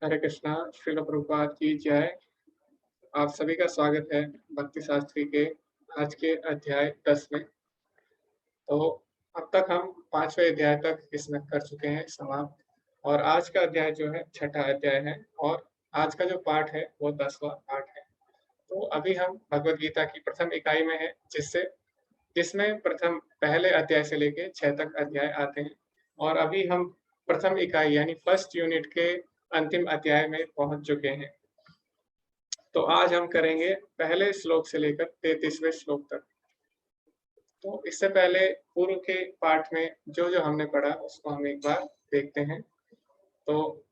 हरे कृष्णा, श्रील प्रभुपाद की जय। आप सभी का स्वागत है भक्ति शास्त्री के आज के अध्याय 10 में। तो अब तक हम 5वें अध्याय तक इसमें कर चुके हैं समाप्त, और आज का अध्याय जो है छठा अध्याय है, और आज का जो पाठ है वो 10वां पाठ है। तो अभी हम भगवद गीता की प्रथम इकाई में है, जिसमें प्रथम पहले अध्याय से लेके 6 तक अध्याय आते हैं, और अभी हम प्रथम इकाई यानी फर्स्ट यूनिट के अंतिम अध्याय में पहुंच चुके हैं। तो आज हम करेंगे पहले श्लोक से लेकर 33वें श्लोक तक। तो इससे पहले पूर्व के पाठ में जो हमने पढ़ा उसको हम एक बार देखते हैं। तो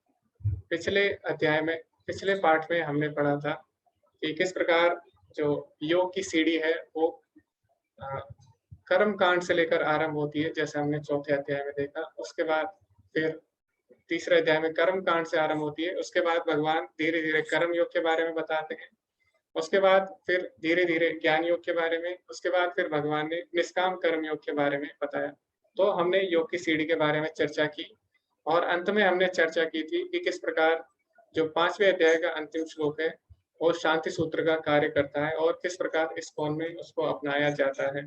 पिछले अध्याय में, पिछले पाठ में हमने पढ़ा था कि किस प्रकार जो योग की सीढ़ी है वो कर्म कांड से लेकर आरंभ होती है, जैसे हमने चौथे अध्याय में देखा। उसके बाद फिर तीसरे अध्याय में कर्म कांड से आरंभ होती है। उसके बाद भगवान धीरे धीरे कर्म योग के बारे में बताते हैं। उसके बाद फिर धीरे-धीरे ज्ञान योग के बारे में, उसके बाद फिर भगवान ने निष्काम कर्म योग के बारे में बताया। तो हमने योग की सीढ़ी के बारे में चर्चा की, और अंत में हमने चर्चा की थी कि किस प्रकार जो 5वें अध्याय का अंतिम श्लोक है, वो शांति सूत्र का कार्य करता है और किस प्रकार इस्कॉन में उसको अपनाया जाता है।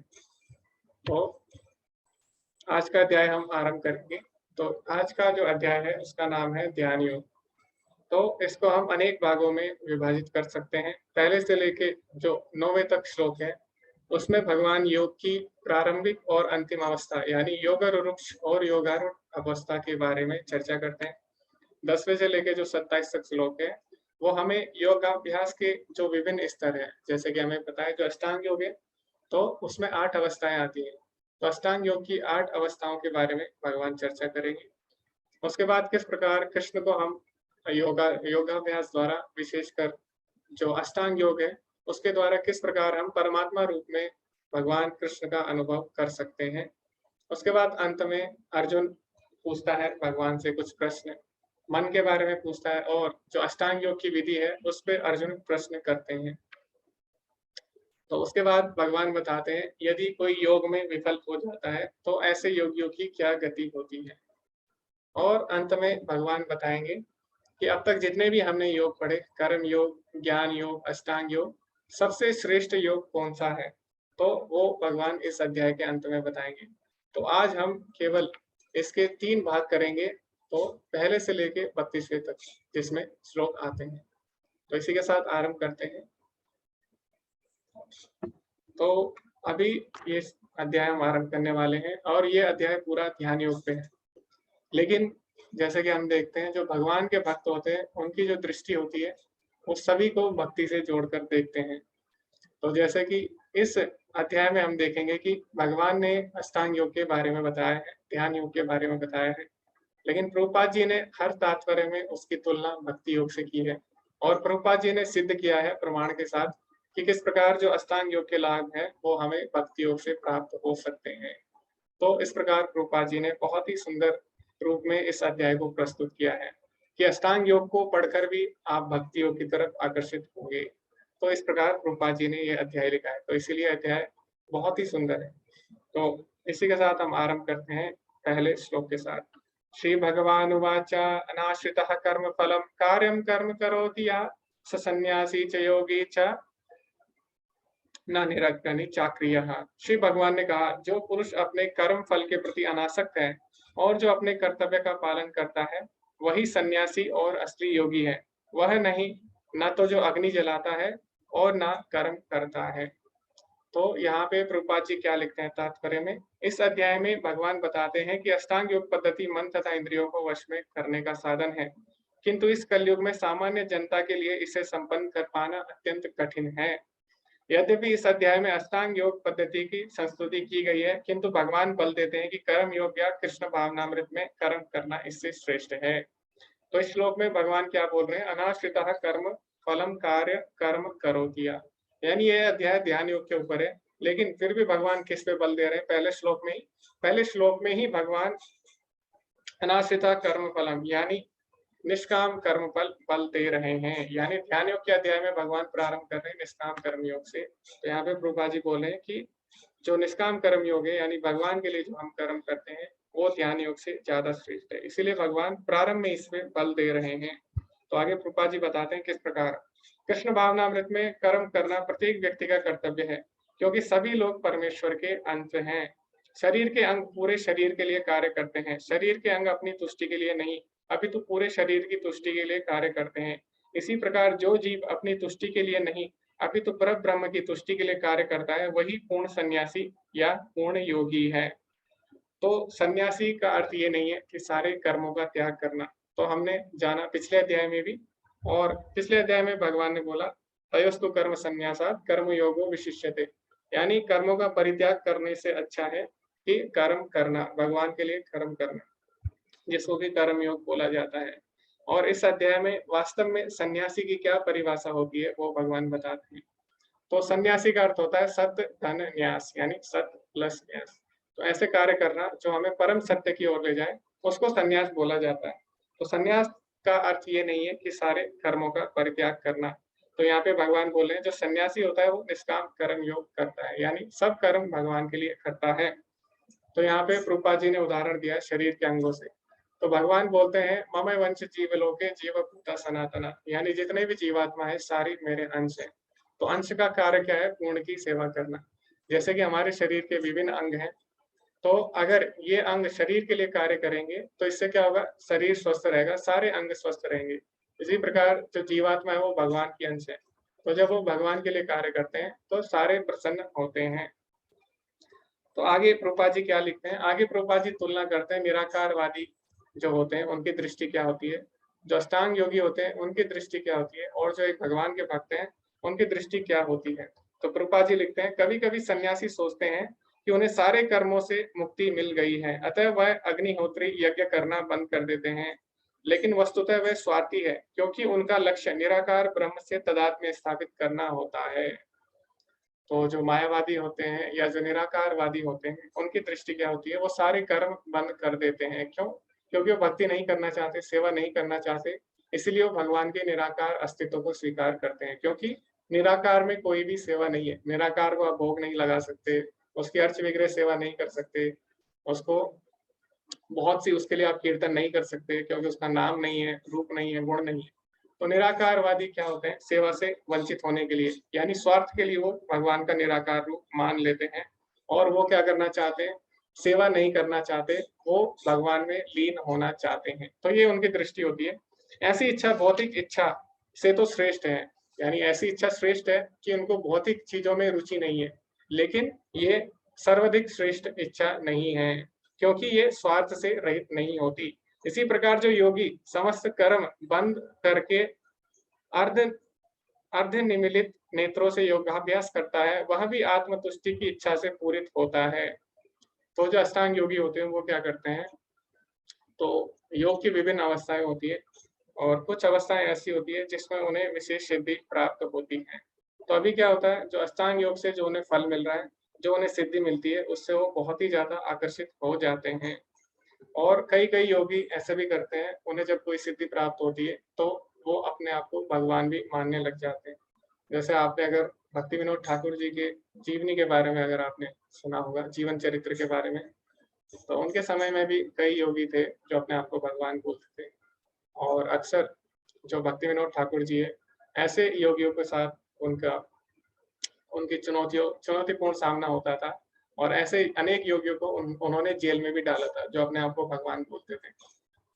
तो आज का अध्याय हम आरंभ करेंगे। तो आज का जो अध्याय है उसका नाम है ध्यान योग। तो इसको हम अनेक भागों में विभाजित कर सकते हैं। पहले से लेके जो 9वें तक श्लोक है, उसमें भगवान योग की प्रारंभिक और अंतिम अवस्था यानी योगारूढ़ और योगारूढ़ अवस्था के बारे में चर्चा करते हैं। 10वें से लेके जो 27 तक श्लोक है, वो हमें योगाभ्यास के जो विभिन्न स्तर हैं, जैसे कि हमें पता है जो अष्टांग योग है, तो उसमें 8 अवस्थाएं आती हैं। तो अष्टांग योग की 8 अवस्थाओं के बारे में भगवान चर्चा करेंगे। उसके बाद किस प्रकार कृष्ण को हम योगाभ्यास द्वारा, विशेषकर जो अष्टांग योग है, उसके द्वारा किस प्रकार हम परमात्मा रूप में भगवान कृष्ण का अनुभव कर सकते हैं। उसके बाद अंत में अर्जुन पूछता है भगवान से कुछ प्रश्न, मन के बारे में पूछता है, और जो अष्टांग योग की विधि है उस पे अर्जुन प्रश्न करते हैं। तो उसके बाद भगवान बताते हैं यदि कोई योग में विफल हो जाता है तो ऐसे योगियों की क्या गति होती है। और अंत में भगवान बताएंगे कि अब तक जितने भी हमने योग पढ़े, कर्म योग, ज्ञान योग, अष्टांग योग, सबसे श्रेष्ठ योग कौन सा है, तो वो भगवान इस अध्याय के अंत में बताएंगे। तो आज हम केवल इसके 3 भाग करेंगे, तो पहले से लेके 32वें तक जिसमें श्लोक आते हैं। तो इसी के साथ आरंभ करते हैं। तो अभी ये अध्याय हम आरंभ करने वाले हैं, और ये अध्याय पूरा ध्यान योग पे है। लेकिन जैसे कि हम देखते हैं जो भगवान के भक्त होते हैं उनकी जो दृष्टि होती है वो सभी को भक्ति से जोड़कर देखते हैं। तो जैसे कि इस अध्याय में हम देखेंगे कि भगवान ने अष्टांग योग के बारे में बताया है, ध्यान योग के बारे में बताया है, लेकिन प्रभुपाद जी ने हर तात्पर्य में उसकी तुलना भक्ति योग से की है। और प्रभुपाद जी ने सिद्ध किया है प्रमाण के साथ कि किस प्रकार जो अष्टांग योग के लाभ है वो हमें भक्ति योग से प्राप्त हो सकते हैं। तो इस प्रकार प्रभुपाद जी ने बहुत ही सुंदर रूप में इस अध्याय को प्रस्तुत किया है कि अष्टांग योग को पढ़कर भी आप भक्ति योग की तरफ आकर्षित होंगे। तो इस प्रकार प्रभुपाद जी ने ये अध्याय लिखा है, तो इसीलिए अध्याय बहुत ही सुंदर है। तो इसी के साथ हम आरंभ करते हैं पहले श्लोक के साथ। श्री भगवान उवाच अनाश्रितः कर्म फलम कार्यम कर्म करोति या स सन्यासी च योगी च न निरग्नि चाक्रियः। श्री भगवान ने कहा, जो पुरुष अपने कर्म फल के प्रति अनासक्त है और जो अपने कर्तव्य का पालन करता है, वही सन्यासी और असली योगी है। वह नहीं, न तो जो अग्नि जलाता है और न कर्म करता है। तो यहाँ पे प्रभुपाद जी क्या लिखते हैं तात्पर्य में, इस अध्याय में भगवान बताते हैं कि अष्टांग योग पद्धति मन तथा इंद्रियों को वश में करने का साधन है, किंतु इस कलयुग में सामान्य जनता के लिए इसे संपन्न कर पाना अत्यंत कठिन है। यद्यपि इस अध्याय में अष्टांग योग पद्धति की संस्तुति की गई है, किंतु भगवान बल देते हैं कि कर्म योग या कृष्ण भावनामृत में कर्म करना इससे श्रेष्ठ है। तो इस श्लोक में भगवान क्या बोल रहे हैं, अनाश्रितः कर्म फलम कार्य कर्म करो दिया, यानी यह अध्याय ध्यान योग के ऊपर है। लेकिन फिर भी भगवान किस पे बल दे रहे हैं, पहले श्लोक में ही भगवान अनाश्रितः कर्म फलम यानी निष्काम कर्म बल दे रहे हैं। यानी ध्यान योग के अध्याय में भगवान प्रारंभ कर रहे हैं निष्काम कर्म योग से। तो यहाँ पे प्रभुपाद जी बोले हैं कि जो निष्काम कर्म योग है यानी भगवान के लिए जो हम कर्म करते हैं वो ध्यान योग से ज्यादा श्रेष्ठ है, इसीलिए भगवान प्रारंभ में इसमें बल दे रहे हैं। तो आगे प्रभुपाद जी बताते हैं किस प्रकार कृष्ण भावनामृत में कर्म करना प्रत्येक व्यक्ति का कर्तव्य है, क्योंकि सभी लोग परमेश्वर के अंश हैं। शरीर के अंग पूरे शरीर के लिए कार्य करते हैं। शरीर के अंग अपनी तुष्टि के लिए नहीं, अपितु पूरे शरीर की तुष्टि के लिए कार्य करते हैं। इसी प्रकार जो जीव अपनी तुष्टि के लिए नहीं, अपितु परब्रह्म की तुष्टि के लिए कार्य करता है, वही पूर्ण सन्यासी या पूर्ण योगी है। तो सन्यासी का अर्थ ये नहीं है कि सारे कर्मों का त्याग करना। तो हमने जाना पिछले अध्याय में भी, और पिछले अध्याय में भगवान ने बोला तयोस्तु कर्म संन्यासात् कर्म योगो विशिष्यते, यानी कर्मों का परित्याग करने से अच्छा है कि कर्म करना, भगवान के लिए कर्म करना, जिसको कि कर्म योग बोला जाता है। और इस अध्याय में वास्तव में सन्यासी की क्या परिभाषा होती है वो भगवान बताते हैं। तो सन्यासी का अर्थ होता है सत्य धन न्यास, यानी सत्य प्लस न्यास। तो ऐसे कार्य करना जो हमें परम सत्य की ओर ले जाए, उसको सन्यास बोला जाता है। तो सन्यास का अर्थ ये नहीं है कि सारे कर्मों का परित्याग करना। तो यहाँ पे भगवान बोल रहे हैं जो सन्यासी होता है वो निष्काम कर्म योग करता है, यानी सब कर्म भगवान के लिए करता है। तो यहाँ पे प्रभुपाद जी ने उदाहरण दिया है शरीर के अंगों से। तो भगवान बोलते हैं ममय वंश जीवलोके जीवभूता सनातना, यानी जितने भी जीवात्मा है सारी मेरे अंश है। तो अंश का कार्य क्या है? पूर्ण की सेवा करना। जैसे कि हमारे शरीर के विभिन्न अंग हैं, तो अगर ये अंग शरीर के लिए कार्य करेंगे तो इससे क्या होगा? शरीर स्वस्थ रहेगा, सारे अंग स्वस्थ रहेंगे। इसी प्रकार जो जीवात्मा है वो भगवान की अंश है, तो जब वो भगवान के लिए कार्य करते हैं तो सारे प्रसन्न होते हैं। तो आगे प्रभुपाद जी क्या लिखते हैं? आगे प्रभुपाद जी तुलना करते हैं निराकारवादी जो होते हैं उनकी दृष्टि क्या होती है, जो अष्टांग योगी होते हैं उनकी दृष्टि क्या होती है, और जो एक भगवान के भक्त हैं उनकी दृष्टि क्या होती है। तो प्रभुपाद जी लिखते हैं कभी कभी सन्यासी सोचते हैं कि उन्हें सारे कर्मों से मुक्ति मिल गई है, अतः वह अग्निहोत्री यज्ञ करना बंद कर देते हैं। लेकिन वस्तुतः वह स्वार्थी है, क्योंकि उनका लक्ष्य निराकार ब्रह्म से तादात्म्य स्थापित करना होता है। तो जो मायावादी होते हैं या जो निराकारवादी होते हैं उनकी दृष्टि क्या होती है? वो सारे कर्म बंद कर देते हैं। क्यों? क्योंकि वो भक्ति नहीं करना चाहते, सेवा नहीं करना चाहते, इसलिए वो भगवान के निराकार अस्तित्व को स्वीकार करते हैं। क्योंकि निराकार में कोई भी सेवा नहीं है, निराकार को आप भोग नहीं लगा सकते, उसकी अर्च विग्रह सेवा नहीं कर सकते, उसको बहुत सी उसके लिए आप कीर्तन नहीं कर सकते, क्योंकि उसका नाम नहीं है, रूप नहीं है, गुण नहीं है। तो निराकारवादी क्या होते हैं? सेवा से वंचित होने के लिए, यानी स्वार्थ के लिए वो भगवान का निराकार रूप मान लेते हैं, और वो क्या करना चाहते हैं? सेवा नहीं करना चाहते, वो भगवान में लीन होना चाहते हैं। तो ये उनकी दृष्टि होती है। ऐसी इच्छा भौतिक इच्छा से तो श्रेष्ठ है, यानी ऐसी इच्छा श्रेष्ठ है कि उनको भौतिक चीजों में रुचि नहीं है, लेकिन ये सर्वाधिक श्रेष्ठ इच्छा नहीं है, क्योंकि ये स्वार्थ से रहित नहीं होती। इसी प्रकार जो योगी समस्त कर्म बंद करके अर्ध अर्ध निमीलित नेत्रों से योगाभ्यास करता है, वह भी आत्मतुष्टि की इच्छा से पूरित होता है। तो जो अष्टांग योगी होते हैं वो क्या करते हैं? तो योग की विभिन्न अवस्थाएं होती है, और कुछ अवस्थाएं ऐसी होती है जिसमें उन्हें विशेष सिद्धि प्राप्त होती है। तो अभी क्या होता है? जो अष्टांग योग से जो उन्हें फल मिल रहा है, जो उन्हें सिद्धि मिलती है, उससे वो बहुत ही ज्यादा आकर्षित हो जाते हैं। और कई-कई योगी ऐसे भी करते हैं, उन्हें जब कोई सिद्धि प्राप्त होती है, तो वो अपने आप को भगवान भी मानने लग जाते हैं। जैसे आपने अगर भक्ति विनोद ठाकुर जी के जीवनी के बारे में अगर आपने सुना होगा, जीवन चरित्र के बारे में, तो उनके समय में भी कई योगी थे जो अपने आप को भगवान बोलते थे। और अक्सर जो भक्ति विनोद ठाकुर जी है, ऐसे योगियों के साथ उनका उनकी चुनौतीपूर्ण सामना होता था, और ऐसे अनेक योगियों को उन्होंने जेल में भी डाला था जो अपने आप को भगवान बोलते थे।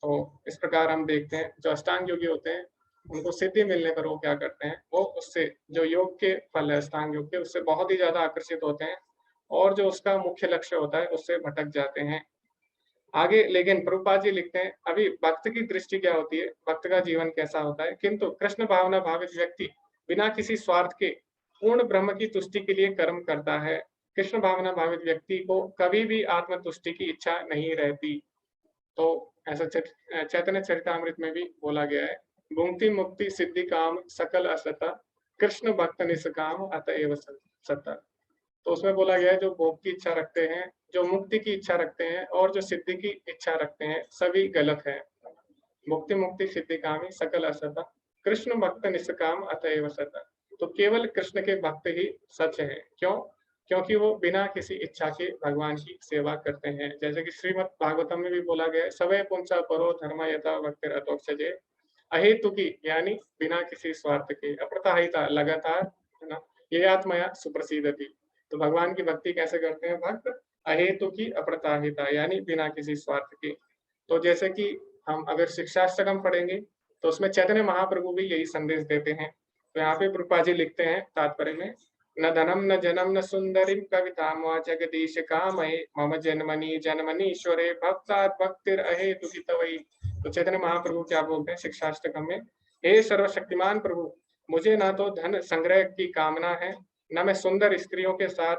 तो इस प्रकार हम देखते हैं जो अष्टांग योगी होते हैं, उनको सिद्धि मिलने पर वो क्या करते हैं? वो उससे जो योग के फल है अष्टांग योग के, उससे बहुत ही ज्यादा आकर्षित होते हैं, और जो उसका मुख्य लक्ष्य होता है उससे भटक जाते हैं। आगे लेकिन प्रभुपाद जी लिखते हैं अभी भक्त की दृष्टि क्या होती है, भक्त का जीवन कैसा होता है? किंतु कृष्ण भावना भावित व्यक्ति बिना किसी स्वार्थ के पूर्ण ब्रह्म की तुष्टि के लिए कर्म करता है। कृष्ण भावना भावित व्यक्ति को कभी भी आत्म तुष्टि की इच्छा नहीं रहती। तो ऐसा चैतन्य चरितामृत में भी बोला गया है, भुंक्ति मुक्ति सिद्धि काम सकल असता, कृष्ण भक्त निष्काम अतएव सता। तो उसमें बोला गया है जो भोग की इच्छा रखते हैं, जो मुक्ति की इच्छा रखते हैं, और जो सिद्धि की इच्छा रखते हैं, सभी गलत है। मुक्ति मुक्ति सिद्धि कामी सकल असता, कृष्ण भक्त निष्काम अतएव सता। तो केवल कृष्ण के भक्त ही सच है। क्यों? क्योंकि वो बिना किसी इच्छा के भगवान की सेवा करते हैं। जैसे कि श्रीमद् भागवतम में भी बोला गया है, सवै पुंसा परो धर्म यथा भक्ति रतोक्षजे, अहेतु की यानी बिना किसी स्वार्थ के, अप्रताहिता लगातार, है ना, ये आत्मया सुप्रसिद्धति। तो भगवान की भक्ति कैसे करते हैं भक्त? अहेतु की अप्रताहिता यानी बिना किसी स्वार्थ के। तो जैसे कि हम अगर शिक्षाष्टकम पढ़ेंगे तो उसमें चैतन्य महाप्रभु भी यही संदेश देते हैं। तो यहाँ पे प्रभुपाद जी लिखते हैं तात्पर्य में, न धनम न जनम न सुंदरीम कविताम वा जगदीश कामये मम जन्मनि जन्मनीश्वरे भक्तात् भक्तिर अहेतु की तवई। तो चैतन्य महाप्रभु क्या बोलते हैं शिक्षाष्टकम में, हे सर्वशक्तिमान प्रभु, मुझे ना तो धन संग्रह की कामना है, न मैं सुंदर स्त्रियों के साथ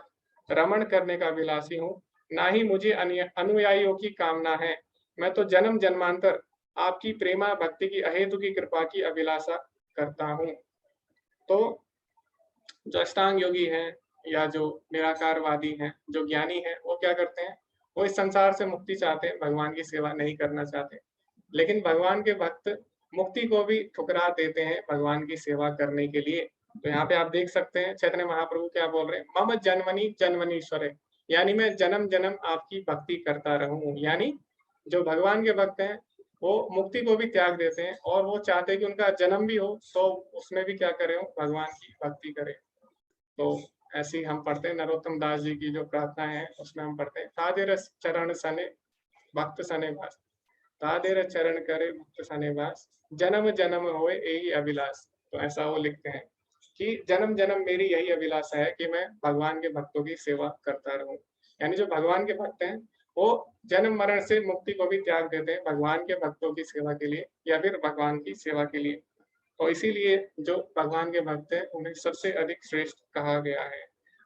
रमण करने का विलासी हूँ, ना ही मुझे अनुयायियों की कामना है। मैं तो जन्म जन्मांतर आपकी प्रेमा भक्ति की अहेतु की कृपा की अभिलाषा करता हूँ। तो जो अष्टांग योगी हैं या जो निराकारवादी हैं, जो ज्ञानी हैं, वो क्या करते हैं? वो इस संसार से मुक्ति चाहते हैं, भगवान की सेवा नहीं करना चाहते। लेकिन भगवान के भक्त मुक्ति को भी ठुकरा देते हैं भगवान की सेवा करने के लिए। तो यहाँ पे आप देख सकते हैं चैतन्य महाप्रभु क्या बोल रहे हैं, मम जन्मनि जन्मनीश्वरे, यानी मैं जन्म जन्म आपकी भक्ति करता रहूं। यानी जो भगवान के भक्त हैं वो मुक्ति को भी त्याग देते हैं और वो चाहते हैं कि उनका जन्म भी हो तो उसमें भी क्या करें, भगवान की भक्ति करें। तो ऐसी हम पढ़ते हैं नरोत्तम दास जी की जो प्रार्थना है उसमें हम पढ़ते हैं, तादेर चरण सने भक्त सने वास, तादेर चरण करे भक्त सने वास, जन्म जन्म होए यही अभिलाष। तो ऐसा वो लिखते हैं कि जन्म जन्म मेरी यही अभिलाषा है कि मैं भगवान के भक्तों की सेवा करता रहूं। यानी जो भगवान के भक्त हैं वो जन्म मरण से मुक्ति को भी त्याग देते हैं भगवान के भक्तों की सेवा के लिए या फिर भगवान की सेवा के लिए। तो इसीलिए जो भगवान के भक्त हैं उन्हें सबसे अधिक श्रेष्ठ कहा गया है।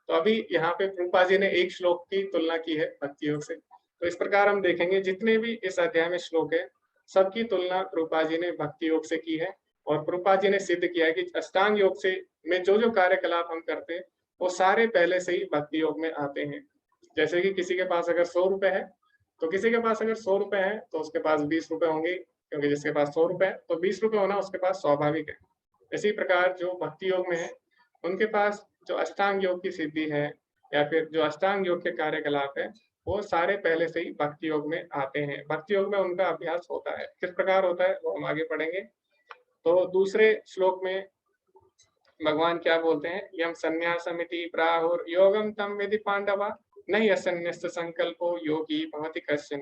तो अभी यहाँ पे प्रभुपाद जी ने एक श्लोक की तुलना की है भक्ति योग से। तो इस प्रकार हम देखेंगे जितने भी इस अध्याय में श्लोक है सबकी तुलना प्रभुपाद जी ने भक्ति योग से की है। और प्रभुपाद जी ने सिद्ध किया है कि अष्टांग योग से में जो जो कार्यकलाप हम करते हैं वो सारे पहले से ही भक्ति योग में आते हैं। जैसे कि किसी के पास अगर 100 रुपए है तो किसी के पास अगर 100 रुपए है तो उसके पास 20 रुपए होंगे, क्योंकि जिसके पास 100 रुपए है तो 20 रुपए होना उसके पास स्वाभाविक है। इसी प्रकार जो भक्ति योग में है उनके पास जो अष्टांग योग की सिद्धि है या फिर जो अष्टांग योग के कार्यकलाप है वो सारे पहले से ही भक्ति योग में आते हैं। भक्ति योग में उनका अभ्यास होता है। किस प्रकार होता है वो हम आगे पढ़ेंगे। तो दूसरे श्लोक में भगवान क्या बोलते हैं, यम संन्यासमिति प्राहुर योगम तम विधि पांडवा नहीं असन्यस्त संकल्पो योगी भवति कश्चन।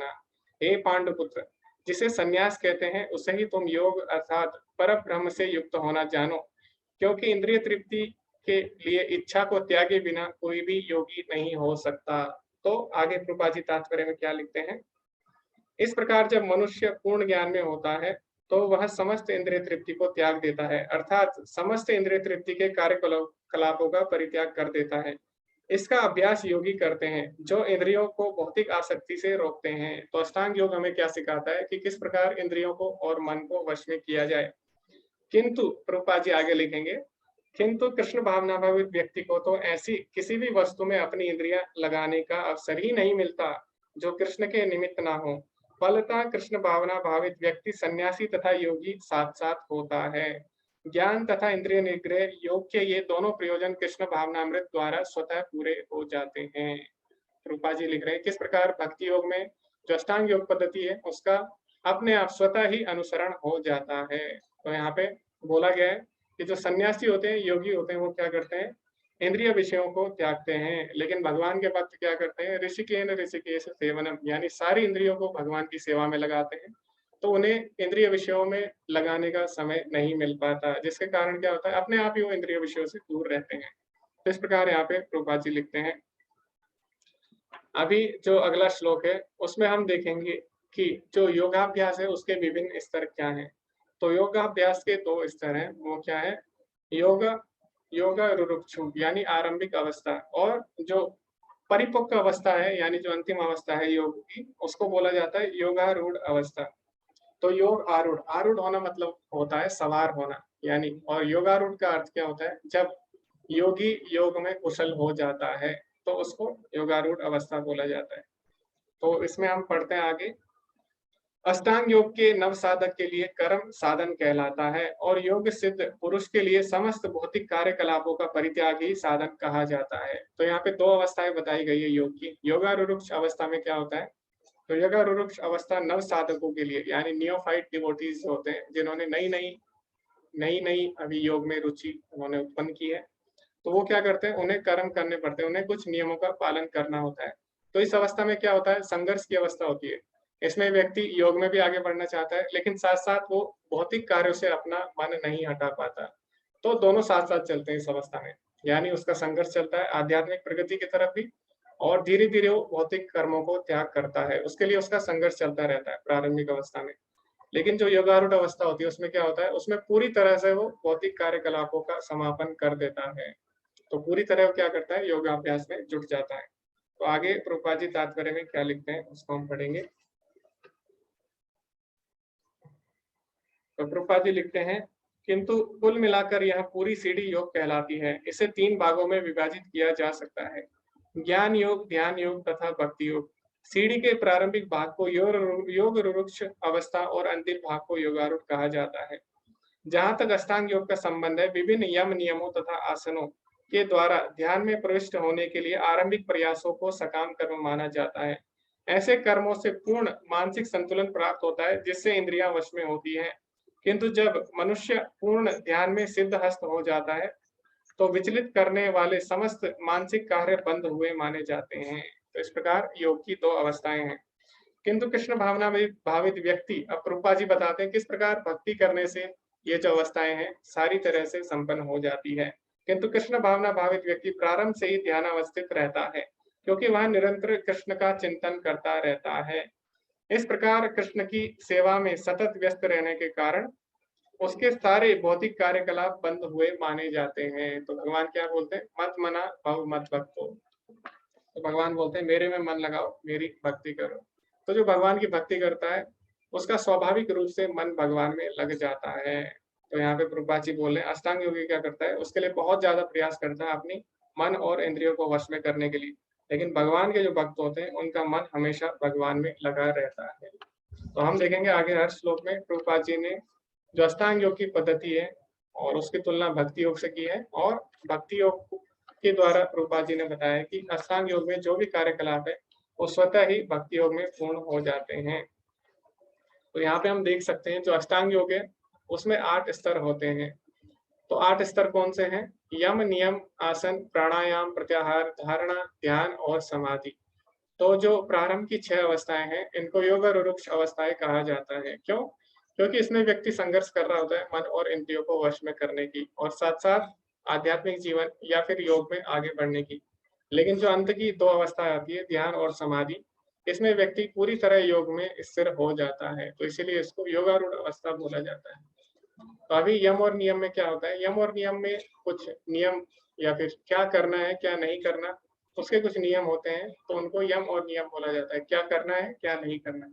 हे पांडुपुत्र, जिसे संन्यास कहते हैं उसे ही तुम योग अर्थात पर ब्रह्म से युक्त होना जानो, क्योंकि इंद्रिय तृप्ति के लिए इच्छा को त्यागे बिना कोई भी योगी नहीं हो सकता। तो आगे प्रभुपाद जी तात्पर्य में क्या लिखते हैं, इस प्रकार जब मनुष्य पूर्ण ज्ञान में होता है तो वह समस्त इंद्रिय तृप्ति को त्याग देता है, अर्थात समस्त इंद्रिय तृप्ति के कार्यकलापों का परित्याग कर देता है। इसका अभ्यास योगी करते हैं जो इंद्रियों को भौतिक आसक्ति से रोकते हैं। तो अष्टांग योग हमें क्या सिखाता है कि किस प्रकार इंद्रियों को और मन को वश में किया जाए। किंतु प्रभुपाद जी आगे लिखेंगे, किंतु कृष्ण भावना भावित व्यक्ति को तो ऐसी किसी भी वस्तु में अपनी इंद्रियां लगाने का अवसर ही नहीं मिलता जो कृष्ण के निमित्त ना हो। फलतः कृष्ण भावना भावित व्यक्ति सन्यासी तथा योगी साथ साथ होता है। ज्ञान तथा इंद्रिय निग्रह योग के ये दोनों प्रयोजन कृष्ण भावनामृत द्वारा स्वतः पूरे हो जाते हैं। रूपा जी लिख रहे हैं किस प्रकार भक्ति योग में जो अष्टांग योग पद्धति है उसका अपने आप स्वतः ही अनुसरण हो जाता है। तो यहाँ पे बोला गया है कि जो सन्यासी होते हैं योगी होते हैं वो क्या करते हैं, इंद्रिय विषयों को त्यागते हैं। लेकिन भगवान के भक्त क्या करते हैं, ऋषिकेन ऋषिकेश सेवनम, यानी सारी इंद्रियों को भगवान की सेवा में लगाते हैं। तो उन्हें इंद्रिय विषयों में लगाने का समय नहीं मिल पाता, जिसके कारण क्या होता है अपने आप ही वो इंद्रिय विषयों से दूर रहते हैं। तो इस प्रकार यहाँ पे प्रभुपाद जी लिखते हैं। अभी जो अगला श्लोक है उसमें हम देखेंगे कि जो योगाभ्यास है उसके विभिन्न स्तर क्या हैं। तो योगाभ्यास के 2 स्तर हैं, वो क्या है, योग रुरुक्षु यानी आरंभिक अवस्था, और जो परिपक्व अवस्था है यानी जो अंतिम अवस्था है योग की उसको बोला जाता है योगारूढ़ अवस्था। तो योग आरूढ़, आरूढ़ होना मतलब होता है सवार होना यानी, और योगारूढ़ का अर्थ क्या होता है, जब योगी योग में कुशल हो जाता है तो उसको योगारूढ़ अवस्था बोला जाता है। तो इसमें हम पढ़ते हैं आगे, अष्टांग योग के नव साधक के लिए कर्म साधन कहलाता है और योग सिद्ध पुरुष के लिए समस्त भौतिक कार्यकलापों का परित्याग ही साधन कहा जाता है। तो यहाँ पे 2 अवस्थाएं बताई गई है योग की। योगारूढ़ अवस्था में क्या होता है, तो योगारूढ़ अवस्था नव साधकों के लिए, यानी नियोफाइट डिवोटीज होते हैं, जिन्होंने नई नई अभी योग में रुचि उन्होंने उत्पन्न की है, तो वो क्या करते हैं, उन्हें कर्म करने पड़ते हैं, उन्हें कुछ नियमों का पालन करना होता है। तो इस अवस्था में क्या होता है, संघर्ष की अवस्था होती है। इसमें व्यक्ति योग में भी आगे बढ़ना चाहता है, लेकिन साथ साथ वो भौतिक कार्यों से अपना मन नहीं हटा पाता। तो दोनों साथ साथ चलते हैं इस अवस्था में, यानी उसका संघर्ष चलता है आध्यात्मिक प्रगति की तरफ भी, और धीरे धीरे वो भौतिक कर्मों को त्याग करता है, उसके लिए उसका संघर्ष चलता रहता है प्रारंभिक अवस्था में। लेकिन जो योगारूढ़ अवस्था होती है उसमें क्या होता है, उसमें पूरी तरह से वो भौतिक कार्यकलापों का समापन कर देता है। तो पूरी तरह वो क्या करता है, योगाभ्यास में जुट जाता है। तो आगे प्रभुपाद जी तात्पर्य में क्या लिखते हैं उसको हम पढ़ेंगे। तो प्रभुपाद जी लिखते हैं, किंतु कुल मिलाकर यह पूरी सीढ़ी योग कहलाती है। इसे 3 भागों में विभाजित किया जा सकता है, ज्ञान योग, ध्यान योग तथा भक्ति योग। सीढ़ी के प्रारंभिक भाग को योगारूढ़ अवस्था और अंतिम भाग को योगारूढ़ कहा जाता है। जहाँ तक अष्टांग योग का संबंध है, विभिन्न यम नियमों तथा आसनों के द्वारा ध्यान में प्रविष्ट होने के लिए आरंभिक प्रयासों को सकाम कर्म माना जाता है। ऐसे कर्मों से पूर्ण मानसिक संतुलन प्राप्त होता है, जिससे इंद्रियां वश में होती हैं। किंतु जब मनुष्य पूर्ण ध्यान में सिद्धहस्त हो जाता है, तो विचलित करने वाले समस्त मानसिक कार्य बंद हुए माने जाते हैं। तो इस प्रकार योग की 2 अवस्थाएं हैं। किंतु कृष्ण भावना में भावित व्यक्ति, अब प्रभुपाद जी बताते हैं किस प्रकार भक्ति करने से ये जो अवस्थाएं हैं सारी तरह से संपन्न हो जाती है। किंतु कृष्ण भावना भावित व्यक्ति प्रारंभ से ही ध्यानावस्थित रहता है, क्योंकि वह निरंतर कृष्ण का चिंतन करता रहता है। इस प्रकार कृष्ण की सेवा में सतत व्यस्त रहने के कारण उसके सारे भौतिक कार्यकलाप बंद हुए माने जाते हैं। तो भगवान क्या बोलते हैं, मत मना भव मत भक्तो। तो भगवान बोलते हैं मेरे में मन लगाओ, मेरी भक्ति करो। तो जो भगवान की भक्ति करता है उसका स्वाभाविक रूप से मन भगवान में लग जाता है। तो यहाँ पे प्रभुपाद जी बोल रहे हैं, अष्टांग योगी क्या करता है, उसके लिए बहुत ज्यादा प्रयास करता है अपनी मन और इंद्रियों को वश में करने के लिए। लेकिन भगवान के जो भक्त होते हैं उनका मन हमेशा भगवान में लगा रहता है। तो हम देखेंगे आगे हर श्लोक में प्रभुपाद जी ने जो अष्टांग योग की पद्धति है और उसकी तुलना भक्ति योग से की है, और भक्ति योग के द्वारा प्रभुपाद जी ने बताया कि अष्टांग योग में जो भी कार्यकलाप है वो स्वतः ही भक्ति योग में पूर्ण हो जाते हैं। तो यहाँ पे हम देख सकते हैं जो अष्टांग योग है उसमें 8 स्तर होते हैं। तो 8 स्तर कौन से हैं, यम, नियम, आसन, प्राणायाम, प्रत्याहार, धारणा, ध्यान और समाधि। तो जो प्रारंभ की 6 अवस्थाएं हैं इनको योगारूढ़ अवस्थाएं कहा जाता है। क्यों, क्योंकि इसमें व्यक्ति संघर्ष कर रहा होता है मन और इंद्रियों को वश में करने की, और साथ साथ आध्यात्मिक जीवन या फिर योग में आगे बढ़ने की। लेकिन जो अंत की 2 अवस्था आती है, ध्यान और समाधि, इसमें व्यक्ति पूरी तरह योग में स्थिर हो जाता है, तो इसीलिए इसको योगारूढ़ अवस्था बोला जाता है। तो अभी यम और नियम में क्या होता है, यम और नियम में कुछ नियम या फिर क्या करना है क्या नहीं करना, उसके कुछ नियम होते हैं, तो उनको यम और नियम बोला जाता है, क्या करना है क्या नहीं करना है।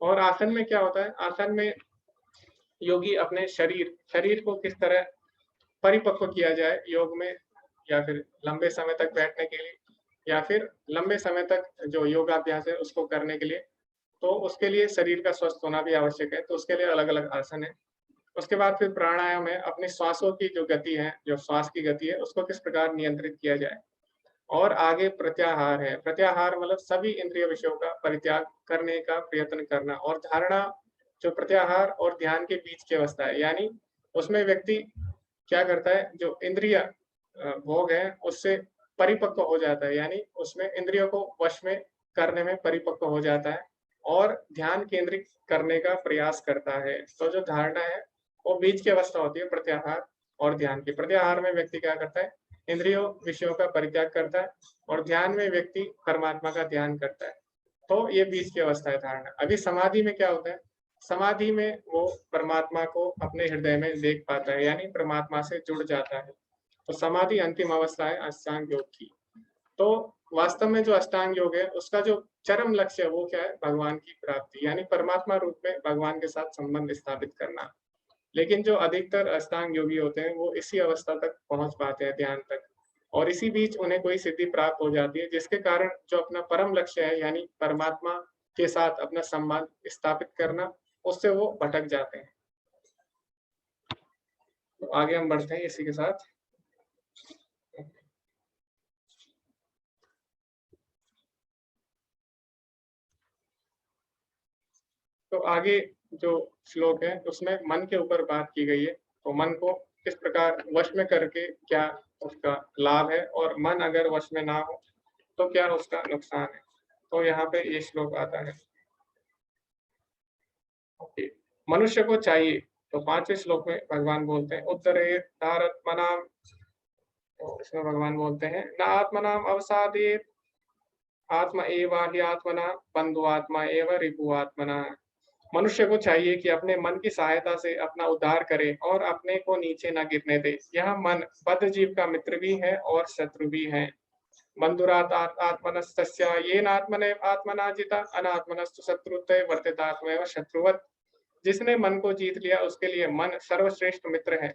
और आसन में क्या होता है, आसन में योगी अपने शरीर को किस तरह परिपक्व किया जाए योग में, या फिर लंबे समय तक बैठने के लिए, या फिर लंबे समय तक जो योगाभ्यास है उसको करने के लिए, तो उसके लिए शरीर का स्वस्थ होना भी आवश्यक है, तो उसके लिए अलग अलग आसन है। उसके बाद फिर प्राणायाम है, अपनी श्वासों की जो गति है, जो श्वास की गति है उसको किस प्रकार नियंत्रित किया जाए। और आगे प्रत्याहार है, प्रत्याहार मतलब सभी इंद्रिय विषयों का परित्याग करने का प्रयत्न करना। और धारणा जो प्रत्याहार और ध्यान के बीच की अवस्था है, यानी उसमें व्यक्ति क्या करता है, जो इंद्रिय भोग है उससे परिपक्व हो जाता है, यानी उसमें इंद्रियों को वश में करने में परिपक्व हो जाता है और ध्यान केंद्रित करने का प्रयास करता है। तो जो धारणा है वो बीच की अवस्था होती है प्रत्याहार और ध्यान की। प्रत्याहार में व्यक्ति क्या करता है, इंद्रियों विषयों का परित्याग करता है, और ध्यान में व्यक्ति परमात्मा का ध्यान करता है। तो ये बीच की अवस्था है धारणा। अभी समाधि में क्या होता है, समाधि में वो परमात्मा को अपने हृदय में देख पाता है, यानी परमात्मा से जुड़ जाता है। तो समाधि अंतिम अवस्था है अष्टांग योग की। तो वास्तव में जो अष्टांग योग है उसका जो चरम लक्ष्य है वो क्या है, भगवान की प्राप्ति, यानी परमात्मा रूप में भगवान के साथ संबंध स्थापित करना। लेकिन जो अधिकतर अष्टांग योगी होते हैं वो इसी अवस्था तक पहुंच पाते हैं, ध्यान तक, और इसी बीच उन्हें कोई सिद्धि प्राप्त हो जाती है, जिसके कारण जो अपना परम लक्ष्य है यानी परमात्मा के साथ अपना संबंध स्थापित करना, उससे वो भटक जाते हैं। तो आगे हम बढ़ते हैं इसी के साथ। तो आगे जो श्लोक है उसमें मन के ऊपर बात की गई है। तो मन को किस प्रकार वश में करके क्या उसका लाभ है और मन अगर वश में ना हो तो क्या उसका नुकसान है। तो यहाँ पे ये श्लोक आता है। ओके, मनुष्य को चाहिए, तो 5वें श्लोक में भगवान बोलते हैं उत्तरेतात्मनां। तो इसमें भगवान बोलते हैं न आत्मनां अवसादेत आत्मा एवा हि आत्मना बंधु आत्मा एव रिपु आत्मना। मनुष्य को चाहिए कि अपने मन की सहायता से अपना उद्धार करे और अपने को नीचे न गिरने दे। यह मन बद्ध जीव का मित्र भी है और शत्रु भी है। बंधुरात आत्मनस्तस्य येन आत्मना जिता अनात्मनस्तु शत्रुत्वे वर्तितात्मैव शत्रुवत्। जिसने मन को जीत लिया उसके लिए मन सर्वश्रेष्ठ मित्र है,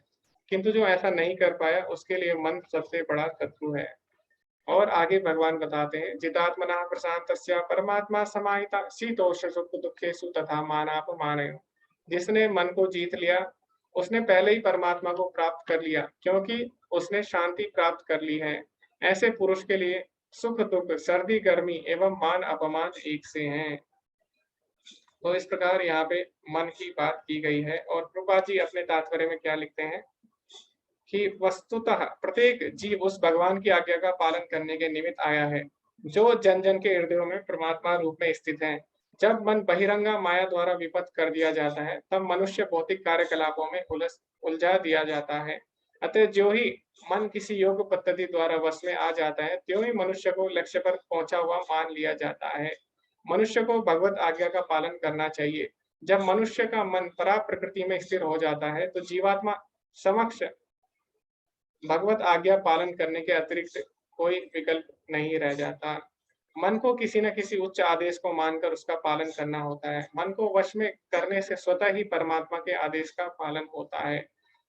किंतु जो ऐसा नहीं कर पाया उसके लिए मन सबसे बड़ा शत्रु है। और आगे भगवान बताते हैं जितात्मना प्रशांतस्य परमात्मा समाहिता शीतोष्ण सुख दुखेषु तथा मानापमानयोः। जिसने मन को जीत लिया उसने पहले ही परमात्मा को प्राप्त कर लिया, क्योंकि उसने शांति प्राप्त कर ली है। ऐसे पुरुष के लिए सुख दुख सर्दी गर्मी एवं मान अपमान एक से हैं। तो इस प्रकार यहाँ पे मन की बात की गई है। और प्रभुपाद जी अपने तात्पर्य में क्या लिखते हैं कि वस्तुतः प्रत्येक जीव उस भगवान की आज्ञा का पालन करने के निमित्त आया है, जो जन जन के हृदयों में परमात्मा रूप में स्थित है। जब मन बहिरंगा माया द्वारा विपत कर दिया जाता है, तब मनुष्य भौतिक कार्यकलापों में उलझा दिया जाता है। अतः जो ही मन किसी योग पद्धति द्वारा वश में आ जाता है, त्यों ही मनुष्य को लक्ष्य पर पहुंचा हुआ मान लिया जाता है। मनुष्य को भगवत आज्ञा का पालन करना चाहिए। जब मनुष्य का मन परा प्रकृति में स्थिर हो जाता है, तो जीवात्मा समक्ष भगवत आज्ञा पालन करने के अतिरिक्त कोई विकल्प नहीं रह जाता। मन को किसी न किसी उच्च आदेश को मानकर उसका पालन करना होता है। मन को वश में करने से स्वतः ही परमात्मा के आदेश का पालन होता है,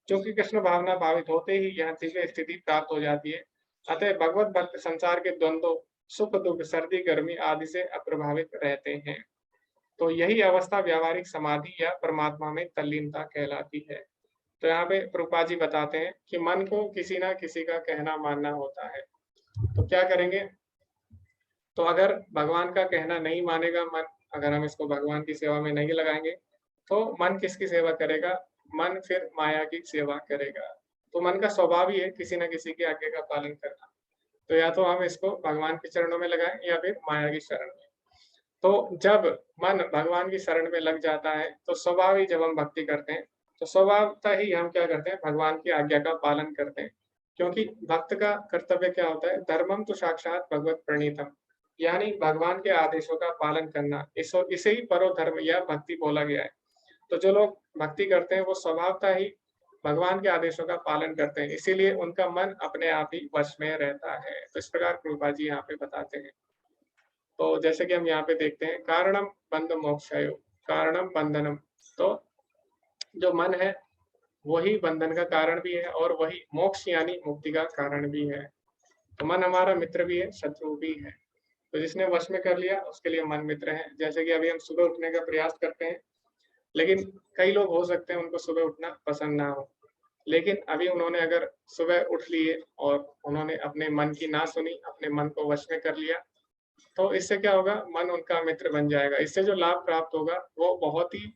क्योंकि कृष्ण भावना भावित होते ही यह दिव्य स्थिति प्राप्त हो जाती है। अतः भगवत भक्त संसार के द्वंद्वों सुख दुख सर्दी गर्मी आदि से अप्रभावित रहते हैं। तो यही अवस्था व्यावहारिक समाधि या परमात्मा में तल्लीनता कहलाती है। तो यहाँ पे प्रभुपाद जी बताते हैं कि मन को किसी ना किसी का कहना मानना होता है। तो क्या करेंगे? तो अगर भगवान का कहना नहीं मानेगा मन, अगर हम इसको भगवान की सेवा में नहीं लगाएंगे, तो मन किसकी सेवा करेगा? मन फिर माया की सेवा करेगा। तो मन का स्वभाव ही है किसी न किसी की आज्ञा का पालन करना। तो या तो हम इसको भगवान के चरणों में लगाएं या फिर माया की शरण में। तो जब मन भगवान की शरण में लग जाता है, तो स्वभाव ही जब हम भक्ति करते हैं, तो स्वभावतः ही हम क्या करते हैं? भगवान की आज्ञा का पालन करते हैं। क्योंकि भक्त का कर्तव्य क्या होता है? धर्मम तो साक्षात भगवत प्रणीतम, यानी भगवान के आदेशों का पालन करना। इसे ही परो धर्म या भक्ति बोला गया है। तो जो लोग भक्ति करते हैं वो स्वभावतः ही भगवान के आदेशों का पालन करते हैं, इसीलिए उनका मन अपने आप ही वश में रहता है। तो इस प्रकार प्रभुपाद जी यहाँ पे बताते हैं। तो जैसे कि हम यहाँ पे देखते हैं कारणम बंध मोक्षायो, कारणम बंधनम। तो जो मन है वही बंधन का कारण भी है और वही मोक्ष यानी मुक्ति का कारण भी है। तो मन हमारा मित्र भी है, शत्रु भी है। तो जिसने वश में कर लिया उसके लिए मन मित्र है। जैसे कि अभी हम सुबह उठने का प्रयास करते हैं, लेकिन कई लोग हो सकते हैं उनको सुबह उठना पसंद ना हो, लेकिन अभी उन्होंने अगर सुबह उठ लिए और उन्होंने अपने मन की ना सुनी, अपने मन को वश में कर लिया, तो इससे क्या होगा? मन उनका मित्र बन जाएगा। इससे जो लाभ प्राप्त होगा वो बहुत ही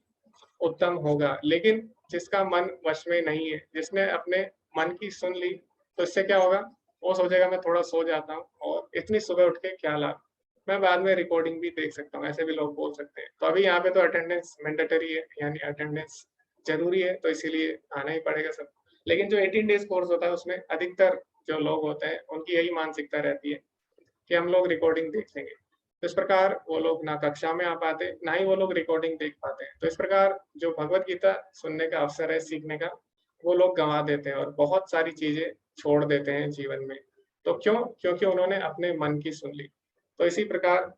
उत्तम होगा। लेकिन जिसका मन वश में नहीं है, जिसने अपने मन की सुन ली, तो इससे क्या होगा? वो सोचेगा मैं थोड़ा सो जाता हूँ और इतनी सुबह उठ के क्या लाभ, मैं बाद में रिकॉर्डिंग भी देख सकता हूँ, ऐसे भी लोग बोल सकते हैं। तो अभी यहाँ पे तो अटेंडेंस मैंडेटरी है, यानी अटेंडेंस जरूरी है, तो इसीलिए आना ही पड़ेगा सब। लेकिन जो 18 डेज कोर्स होता है उसमें अधिकतर जो लोग होते हैं उनकी यही मानसिकता रहती है कि हम लोग रिकॉर्डिंग देख लेंगे। तो इस प्रकार वो लोग ना कक्षा में आ पाते, ना ही वो लोग रिकॉर्डिंग देख पाते हैं। तो इस प्रकार जो भगवत गीता सुनने का अवसर है सीखने का, वो लोग गंवा देते हैं और बहुत सारी चीजें छोड़ देते हैं जीवन में। तो क्यों? क्योंकि उन्होंने अपने मन की सुन ली। तो इसी प्रकार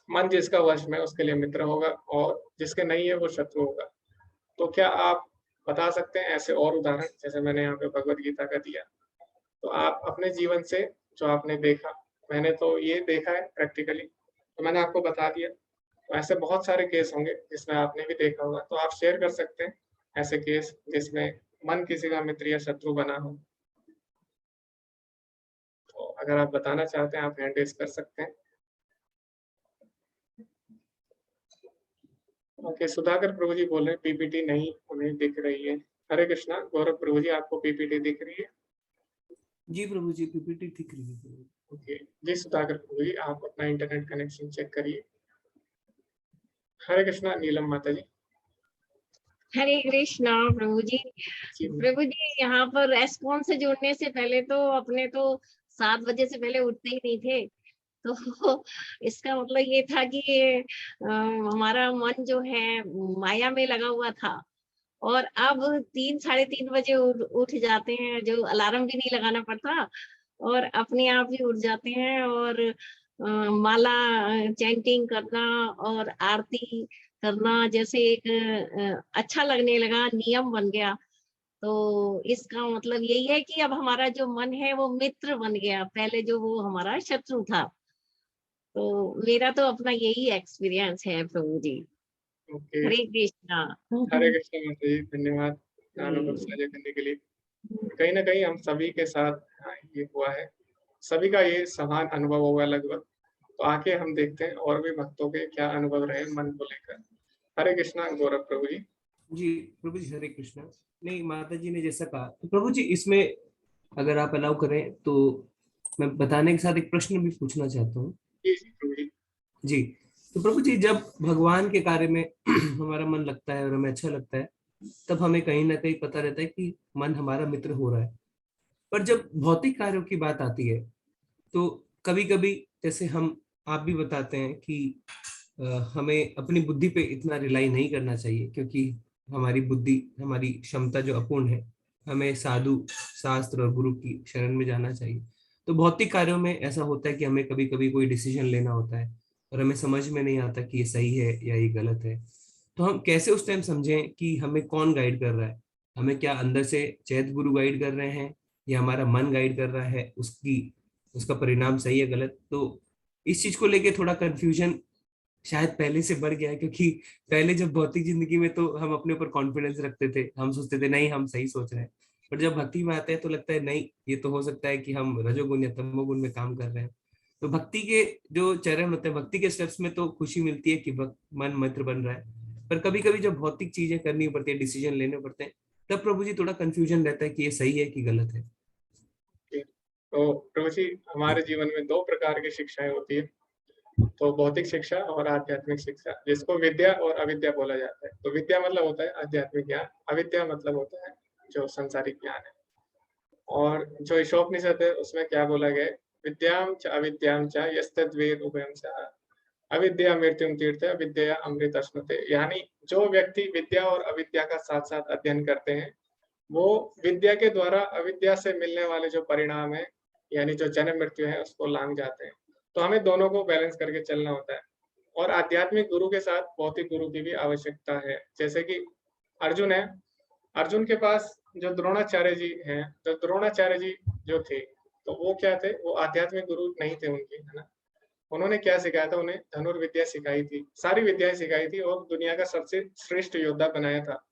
मन जिसका वश में उसके लिए मित्र होगा और जिसके नहीं है वो शत्रु होगा। तो क्या आप बता सकते हैं ऐसे और उदाहरण, जैसे मैंने यहाँ पे भगवत गीता का दिया? तो आप अपने जीवन से जो आपने देखा, मैंने तो ये देखा है प्रैक्टिकली, तो मैंने आपको बता दिया। तो ऐसे बहुत सारे केस होंगे जिसमें आपने भी देखा होगा, तो आप शेयर कर सकते हैं ऐसे केस जिसमें मन किसी का मित्र या शत्रु बना हो। तो अगर आप बताना चाहते हैं आप हैंड रेज कर सकते हैं। ओके, सुधाकर प्रभु जी बोल रहे हैं पीपीटी नहीं उन्हें दिख रही है। हरे कृष्णा। गौरव प्रभु जी, आपको पीपीटी दिख रही है? जी प्रभु जी, पीपीटी दिख रही है। ओके जी, सुधाकर प्रभु जी आप अपना इंटरनेट कनेक्शन चेक करिए। हरे कृष्णा। नीलम माता जी। हरे कृष्णा प्रभु जी। जी प्रभु जी, यहाँ पर रेस्पॉन्स से जुड़ने से पहले तो अपने तो 7 बजे से पहले उठते ही नहीं थे, तो इसका मतलब ये था कि हमारा मन जो है माया में लगा हुआ था, और अब 3 साढ़े 3 बजे उठ जाते हैं, जो अलार्म भी नहीं लगाना पड़ता और अपने आप ही उठ जाते हैं, और माला चैंटिंग करना और आरती करना जैसे एक अच्छा लगने लगा, नियम बन गया। तो इसका मतलब यही है कि अब हमारा जो मन है वो मित्र बन गया, पहले जो वो हमारा शत्रु था। तो मेरा तो अपना यही एक्सपीरियंस है प्रभु जी। ओके। हरे कृष्णा। हरे कृष्णा माता जी, धन्यवाद अनुभव जी। साझा करने के लिए। कहीं ना कहीं हम सभी के साथ ये हुआ है, सभी का ये समान अनुभव होगा लगभग। तो आके हम देखते हैं और भी भक्तों के क्या अनुभव रहे मन को लेकर। हरे कृष्णा। गौरव प्रभु जी। जी प्रभु जी, हरे कृष्णा। नहीं, माता जी ने जैसा कहा, तो प्रभु जी इसमें अगर आप अलाउ करें तो मैं बताने के साथ एक प्रश्न भी पूछना चाहता हूँ। जी जी प्रभु जी। जी। तो प्रभु जी, जब भगवान के कार्य में हमारा मन लगता है और हमें अच्छा लगता है, तब हमें कहीं ना कहीं पता रहता है कि मन हमारा मित्र हो रहा है। पर जब भौतिक कार्यों की बात आती है, तो कभी कभी जैसे हम आप भी बताते हैं कि हमें अपनी बुद्धि पे इतना रिलाई नहीं करना चाहिए, क्योंकि हमारी बुद्धि, हमारी क्षमता जो अपूर्ण है, हमें साधु शास्त्र और गुरु की शरण में जाना चाहिए। तो भौतिक कार्यों में ऐसा होता है कि हमें कभी कभी कोई डिसीजन लेना होता है और हमें समझ में नहीं आता कि ये सही है या ये गलत है। तो हम कैसे उस टाइम समझें कि हमें कौन गाइड कर रहा है? हमें क्या अंदर से चैत गुरु गाइड कर रहे हैं, या हमारा मन गाइड कर रहा है, उसका परिणाम सही है गलत? तो इस चीज को लेके थोड़ा कंफ्यूजन शायद पहले से बढ़ गया है, क्योंकि पहले जब भौतिक जिंदगी में तो हम अपने ऊपर कॉन्फिडेंस रखते थे, हम सोचते थे नहीं हम सही सोच रहे हैं। पर जब भक्ति में आते हैं तो लगता है नहीं, ये तो हो सकता है कि हम रजोगुण या तमोगुण में काम कर रहे हैं। तो भक्ति के जो चरण होते हैं, भक्ति के स्टेप्स में तो खुशी मिलती है कि मन मित्र बन रहा है। पर कभी कभी जब भौतिक चीजें करनी पड़ती है, डिसीजन लेने पड़ते हैं, तब प्रभु जी थोड़ा कंफ्यूजन रहता है कि ये सही है कि गलत है। तो प्रभु जी, हमारे जीवन में 2 प्रकार की शिक्षाएं होती है। तो भौतिक शिक्षा और आध्यात्मिक शिक्षा, जिसको विद्या और अविद्या बोला जाता है। तो विद्या मतलब होता है आध्यात्मिक ज्ञान, अविद्या मतलब होता है जो संसारिक ज्ञान है। और जो ईशोपनिषद है उसमें क्या बोला गया है, विद्याम च अविद्याम च यस्तद्वेद उभयं सः अविद्या मृत्युम तीर्थ विद्या अमृत अश्नुते। यानी जो व्यक्ति विद्या और अविद्या का साथ साथ अध्ययन करते हैं, वो विद्या के द्वारा अविद्या से मिलने वाले जो परिणाम है, यानी जो जन्म मृत्यु है, उसको लांघ जाते हैं। तो हमें दोनों को बैलेंस करके चलना होता है। और आध्यात्मिक गुरु के साथ भौतिक गुरु की भी आवश्यकता है। जैसे कि अर्जुन है, अर्जुन के पास जो द्रोणाचार्य जी हैं, तो द्रोणाचार्य जी जो थे, तो वो क्या थे, वो आध्यात्मिक गुरु नहीं थे उनके, है ना। उन्होंने क्या सिखाया था, उन्हें धनुर्विद्या सिखाई थी, सारी विद्याएं सिखाई थी और दुनिया का सबसे श्रेष्ठ योद्धा बनाया था।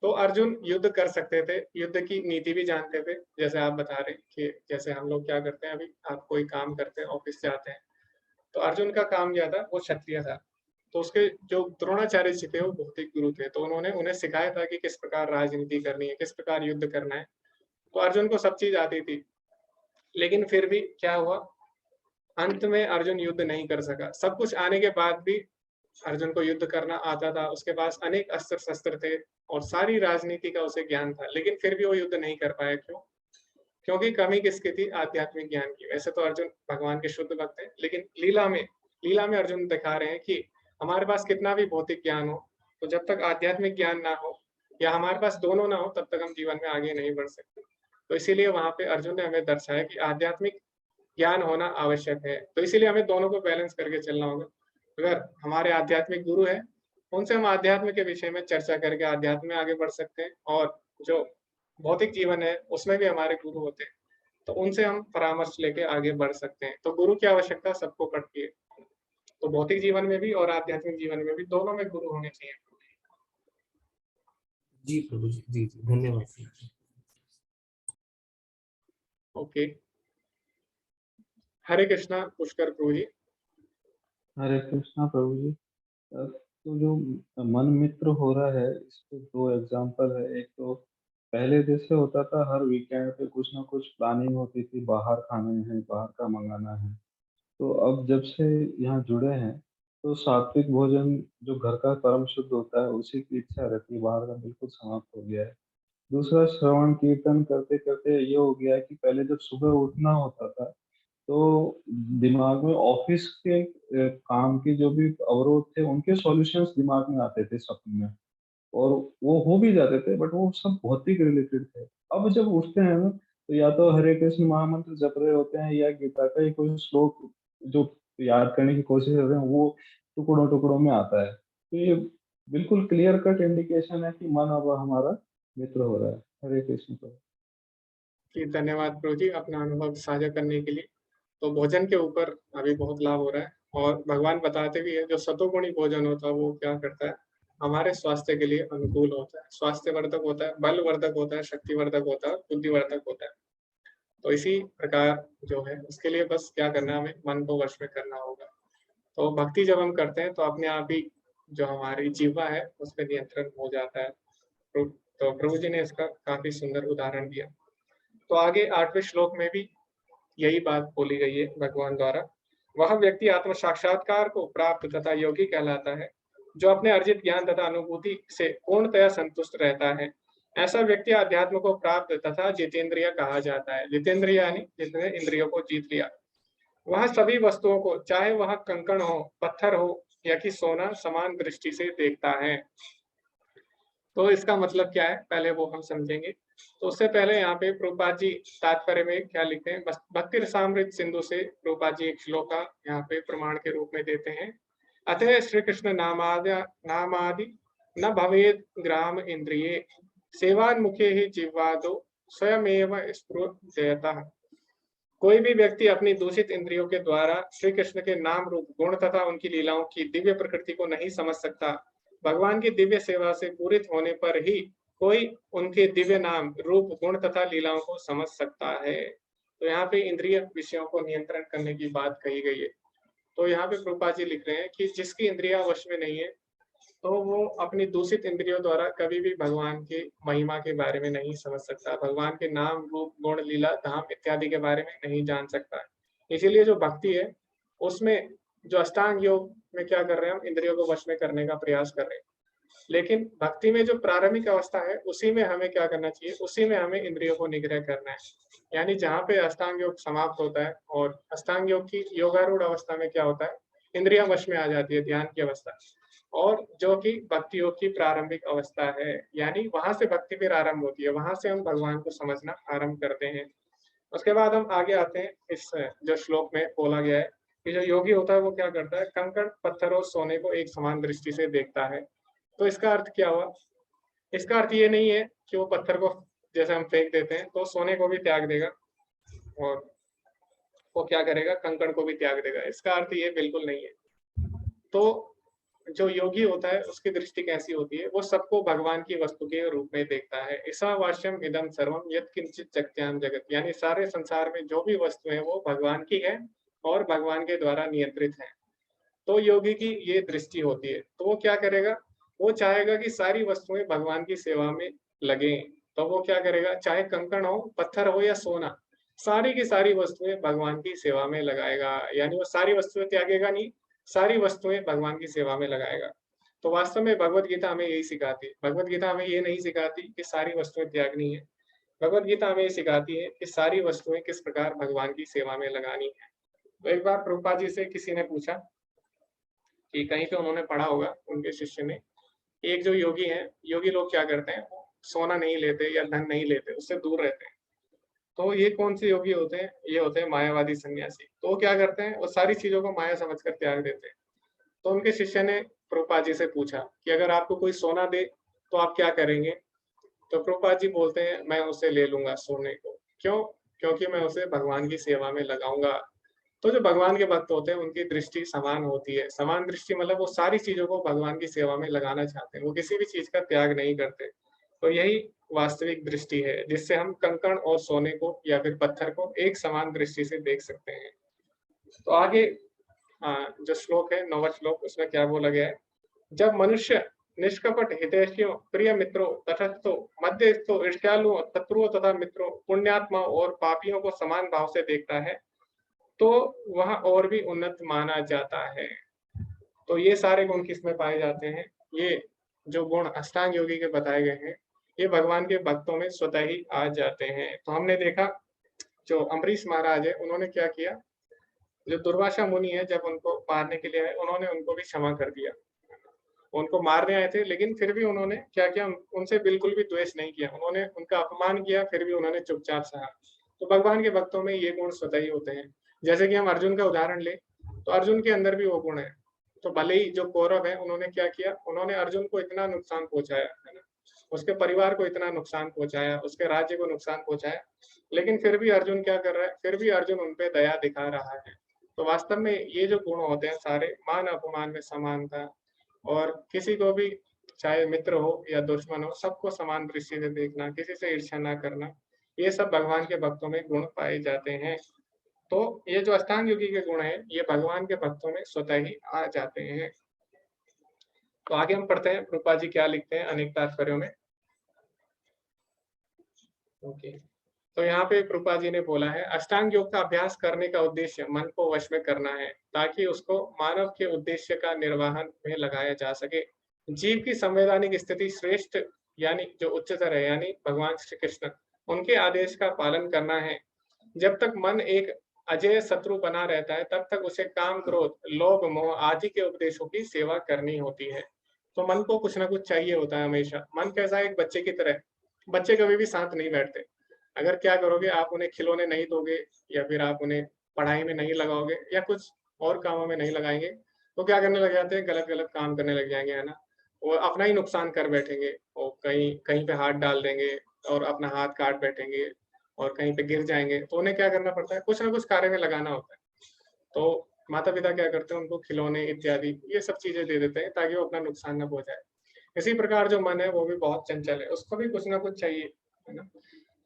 तो अर्जुन युद्ध कर सकते थे, युद्ध की नीति भी जानते थे। जैसे आप बता रहे कि जैसे हम लोग क्या करते हैं, अभी आप कोई काम करते हैं, ऑफिस से आते हैं, तो अर्जुन का काम क्या था, वो क्षत्रिय था। तो उसके जो द्रोणाचार्य जी थे वो भौतिक गुरु थे, तो उन्होंने उन्हें सिखाया था कि किस प्रकार राजनीति करनी है, किस प्रकार युद्ध करना है। तो अर्जुन को सब चीज आती थी, लेकिन फिर भी क्या हुआ, अंत में अर्जुन युद्ध नहीं कर सका। सब कुछ आने के बाद भी अर्जुन को युद्ध करना आता था, उसके पास अनेक अस्त्र शस्त्र थे और सारी राजनीति का उसे ज्ञान था, लेकिन फिर भी वो युद्ध नहीं कर पाया। क्यों? क्योंकि कमी किसकी थी, आध्यात्मिक ज्ञान की। वैसे तो अर्जुन भगवान के शुद्ध भक्त हैं, लेकिन लीला में अर्जुन दिखा रहे हैं कि हमारे पास कितना भी भौतिक ज्ञान हो, तो जब तक आध्यात्मिक ज्ञान ना हो या हमारे पास दोनों ना हो, तब तक हम जीवन में आगे नहीं बढ़ सकते। तो इसीलिए वहां पे अर्जुन ने हमें दर्शाया कि आध्यात्मिक ज्ञान होना आवश्यक है। तो इसीलिए हमें दोनों को बैलेंस करके चलना होगा। अगर हमारे आध्यात्मिक गुरु हैं, उनसे हम आध्यात्म के विषय में चर्चा करके आध्यात्म में आगे बढ़ सकते हैं, और जो भौतिक जीवन है उसमें भी हमारे गुरु होते हैं, तो उनसे हम परामर्श लेके आगे बढ़ सकते हैं। तो गुरु की आवश्यकता सबको पड़ती है। तो भौतिक जीवन में भी और आध्यात्मिक जीवन में भी दोनों में गुरु होने चाहिए। जी प्रभु जी, जी जी, धन्यवाद। ओके। हरे कृष्णा पुष्कर प्रभु जी। हरे कृष्णा प्रभु जी। तो जो मन मित्र हो रहा है, इसके 2 एग्ज़ाम्पल है। एक तो पहले जैसे होता था हर वीकेंड पे कुछ ना कुछ प्लानिंग होती थी, बाहर खाने हैं, बाहर का मँगाना है। तो अब जब से यहाँ जुड़े हैं, तो सात्विक भोजन जो घर का परम शुद्ध होता है, उसी की इच्छा रहती है, बाहर का बिल्कुल समाप्त हो गया है। दूसरा, श्रवण कीर्तन करते-करते ये हो गया है कि पहले जब सुबह उठना होता था, तो दिमाग में ऑफ़िस के काम के जो भी अवरोध थे, उनके सॉल्यूशंस दिमाग में आते थे सपने में, और वो हो भी जाते थे, बट वो सब भौतिक रिलेटेड थे। अब जब उठते हैं ना, तो या तो हरे कृष्ण महामंत्र जप रहे होते हैं, या गीता का ही कोई श्लोक जो याद करने की कोशिश कर रहे हैं, वो टुकड़ों-टुकड़ों में आता है। तो ये बिल्कुल क्लियर कट इंडिकेशन है कि मन अब हमारा मित्र हो रहा है। हरे कृष्ण प्रभु। जी, धन्यवाद प्रभु जी अपना अनुभव साझा करने के लिए। तो भोजन के ऊपर अभी बहुत लाभ हो रहा है और भगवान बताते भी है जो सतोगुणी भोजन होता है वो क्या करता है, हमारे स्वास्थ्य के लिए अनुकूल होता है, स्वास्थ्यवर्धक होता है, बलवर्धक होता है, शक्तिवर्धक होता है, बुद्धिवर्धक होता है। तो इसी प्रकार जो है उसके लिए बस क्या करना है, हमें मन को वश में करना होगा। तो भक्ति जब हम करते हैं तो अपने आप ही जो हमारी जीवा है उस पे नियंत्रण हो जाता है। तो प्रभु जी ने इसका काफ़ी सुंदर उदाहरण दिया। तो आगे 8वें श्लोक में भी यही बात बोली गई है भगवान द्वारा। वह व्यक्ति आत्म साक्षात्कार को प्राप्त तथा योगी कहलाता है, जो अपने अर्जित ज्ञान तथा अनुभूति से पूर्णतया संतुष्ट रहता है। ऐसा व्यक्ति अध्यात्म को प्राप्त तथा जितेंद्रिय कहा जाता है। जितेंद्रिय यानी जिसने इंद्रियों को जीत लिया। वह सभी वस्तुओं को, चाहे वह कंकड़ हो, पत्थर हो या कि सोना, समान दृष्टि से देखता है। तो इसका मतलब क्या है, पहले वो हम समझेंगे। तो उससे पहले यहाँ पे प्रभुपाद जी तात्पर्य में क्या लिखते हैं, भक्ति रसामृत सिंधु से प्रभुपाद जी एक श्लोक का यहाँ पे प्रमाण के रूप में देते हैं। अतः श्री कृष्ण नामादि न भवेद ग्राम इंद्रिये, सेवान्मुखे ही जिह्वादो स्वयमेव स्फुरत्यतः। कोई भी व्यक्ति अपनी दूषित इंद्रियों के द्वारा श्री कृष्ण के नाम रूप गुण तथा उनकी लीलाओं की दिव्य प्रकृति को नहीं समझ सकता। भगवान की दिव्य सेवा से पूरित होने पर ही कोई उनके दिव्य नाम रूप गुण तथा लीलाओं को समझ सकता है। तो यहाँ पे इंद्रिय विषयों को नियंत्रण करने की बात कही गई है। तो यहाँ पे प्रभुपाद जी लिख रहे हैं कि जिसकी इंद्रिया वश में नहीं है, तो वो अपनी दूषित इंद्रियों द्वारा कभी भी भगवान की महिमा के बारे में नहीं समझ सकता, भगवान के नाम रूप गुण लीला धाम इत्यादि के बारे में नहीं जान सकता। इसीलिए जो भक्ति है उसमें जो अष्टांग योग में क्या कर रहे हैं, हम इंद्रियों को वश में करने का प्रयास कर रहे हैं। लेकिन भक्ति में जो प्रारंभिक अवस्था है उसी में हमें क्या करना चाहिए, उसी में हमें इंद्रियों को निग्रह करना है। यानी जहाँ पे अष्टांग योग समाप्त होता है और अष्टांग योग की योगारूढ़ अवस्था में क्या होता है, इंद्रिया वश में आ जाती है, ध्यान की अवस्था, और जो कि भक्ति योग की प्रारंभिक अवस्था है, यानी वहां से भक्ति फिर आरंभ होती है, वहां से हम भगवान को समझना आरंभ करते हैं। उसके बाद हम आगे आते हैं, इस जो श्लोक में बोला गया है कि जो योगी होता है वो क्या करता है, कंकड़ पत्थर और सोने को एक समान दृष्टि से देखता है। तो इसका अर्थ क्या हुआ, इसका अर्थ ये नहीं है कि वो पत्थर को जैसे हम फेंक देते हैं तो सोने को भी त्याग देगा और वो क्या करेगा, कंकड़ को भी त्याग देगा। इसका अर्थ ये बिल्कुल नहीं है। तो जो योगी होता है उसकी दृष्टि कैसी होती है, वो सबको भगवान की वस्तु के रूप में देखता है। ईशावास्यम इदम सर्वम यत् किंचित जगत्याम जगत, यानी सारे संसार में जो भी वस्तु है वो भगवान की है और भगवान के द्वारा नियंत्रित है। तो योगी की ये दृष्टि होती है। तो वो क्या करेगा, वो चाहेगा कि सारी वस्तुएं भगवान की सेवा में लगे। तो वो क्या करेगा, चाहे कंकड़ हो, पत्थर हो या सोना, सारी की सारी वस्तुएं भगवान की सेवा में लगाएगा। यानी वो सारी वस्तुएं त्यागेगा नहीं, सारी वस्तुएं भगवान की सेवा में लगाएगा। तो वास्तव में भगवत गीता हमें यही सिखाती है। भगवत गीता हमें ये नहीं सिखाती कि सारी वस्तुएं त्यागनी है। भगवत गीता हमें ये सिखाती है कि सारी वस्तुएं किस प्रकार भगवान की सेवा में लगानी है। तो एक बार प्रभुपाद जी से किसी ने पूछा कि कहीं पे उन्होंने पढ़ा होगा उनके शिष्य ने, एक जो योगी हैं, योगी लोग क्या करते हैं, वो सोना नहीं लेते या धन नहीं लेते, उससे दूर रहते हैं। तो ये कौन से योगी होते हैं, ये होते हैं मायावादी सन्यासी। तो वो क्या करते हैं, वो सारी चीजों को माया समझकर त्याग देते हैं। तो उनके शिष्य ने प्रभुपाद जी से पूछा कि अगर आपको कोई सोना दे तो आप क्या करेंगे। तो प्रभुपाद जी बोलते हैं, मैं उसे ले लूंगा सोने को। क्यों? क्योंकि मैं उसे भगवान की सेवा में लगाऊंगा। तो जो भगवान के भक्त होते हैं उनकी दृष्टि समान होती है। समान दृष्टि मतलब वो सारी चीजों को भगवान की सेवा में लगाना चाहते हैं, वो किसी भी चीज का त्याग नहीं करते। तो यही वास्तविक दृष्टि है जिससे हम कंकड़ और सोने को या फिर पत्थर को एक समान दृष्टि से देख सकते हैं। तो आगे जो श्लोक है 9वां श्लोक, उसमें क्या बोला गया है जब मनुष्य निष्कपट हितैषियों, प्रिय मित्रों, तटस्थों, मध्यस्थों, ईर्ष्यालुओं, शत्रुओं तथा मित्रों, पुण्यात्माओं और पापियों को समान भाव से देखता है, तो वह और भी उन्नत माना जाता है। तो ये सारे गुण किसमें पाए जाते हैं? ये जो गुण अष्टांग योगी के बताए गए हैं, ये भगवान के भक्तों में स्वतः ही आ जाते हैं। तो हमने देखा जो अम्बरीश महाराज है, उन्होंने क्या किया, जो दुर्वासा मुनि है जब उनको मारने के लिए आए, उन्होंने उनको भी क्षमा कर दिया। उनको मारने आए थे, लेकिन फिर भी उन्होंने क्या किया, उनसे बिल्कुल भी द्वेष नहीं किया। उन्होंने उनका अपमान किया, फिर भी उन्होंने चुपचाप सहा। तो भगवान के भक्तों में ये गुण स्वतः ही होते हैं। जैसे कि हम अर्जुन का उदाहरण लें, तो अर्जुन के अंदर भी वो गुण है। तो भले ही जो कौरव है, उन्होंने क्या किया, उन्होंने अर्जुन को इतना नुकसान पहुंचाया, है ना, उसके परिवार को इतना नुकसान पहुंचाया, उसके राज्य को नुकसान पहुंचाया, लेकिन फिर भी अर्जुन क्या कर रहा है, फिर भी अर्जुन उन पे दया दिखा रहा है। तो वास्तव में ये जो गुण होते हैं सारे, मान अपमान में समानता, और किसी को भी, चाहे मित्र हो या दुश्मन हो, सबको समान दृष्टि से देखना, किसी से ईर्ष्या ना करना, ये सब भगवान के भक्तों में गुण पाए जाते हैं। तो ये जो अष्टांग योगी के गुण हैं, ये भगवान के भक्तों में स्वतः ही आ जाते हैं। तो आगे हम पढ़ते हैं रूपा जी क्या लिखते हैं अनेक तात्पर्यों में। ओके, तो यहाँ पे रूपा जी ने बोला है, अष्टांग योग का अभ्यास करने का उद्देश्य मन को वश में करना है, ताकि उसको मानव के उद्देश्य का निर्वहन में लगाया जा सके। जीव की संवैधानिक स्थिति श्रेष्ठ यानी जो उच्चतर है, यानी भगवान श्री कृष्ण, उनके आदेश का पालन करना है। जब तक मन एक अजय शत्रु बना रहता है, तब तक उसे काम, क्रोध, लोभ, मोह आदि के उपदेशों की सेवा करनी होती है। तो मन को कुछ ना कुछ चाहिए होता है हमेशा। मन कैसा है, एक बच्चे की तरह। बच्चे कभी भी साथ नहीं बैठते। अगर क्या करोगे, आप उन्हें खिलौने नहीं दोगे, या फिर आप उन्हें पढ़ाई में नहीं लगाओगे, या कुछ और कामों में नहीं लगाएंगे, तो क्या करने लग जाते हैं, गलत गलत काम करने लग जाएंगे, है ना। वो अपना ही नुकसान कर बैठेंगे, और कहीं कहीं पे हाथ डाल देंगे, और अपना हाथ काट बैठेंगे, और कहीं पे गिर जाएंगे। तो उन्हें क्या करना पड़ता है, कुछ ना कुछ कार्य में लगाना होता है। तो माता पिता क्या करते हैं, उनको खिलौने इत्यादि ये सब चीजें दे देते हैं, ताकि वो अपना नुकसान न पहुंचाए। इसी प्रकार जो मन है, वो भी बहुत चंचल है, उसको भी कुछ ना कुछ चाहिए, है ना।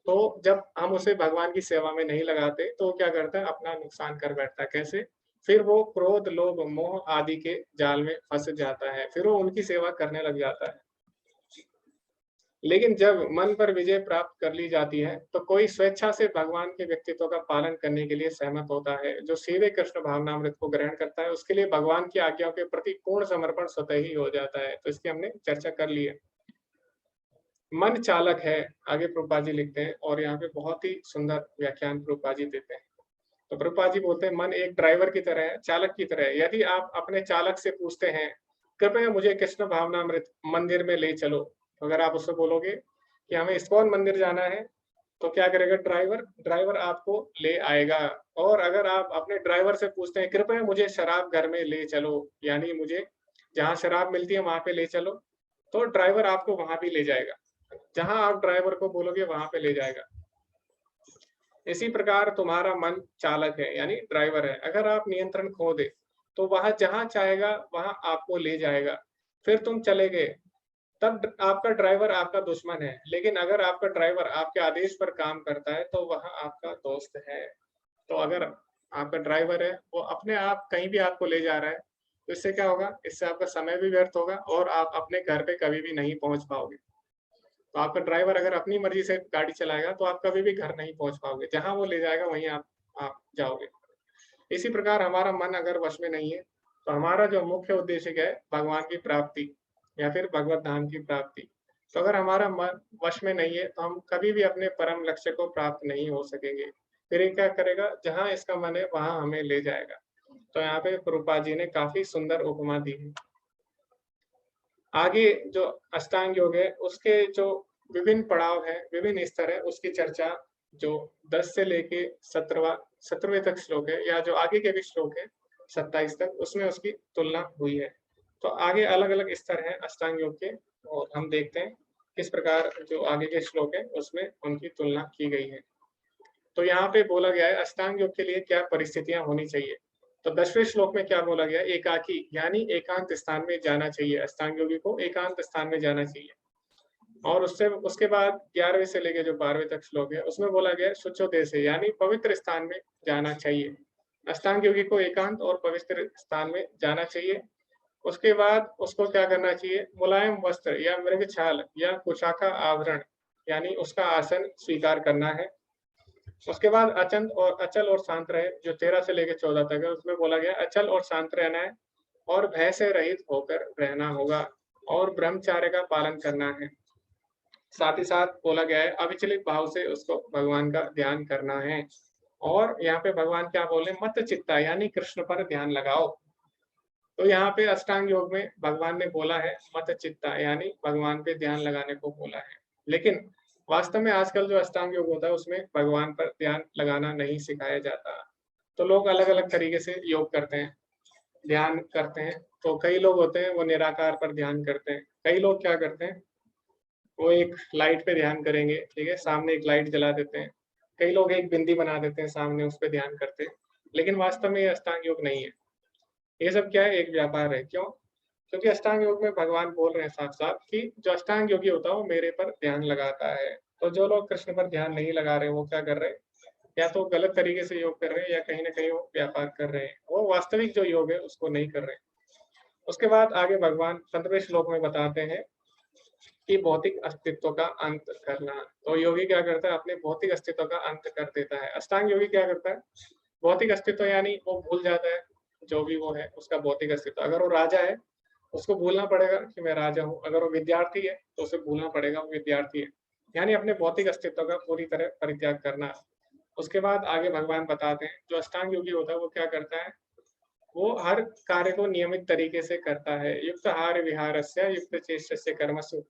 तो जब हम उसे भगवान की सेवा में नहीं लगाते, तो वो क्या करता है, अपना नुकसान कर बैठता है। कैसे? फिर वो क्रोध, लोभ, मोह आदि के जाल में फंस जाता है, फिर वो उनकी सेवा करने लग जाता है। लेकिन जब मन पर विजय प्राप्त कर ली जाती है, तो कोई स्वेच्छा से भगवान के व्यक्तित्व का पालन करने के लिए सहमत होता है। जो सीधे कृष्ण भावनामृत को ग्रहण करता है, उसके लिए भगवान की आज्ञाओं के प्रति पूर्ण समर्पण स्वतः ही हो जाता है। तो इसकी हमने चर्चा कर ली है। मन चालक है, आगे प्रभुपाद जी लिखते हैं, और यहाँ पे बहुत ही सुंदर व्याख्यान प्रभुपाद जी देते हैं। तो प्रभुपाद जी बोलते हैं, मन एक ड्राइवर की तरह है, चालक की तरह है। यदि आप अपने चालक से पूछते हैं, कृपया मुझे कृष्ण भावनामृत मंदिर में ले चलो, तो अगर आप उससे बोलोगे कि हमें इस्कॉन मंदिर जाना है, तो क्या करेगा ड्राइवर? ड्राइवर आपको ले आएगा। और अगर आप अपने ड्राइवर से पूछते हैं, कृपया मुझे शराब घर में ले चलो, यानी मुझे जहाँ शराब मिलती है वहां पे ले चलो, तो ड्राइवर आपको वहां भी ले जाएगा। जहां आप ड्राइवर को बोलोगे वहां पे ले जाएगा। इसी प्रकार तुम्हारा मन चालक है, यानी ड्राइवर है। अगर आप नियंत्रण खो दे, तो वहां जहां चाहेगा वहां आपको ले जाएगा। फिर तुम चले गए, तब आपका ड्राइवर आपका दुश्मन है। लेकिन अगर आपका ड्राइवर आपके आदेश पर काम करता है, तो वह आपका दोस्त है। तो अगर आपका ड्राइवर है, वो अपने आप कहीं भी आपको ले जा रहा है, तो इससे क्या होगा, इससे आपका समय भी व्यर्थ होगा, और आप अपने घर पे कभी भी नहीं पहुंच पाओगे। तो आपका ड्राइवर अगर अपनी मर्जी से गाड़ी चलाएगा, तो आप कभी भी घर नहीं पहुंच पाओगे। जहां वो ले जाएगा वहीं आप जाओगे। इसी प्रकार हमारा मन अगर वश में नहीं है, तो हमारा जो मुख्य उद्देश्य है भगवान की प्राप्ति या फिर भगवत धाम की प्राप्ति, तो अगर हमारा मन वश में नहीं है, तो हम कभी भी अपने परम लक्ष्य को प्राप्त नहीं हो सकेंगे। फिर ये क्या करेगा, जहां इसका मन है वहां हमें ले जाएगा। तो यहाँ पे प्रभुपाद जी ने काफी सुंदर उपमा दी है। आगे जो अष्टांग योग है, उसके जो विभिन्न पड़ाव है, विभिन्न स्तर है, उसकी चर्चा जो 10 से लेके 17वें तक श्लोक है, या जो आगे के भी श्लोक है 27 तक, उसमें उसकी तुलना हुई है। तो आगे अलग अलग स्तर हैं अष्टांग योग के, और हम देखते हैं किस प्रकार जो आगे के श्लोक है उसमें उनकी तुलना की गई है। तो यहाँ पे बोला गया है अष्टांग योग के लिए क्या परिस्थितियां होनी चाहिए। तो 10वें श्लोक में क्या बोला गया, एकाकी यानी एकांत स्थान में जाना चाहिए। अष्टांग योगी को एकांत स्थान में जाना चाहिए। और उसके बाद 11वें से लेके जो 12वें तक श्लोक है, उसमें बोला गया शुचोदय से, यानी पवित्र स्थान में जाना चाहिए। अष्टांग योगी को एकांत और पवित्र स्थान में जाना चाहिए। उसके बाद उसको क्या करना चाहिए, मुलायम वस्त्र या मृग छाल या कुशाका आवरण यानी उसका आसन स्वीकार करना है। उसके बाद अचल और शांत रहे, जो 13 से लेकर 14 तक है, उसमें बोला गया अचल और शांत रहना है और भय से रहित होकर रहना होगा और ब्रह्मचार्य का पालन करना है। साथ ही साथ बोला गया है अविचलित भाव से उसको भगवान का ध्यान करना है। और यहाँ पे भगवान क्या बोले, मत चित्ता यानी कृष्ण पर ध्यान लगाओ। तो यहाँ पे अष्टांग योग में भगवान ने बोला है मत चित्ता यानी भगवान पे ध्यान लगाने को बोला है। लेकिन वास्तव में आजकल जो अष्टांग योग होता है उसमें भगवान पर ध्यान लगाना नहीं सिखाया जाता। तो लोग अलग अलग तरीके से योग करते हैं, ध्यान करते हैं। तो कई लोग होते हैं वो निराकार पर ध्यान करते हैं, कई लोग क्या करते हैं वो एक लाइट पे ध्यान करेंगे, ठीक है, सामने एक लाइट जला देते हैं। कई लोग एक बिंदी बना देते हैं सामने, उस पर ध्यान करते हैं। लेकिन वास्तव में ये अष्टांग योग नहीं है, ये सब क्या है, एक व्यापार है। क्यों? क्योंकि अष्टांग योग में भगवान बोल रहे हैं साफ साफ कि जो अष्टांग योगी होता है वो मेरे पर ध्यान लगाता है। तो जो लोग कृष्ण पर ध्यान नहीं लगा रहे वो क्या कर रहे हैं, या तो गलत तरीके से योग कर रहे हैं या कहीं ना कहीं वो व्यापार कर रहे हैं, वो वास्तविक जो योग है उसको नहीं कर रहे। उसके बाद आगे भगवान 15वें श्लोक में बताते हैं कि भौतिक अस्तित्व का अंत करना। तो योगी क्या करता है, अपने भौतिक अस्तित्व का अंत कर देता है। अष्टांग योगी क्या करता है, भौतिक अस्तित्व यानी वो भूल जाता है जो भी वो है उसका भौतिक अस्तित्व। अगर वो राजा है उसको भूलना पड़ेगा कि मैं राजा हूँ, अगर वो विद्यार्थी है तो उसे भूलना पड़ेगा वो विद्यार्थी है, यानी अपने भौतिक अस्तित्व का पूरी तरह परित्याग करना। उसके बाद आगे भगवान बताते हैं जो अष्टांग योगी होता है वो क्या करता है, वो हर कार्य को नियमित तरीके से करता है। युक्त आहार विहारस्य युक्त चेष्टस्य कर्मसु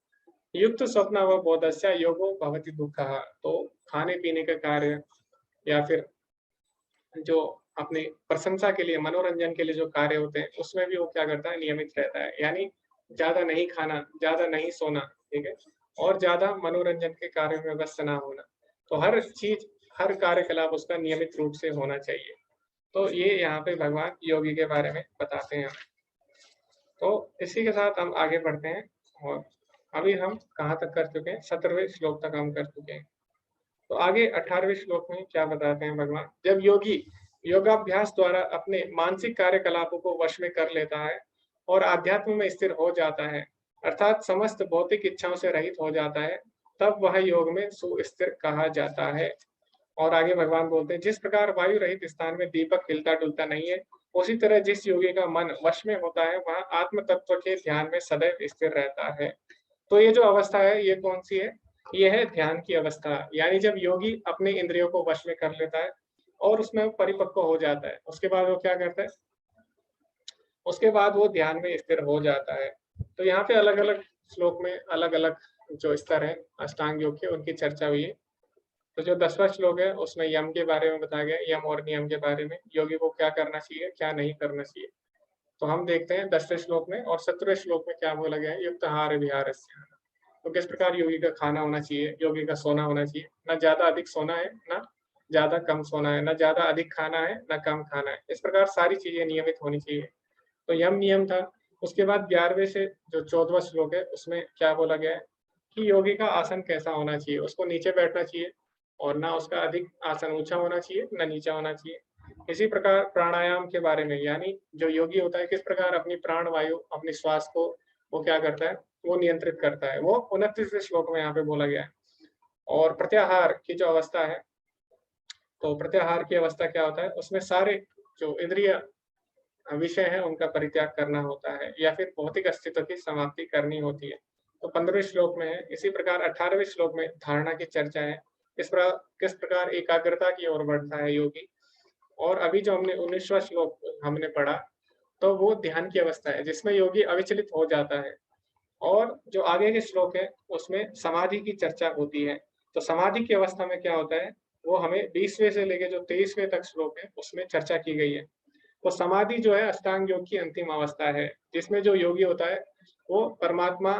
युक्त स्वप्न व बोधस्य योगो भवति दुःखः। तो खाने पीने का कार्य या फिर जो अपनी प्रशंसा के लिए, मनोरंजन के लिए जो कार्य होते हैं उसमें भी वो क्या करता है, नियमित रहता है। यानी ज्यादा नहीं खाना, ज्यादा नहीं सोना, ठीक है, और ज्यादा मनोरंजन के कार्य में व्यस्त ना होना। तो हर चीज, हर कार्यकलाप उसका नियमित रूप से होना चाहिए। तो ये यहाँ पे भगवान योगी के बारे में बताते हैं। तो इसी के साथ हम आगे बढ़ते हैं और अभी हम कहाँ तक कर चुके हैं, 17वें श्लोक तक हम कर चुके हैं। तो आगे 18वें श्लोक में क्या बताते हैं भगवान, जब योगी योगाभ्यास द्वारा अपने मानसिक कार्यकलापों को वश में कर लेता है और आध्यात्म में स्थिर हो जाता है, अर्थात समस्त भौतिक इच्छाओं से रहित हो जाता है, तब वह योग में सुस्थिर कहा जाता है। और आगे भगवान बोलते हैं जिस प्रकार वायु रहित स्थान में दीपक हिलता डुलता नहीं है, उसी तरह जिस योगी का मन वश में होता है वह आत्म तत्व के ध्यान में सदैव स्थिर रहता है। तो ये जो अवस्था है ये कौन सी है, ये है ध्यान की अवस्था। यानी जब योगी अपने इंद्रियों को वश में कर लेता है और उसमें परिपक्व हो जाता है, उसके बाद वो क्या करता है, उसके बाद वो ध्यान में स्थिर हो जाता है। तो यहाँ पे अलग अलग श्लोक में अलग अलग जो स्तर है अष्टांग योग के उनकी चर्चा हुई है। तो जो 10वां श्लोक है उसमें यम के बारे में बताया गया, यम और नियम के बारे में, योगी को क्या करना चाहिए क्या नहीं करना चाहिए। तो हम देखते हैं 10वें श्लोक में और 17वें श्लोक में क्या बोला गया है, युक्त आहार विहारस्य। तो किस प्रकार योगी का खाना होना चाहिए, योगी का सोना होना चाहिए, ना ज्यादा अधिक सोना है ना ज्यादा कम सोना है, ना ज्यादा अधिक खाना है ना कम खाना है, इस प्रकार सारी चीजें नियमित होनी चाहिए। तो यम नियम था। उसके बाद 11वें से जो 14वां श्लोक है उसमें क्या बोला गया है कि योगी का आसन कैसा होना चाहिए, उसको नीचे बैठना चाहिए और ना उसका अधिक आसन ऊंचा होना चाहिए ना नीचा होना चाहिए। इसी प्रकार प्राणायाम के बारे में, यानी जो योगी होता है किस प्रकार अपनी प्राण वायु अपने श्वास को वो क्या करता है, वो नियंत्रित करता है, वो 29वें श्लोक में यहाँ पे बोला गया है। और प्रत्याहार की जो अवस्था है, तो प्रत्याहार की अवस्था क्या होता है, उसमें सारे जो इंद्रिय विषय है उनका परित्याग करना होता है या फिर भौतिक अस्तित्व की समाप्ति करनी होती है। तो 15वें श्लोक में है। इसी प्रकार 18वें श्लोक में धारणा की चर्चा है, किस प्रकार एकाग्रता की ओर बढ़ता है योगी। और अभी जो हमने 19वां श्लोक हमने पढ़ा तो वो ध्यान की अवस्था है जिसमें योगी अविचलित हो जाता है। और जो आगे के श्लोक है उसमें समाधि की चर्चा होती है। तो समाधि की अवस्था में क्या होता है वो हमें 20वें से लेके जो 23वें तक श्लोक है उसमें चर्चा की गई है। तो समाधि जो है अष्टांग योग की अंतिम अवस्था है जिसमें जो योगी होता है वो परमात्मा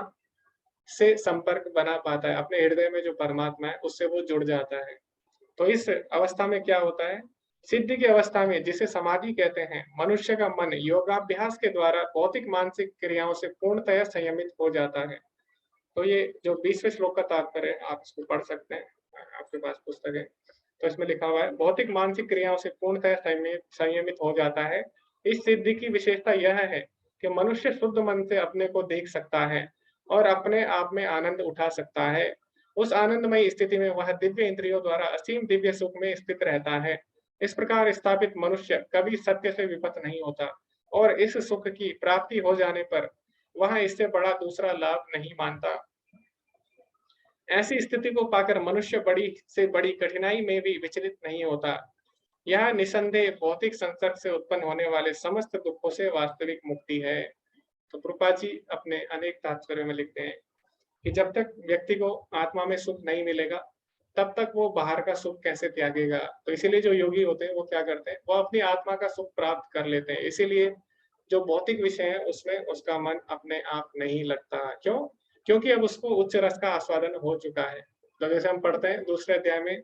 से संपर्क बना पाता है, अपने हृदय में जो परमात्मा है उससे वो जुड़ जाता है। तो इस अवस्था में क्या होता है, सिद्धि की अवस्था में जिसे समाधि कहते हैं, मनुष्य का मन योगाभ्यास के द्वारा भौतिक मानसिक क्रियाओं से पूर्णतः संयमित हो जाता है। तो ये जो 20वें श्लोक का तात्पर्य है आप इसको पढ़ सकते हैं, आपके पास पुस्तक है। तो इसमें लिखा हुआ है भौतिक मानसिक क्रियाओं से पूर्णतः संयमित हो जाता है। इस सिद्धि की विशेषता यह है कि मनुष्य शुद्ध मन से अपने को देख सकता है और अपने आप में आनंद उठा सकता है। उस आनंदमयी स्थिति में वह दिव्य इंद्रियों द्वारा असीम दिव्य सुख में स्थित रहता है। इस प्रकार स्थापित मनुष्य कभी सत्य से विपथ नहीं होता और इस सुख की प्राप्ति हो जाने पर वह इससे बड़ा दूसरा लाभ नहीं मानता। ऐसी स्थिति को पाकर मनुष्य बड़ी से बड़ी कठिनाई में भी विचलित नहीं होता। यह निसंदेह भौतिक संसर्ग से उत्पन्न होने वाले समस्त दुखों से वास्तविक मुक्ति है। तो प्रभुपाद जी अपने अनेक तात्पर्यों में लिखते हैं कि जब तक व्यक्ति को आत्मा में सुख नहीं मिलेगा, तब तक वो बाहर का सुख कैसे त्यागेगा। तो इसीलिए जो योगी होते हैं वो क्या करते हैं, वो अपनी आत्मा का सुख प्राप्त कर लेते हैं। इसीलिए जो भौतिक विषय है उसमें उसका मन अपने आप नहीं लगता। क्यों? क्योंकि अब उसको उच्च रस का आस्वादन हो चुका है। तो जैसे हम पढ़ते हैं दूसरे अध्याय में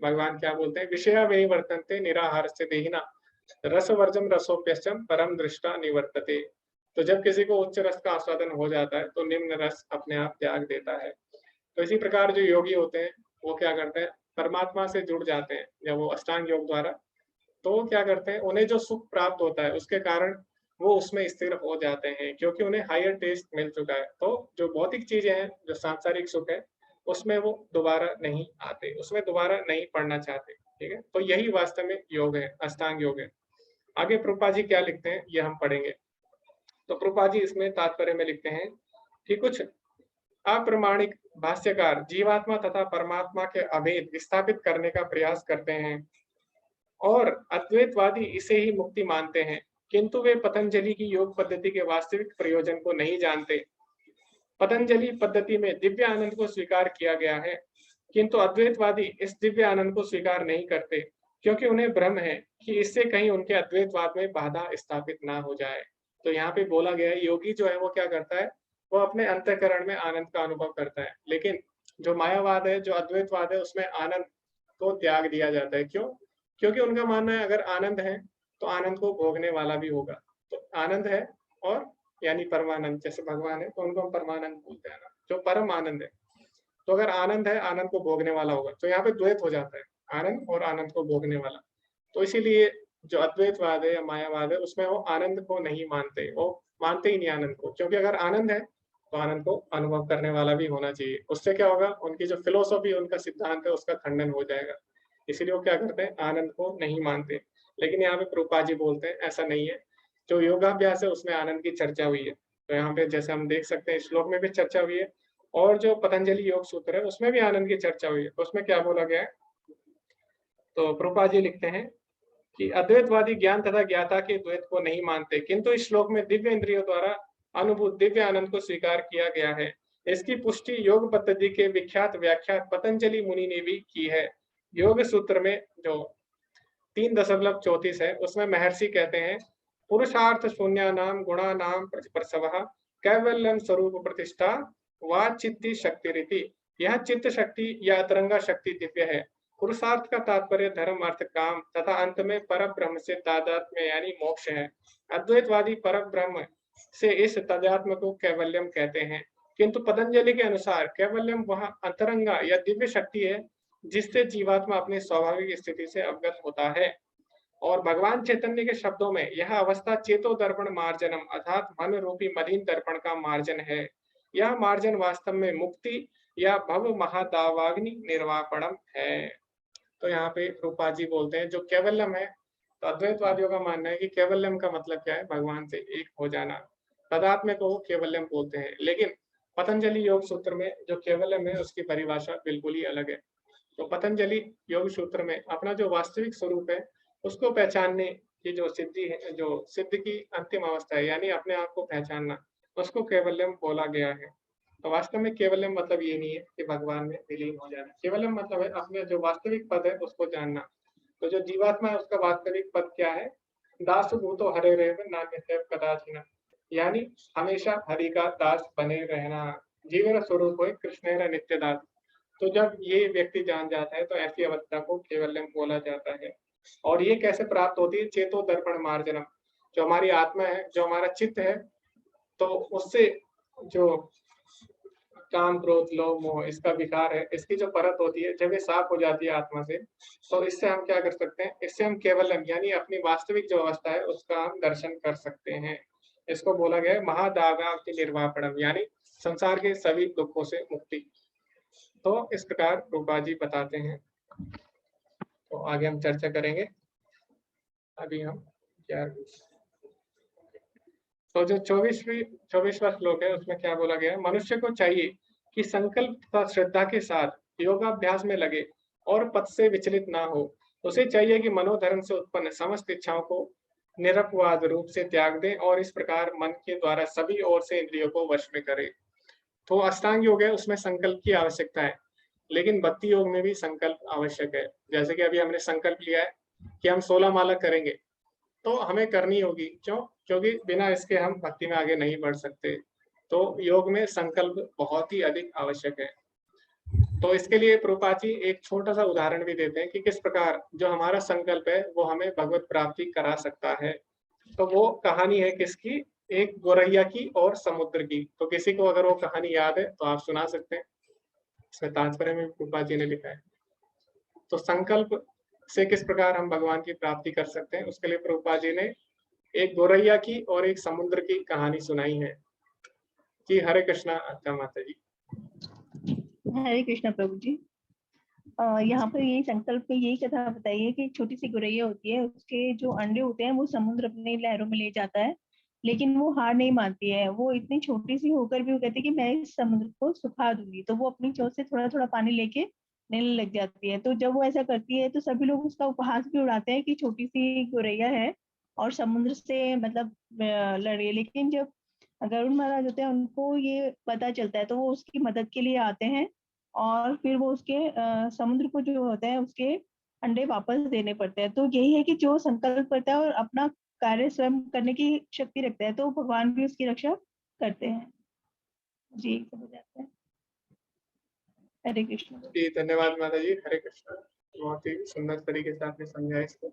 भगवान क्या बोलते हैं, विषया विनिवर्तन्ते निराहारस्य देहिना रसवर्जम रसोप्यश्चम परम दृष्टा निवर्तते। तो जब किसी को उच्च रस का आस्वादन हो जाता है तो निम्न रस अपने आप त्याग देता है। तो इसी प्रकार जो योगी होते हैं वो क्या करते हैं, परमात्मा से जुड़ जाते हैं जब वो अष्टांग योग द्वारा। तो वो क्या करते हैं, उन्हें जो सुख प्राप्त होता है उसके कारण वो उसमें स्थिर हो जाते हैं, क्योंकि उन्हें हायर टेस्ट मिल चुका है। तो जो भौतिक चीजें हैं, जो सांसारिक सुख है, उसमें वो दोबारा नहीं आते, उसमें दोबारा नहीं पढ़ना चाहते। ठीक है, तो यही वास्तव में योग है, अष्टांग योग है। आगे प्रभुपाद जी क्या लिखते हैं ये हम पढ़ेंगे। तो प्रभुपाद जी इसमें तात्पर्य में लिखते हैं कि कुछ अप्रामाणिक भाष्यकार जीवात्मा तथा परमात्मा के अभेद स्थापित करने का प्रयास करते हैं और अद्वैतवादी इसे ही मुक्ति मानते हैं, किंतु वे पतंजलि की योग पद्धति के वास्तविक प्रयोजन को नहीं जानते। पतंजलि पद्धति में दिव्य आनंद को स्वीकार किया गया है, किंतु अद्वैतवादी इस दिव्य आनंद को स्वीकार नहीं करते, क्योंकि उन्हें भ्रम है कि इससे कहीं उनके अद्वैतवाद में बाधा स्थापित ना हो जाए। तो यहाँ पे बोला गया है, योगी जो है वो क्या करता है, वो अपने अंतःकरण में आनंद का अनुभव करता है, लेकिन जो मायावाद है, जो अद्वैतवाद है, उसमें आनंद को त्याग दिया जाता है। क्यों? क्योंकि उनका मानना है अगर आनंद है तो आनंद को भोगने वाला भी होगा। तो आनंद है और यानी परमानंद, जैसे भगवान है तो उनको हम परमानंद बोलते हैं ना, जो परम आनंद है। तो अगर आनंद है, आनंद को भोगने वाला होगा, तो यहाँ पे द्वैत हो जाता है, आनंद और आनंद को भोगने वाला। तो इसीलिए जो अद्वैतवाद है या मायावाद है उसमें वो आनंद को नहीं मानते, वो मानते ही नहीं आनंद को, क्योंकि अगर आनंद है तो आनंद को अनुभव करने वाला भी होना चाहिए। उससे क्या होगा, उनकी जो फिलोसॉफी, उनका सिद्धांत है, उसका खंडन हो जाएगा। इसीलिए वो क्या करते हैं, आनंद को नहीं मानते। लेकिन यहाँ पे प्रभुपाद जी बोलते हैं ऐसा नहीं है, जो योगाभ्यास है उसमें आनंद की चर्चा हुई है। तो यहाँ पे जैसे हम देख सकते हैं श्लोक में भी चर्चा हुई है, और जो पतंजलि योग सूत्र है उसमें भी आनंद की चर्चा हुई है। तो उसमें क्या बोला गया है, तो प्रभुपाद जी लिखते हैं कि अद्वैतवादी ज्ञान तथा ज्ञाता के द्वैत को नहीं मानते, किंतु इस श्लोक में दिव्य इंद्रियों द्वारा अनुभूत दिव्य आनंद को स्वीकार किया गया है। इसकी पुष्टि योग पद्धति के विख्यात व्याख्या पतंजलि मुनि ने भी की है। योग सूत्र में जो 3.34 है उसमें महर्षि कहते हैं, पुरुषार्थ शून्य नाम गुणा नाम प्रतिप्रसवः कैवल्यम स्वरूप प्रतिष्ठा वा चित्ति शक्ति रीति। यह चित्त शक्ति या अतरंगा शक्ति दिव्य है। पुरुषार्थ का तात्पर्य धर्म अर्थ काम तथा अंत में पर ब्रह्म से तादात्म्य यानी मोक्ष है। अद्वैतवादी पर ब्रह्म से इस तादात्म्य को कैवल्यम कहते हैं, किंतु पतंजलि के अनुसार कैवल्यम वह अंतरंगा या दिव्य शक्ति है जिससे जीवात्मा अपनी स्वाभाविक स्थिति से अवगत होता है। और भगवान चैतन्य के शब्दों में यह अवस्था चेतो दर्पण मार्जनम अर्थात मन रूपी मलिन दर्पण का मार्जन है। यह मार्जन वास्तव में मुक्ति या भव महादावाग्नि निर्वापणम है। तो यहाँ पे रूपा जी बोलते हैं जो कैवल्यम है, तो अद्वैतवादियों का मानना है कि कैवल्यम का मतलब क्या है, भगवान से एक हो जाना। तदात्म्य को वो कैवल्यम बोलते हैं, लेकिन पतंजलि योग सूत्र में जो कैवल्यम है उसकी परिभाषा बिल्कुल ही अलग है। तो पतंजलि योग सूत्र में अपना जो वास्तविक स्वरूप है उसको पहचानने की जो सिद्धि है, जो सिद्ध की अंतिम अवस्था है, यानी अपने आप को पहचानना, उसको कैवल्यम बोला गया है। तो वास्तव में केवलम मतलब ये नहीं है कि भगवान में विलीन हो जाना। केवलम मतलब है अपने जो वास्तविक पद है उसको जानना। तो जो जीवात्मा है उसका वास्तविक पद क्या है, दास भूतो हरे रेव नान्यथैव कदाचिन, यानी हमेशा हरि का दास बने रहना। जीवन स्वरूप है कृष्णेर नित्य दास। तो जब ये व्यक्ति जान जाता है तो ऐसी अवस्था को केवलम बोला जाता है। और ये कैसे प्राप्त होती है, चेतो दर्पण मार्जनम, जो हमारी आत्मा है, जो हमारा चित्त है, तो उससे जो काम क्रोध लोभ मोह इसका विकार है, इसकी जो परत होती है जब ये साफ हो जाती है आत्मा से, तो इससे हम क्या कर सकते हैं, इससे हम केवलम यानी अपनी वास्तविक जो अवस्था है उसका हम दर्शन कर सकते हैं। इसको बोला गया है महादागावति निर्वापणम, यानी संसार के सभी दुखों से मुक्ति। तो इस प्रकार रूपा जी बताते हैं। तो आगे हम चर्चा करेंगे। अभी हम क्या, तो जो 24वां श्लोक है उसमें क्या बोला गया है, मनुष्य को चाहिए कि संकल्प तथा श्रद्धा के साथ योगाभ्यास में लगे और पथ से विचलित ना हो। उसे चाहिए कि मनोधर्म से उत्पन्न समस्त इच्छाओं को निरपवाद रूप से त्याग दे और इस प्रकार मन के द्वारा सभी ओर से इंद्रियों को वश में करे। तो अष्टांग योग है, उसमें संकल्प की आवश्यकता है, लेकिन भक्ति योग में भी संकल्प आवश्यक है। जैसे कि अभी हमने संकल्प लिया है कि हम 16 माला करेंगे, तो हमें करनी होगी। क्यों? क्योंकि बिना इसके हम भक्ति में आगे नहीं बढ़ सकते। तो योग में संकल्प बहुत ही अधिक आवश्यक है। तो इसके लिए प्रभुपाद जी एक छोटा सा उदाहरण भी देते हैं कि किस प्रकार जो हमारा संकल्प है वो हमें भगवत प्राप्ति करा सकता है। तो वो कहानी है किसकी? एक गोरैया की और समुद्र की। तो किसी को अगर वो कहानी याद है तो आप सुना सकते हैं। इसमें तात्पर्य में प्रभुपाद जी ने लिखा है। तो संकल्प से किस प्रकार हम भगवान की प्राप्ति कर सकते हैं, उसके लिए प्रभुपाद जी ने एक गोरैया की और एक समुद्र की कहानी सुनाई है। जी हरे कृष्णा। अच्छा माता जी। हरे कृष्णा प्रभु जी। यहाँ पर यही संकल्प में यही कथा बताइए कि छोटी सी गोरैया होती है, उसके जो अंडे होते हैं वो समुद्र अपने लहरों में ले जाता है, लेकिन वो हार नहीं मानती है। वो इतनी छोटी सी होकर भी वो कहती है कि मैं इस समुद्र को सुखा दूंगी। तो वो अपनी चोंच से थोड़ा थोड़ा पानी लेके नीलने लग जाती है। तो जब वो ऐसा करती है तो सभी लोग उसका उपहास भी उड़ाते हैं कि छोटी सी गोरैया है और समुद्र से मतलब लड़ रही है। लेकिन जब गरुड़ महाराज होते हैं उनको ये पता चलता है तो वो उसकी मदद के लिए आते हैं और फिर वो उसके समुद्र को जो होता है उसके अंडे वापस देने पड़ते हैं। तो यही है कि जो संकल्प करता है और अपना कार्य स्वयं करने की शक्ति रखता है तो भगवान भी उसकी रक्षा करते हैं। जी समझ जाते हैं। हरे कृष्ण। जी धन्यवाद माता जी। हरे कृष्णा। बहुत ही सुंदर तरीके से आपने समझाया इसको।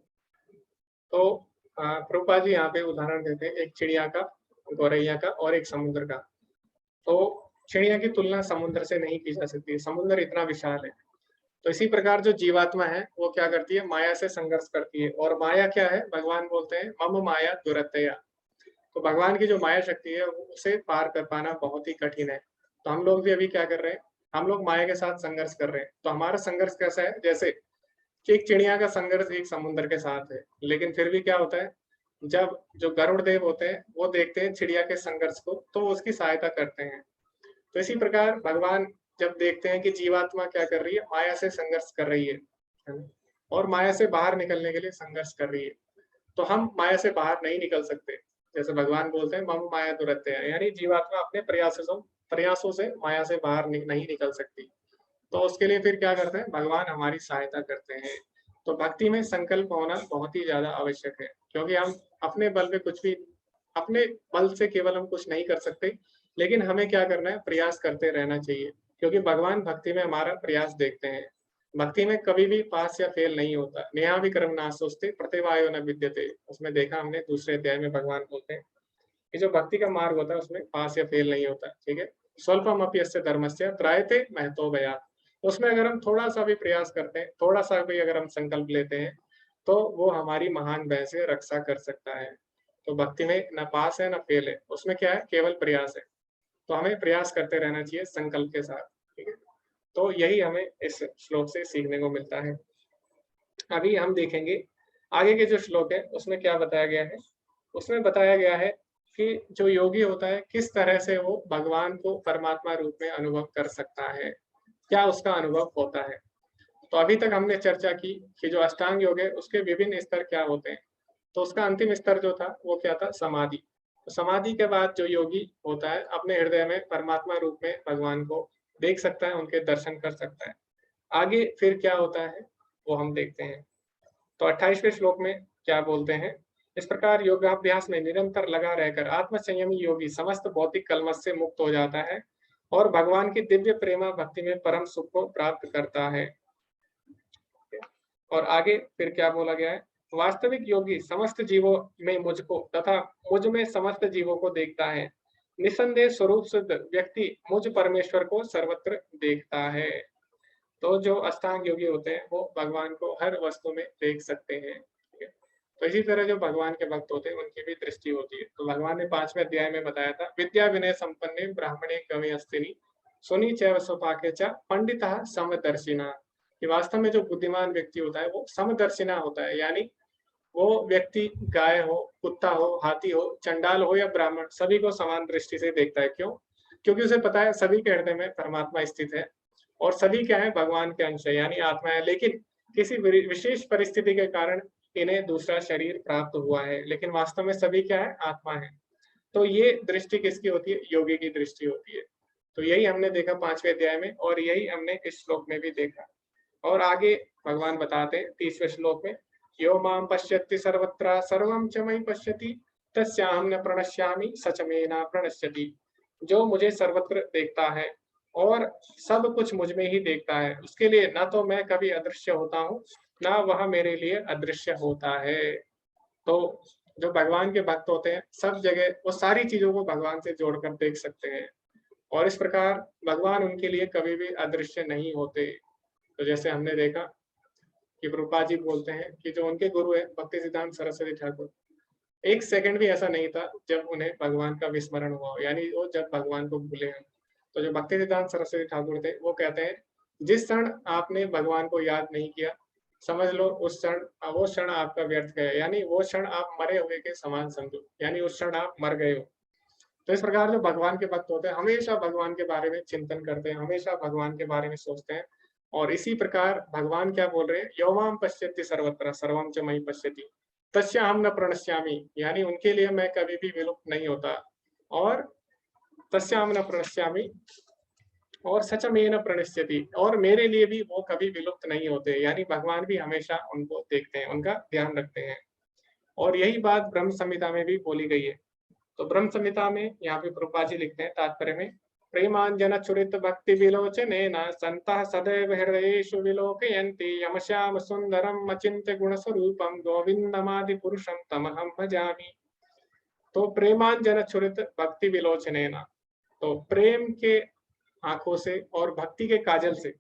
तो प्रभुपाद जी यहाँ पे उदाहरण देते हैं एक चिड़िया का, गौरैया का और एक समुद्र का। तो चिड़िया की तुलना समुद्र से नहीं की जा सकती, समुद्र इतना विशाल है। तो इसी प्रकार जो जीवात्मा है वो क्या करती है, माया से संघर्ष करती है। और माया क्या है, भगवान बोलते हैं मम माया दुरतया। तो भगवान की जो माया शक्ति है उसे पार कर पाना बहुत ही कठिन है। तो हम लोग भी अभी क्या कर रहे हैं, हम लोग माया के साथ संघर्ष कर रहे हैं। तो हमारा संघर्ष कैसा है, जैसे कि एक चिड़िया का संघर्ष एक समुद्र के साथ है, लेकिन फिर भी क्या होता है, जब जो गरुड़ देव होते हैं वो देखते हैं चिड़िया के संघर्ष को तो उसकी सहायता करते हैं। तो इसी प्रकार भगवान जब देखते हैं कि जीवात्मा क्या कर रही है, माया से संघर्ष कर रही है ना? और माया से बाहर निकलने के लिए संघर्ष कर रही है, तो हम माया से बाहर नहीं निकल सकते। जैसे भगवान बोलते हैं मम माया दुरत्य, यानी जीवात्मा अपने प्रयासों से माया से बाहर नहीं निकल सकती। तो उसके लिए फिर क्या करते हैं, भगवान हमारी सहायता करते हैं। तो भक्ति में संकल्प होना बहुत ही ज्यादा आवश्यक है, क्योंकि हम अपने बल पे कुछ भी, अपने बल से केवल हम कुछ नहीं कर सकते, लेकिन हमें क्या करना है, प्रयास करते रहना चाहिए। क्योंकि भगवान भक्ति में हमारा प्रयास देखते हैं। भक्ति में कभी भी पास या फेल नहीं होता। नेहा भी कर्म ना सोचते प्रतिवायो न विद्यते, उसमें देखा हमने दूसरे अध्याय में भगवान बोलते हैं कि जो भक्ति का मार्ग होता है उसमें पास या फेल नहीं होता। ठीक है। स्वल्पम अपि यस्य धर्मस्य त्रायते महतो भयात्। उसमें अगर हम थोड़ा सा भी प्रयास करते हैं, थोड़ा सा भी अगर हम संकल्प लेते हैं, तो वो हमारी महान भय से रक्षा कर सकता है। तो भक्ति में न पास है न फेल है, उसमें क्या है, केवल प्रयास है। तो हमें प्रयास करते रहना चाहिए संकल्प के साथ। ठीक है। तो यही हमें इस श्लोक से सीखने को मिलता है। अभी हम देखेंगे आगे के जो श्लोक है उसमें क्या बताया गया है। उसमें बताया गया है कि जो योगी होता है किस तरह से वो भगवान को परमात्मा रूप में अनुभव कर सकता है, क्या उसका अनुभव होता है। तो अभी तक हमने चर्चा की कि जो अष्टांग योग है उसके विभिन्न स्तर क्या होते हैं। तो उसका अंतिम स्तर जो था वो क्या था, समाधि। तो समाधि के बाद जो योगी होता है अपने हृदय में परमात्मा रूप में भगवान को देख सकता है, उनके दर्शन कर सकता है। आगे फिर क्या होता है वो हम देखते हैं। तो 28वें श्लोक में क्या बोलते हैं, इस प्रकार योगाभ्यास में निरंतर लगा रहकर आत्मसंयमी योगी समस्त भौतिक कलमश से मुक्त हो जाता है और भगवान की दिव्य प्रेमा भक्ति में परम सुख को प्राप्त करता है। और आगे फिर क्या बोला गया है, वास्तविक योगी समस्त जीवों में मुझको तथा मुझ में समस्त जीवों को देखता है। निसंदेह स्वरूप सिद्ध व्यक्ति मुझ परमेश्वर को सर्वत्र देखता है। तो जो अष्टांग योगी होते हैं वो भगवान को हर वस्तु में देख सकते हैं। तो इसी तरह जो भगवान के भक्त होते हैं उनकी भी दृष्टि होती है। तो भगवान ने 5वें अध्याय में बताया था, विद्या विनय संपन्ने ब्राह्मणे कवि अस्तिनि सुनी चैव स्वपाके च पंडिता समदर्शिना, कि वास्तव में जो बुद्धिमान व्यक्ति होता है वो समदर्शिना होता है, यानी वो व्यक्ति गाय हो, कुत्ता हो, हाथी हो, चंडाल हो या ब्राह्मण, सभी को समान दृष्टि से देखता है। क्यों? क्योंकि उसे पता है सभी के हृदय में परमात्मा स्थित है और सभी क्या है, भगवान के अंश है यानी आत्मा है। लेकिन किसी विशेष परिस्थिति के कारण इन्हें दूसरा शरीर प्राप्त हुआ है, लेकिन वास्तव में सभी क्या है, आत्मा है। तो ये दृष्टि किसकी होती है? योगी की दृष्टि होती है। तो यही हमने देखा 5वें अध्याय में और यही हमने इस श्लोक में भी देखा। और आगे भगवान बताते हैं 30वें श्लोक में, यो मां पश्यति सर्वत्र सर्वं च मयि पश्यति तस्याहं न प्रणश्यामि स च मे न प्रणश्यति। जो मुझे सर्वत्र देखता है और सब कुछ मुझ में ही देखता है, उसके लिए ना तो मैं कभी अदृश्य होता हूँ, ना वह मेरे लिए अदृश्य होता है। तो जो भगवान के भक्त होते हैं सब जगह वो सारी चीजों को भगवान से जोड़कर देख सकते हैं और इस प्रकार भगवान उनके लिए कभी भी अदृश्य नहीं होते। तो जैसे हमने देखा कि प्रभुपाद जी बोलते हैं कि जो उनके गुरु है भक्ति सिद्धांत सरस्वती ठाकुर, एक सेकंड भी ऐसा नहीं था जब उन्हें भगवान का विस्मरण हुआ हो, यानी वो जब भगवान को भूले हैं। तो जो भक्ति सिद्धांत सरस्वती ठाकुर थे वो कहते हैं, जिस क्षण आपने भगवान को याद नहीं किया समझ लो उस क्षण वो क्षण आपका व्यर्थ गया, यानी वो क्षण आप मरे हुए के समान समझो, यानी उस क्षण आप मर गए हो। तो इस प्रकार जो भगवान के भक्त होते हैं हमेशा भगवान के बारे में चिंतन करते हैं, हमेशा भगवान के बारे में सोचते हैं। और इसी प्रकार भगवान क्या बोल रहे हैं, यो मां पश्यति सर्वत्र सर्वं च मयि पश्यति तस्याहं न प्रणश्यामि, यानी उनके लिए मैं कभी भी विलुप्त नहीं होता। और तस्याहं न प्रणश्यामि और सच में न प्रणश्यति, और मेरे लिए भी वो कभी विलुप्त नहीं होते, यानी भगवान भी हमेशा उनको देखते हैं, उनका ध्यान रखते हैं। और यही बात ब्रह्म संहिता में भी बोली गई है। तो ब्रह्म संहिता में यहाँ पे प्रभुपाद जी लिखते हैं तात्पर्य में, प्रेमांजन चुरित भक्ति विलोचनेन संतः सदैव हृदयेषु विलोकयन्ति यमश्याम सुंदरम अचिन्त्य गुण स्वरूपम गोविंदमादि पुरुषम तमहं भजामि। तो प्रेमांजन चुरित भक्ति विलोचनेन, तो प्रेम के आंखों से और भक्ति के काजल से,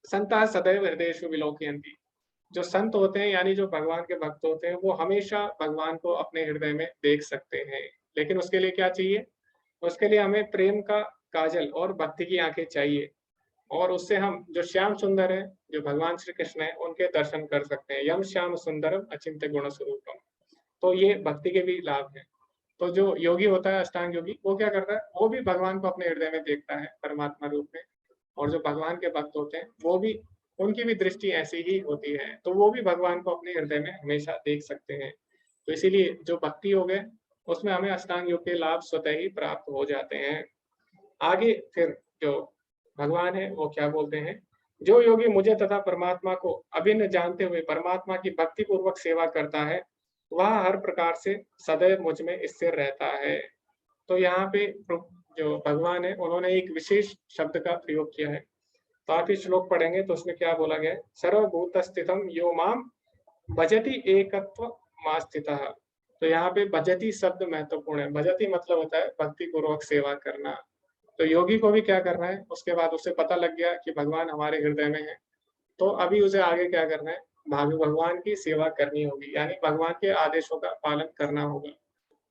संतः सदैव हृदयेषु विलोकयन्ति, जो संत होते हैं यानी जो भगवान के भक्त होते हैं वो हमेशा भगवान को अपने हृदय में देख सकते हैं। लेकिन उसके लिए क्या चाहिए? उसके लिए हमें प्रेम का काजल और भक्ति की आंखें चाहिए, और उससे हम जो श्याम सुंदर है, जो भगवान श्री कृष्ण है, उनके दर्शन कर सकते हैं। यम श्याम सुंदरम अचिंत्य गुण स्वरूपम। तो ये भक्ति के भी लाभ हैं। तो जो योगी होता है अष्टांग योगी, वो क्या करता है, वो भी भगवान को अपने हृदय में देखता है परमात्मा रूप में। और जो भगवान के भक्त होते हैं वो भी, उनकी भी दृष्टि ऐसी ही होती है, तो वो भी भगवान को अपने हृदय में हमेशा देख सकते हैं। तो इसीलिए जो भक्ति योग है उसमें हमें अष्टांग योग के लाभ स्वतः ही प्राप्त हो जाते हैं। आगे फिर जो भगवान है वो क्या बोलते हैं, जो योगी मुझे तथा परमात्मा को अभिन्न जानते हुए परमात्मा की भक्ति पूर्वक सेवा करता है वह हर प्रकार से सदैव मुझ में स्थिर रहता है। तो यहाँ पे जो भगवान है उन्होंने एक विशेष शब्द का प्रयोग किया है। तो आप ये श्लोक पढ़ेंगे तो उसमें क्या बोला गया है, सर्वभूत स्थितम यो माम भजति एकत्व मास्थितः। तो यहाँ पे भजति शब्द महत्वपूर्ण है। भजति मतलब होता है भक्ति पूर्वक सेवा करना। तो योगी को भी क्या करना है, उसके बाद उसे पता लग गया कि भगवान हमारे हृदय में है, तो अभी उसे आगे क्या करना है, भगवान की सेवा करनी होगी, यानी भगवान के आदेशों का पालन करना होगा।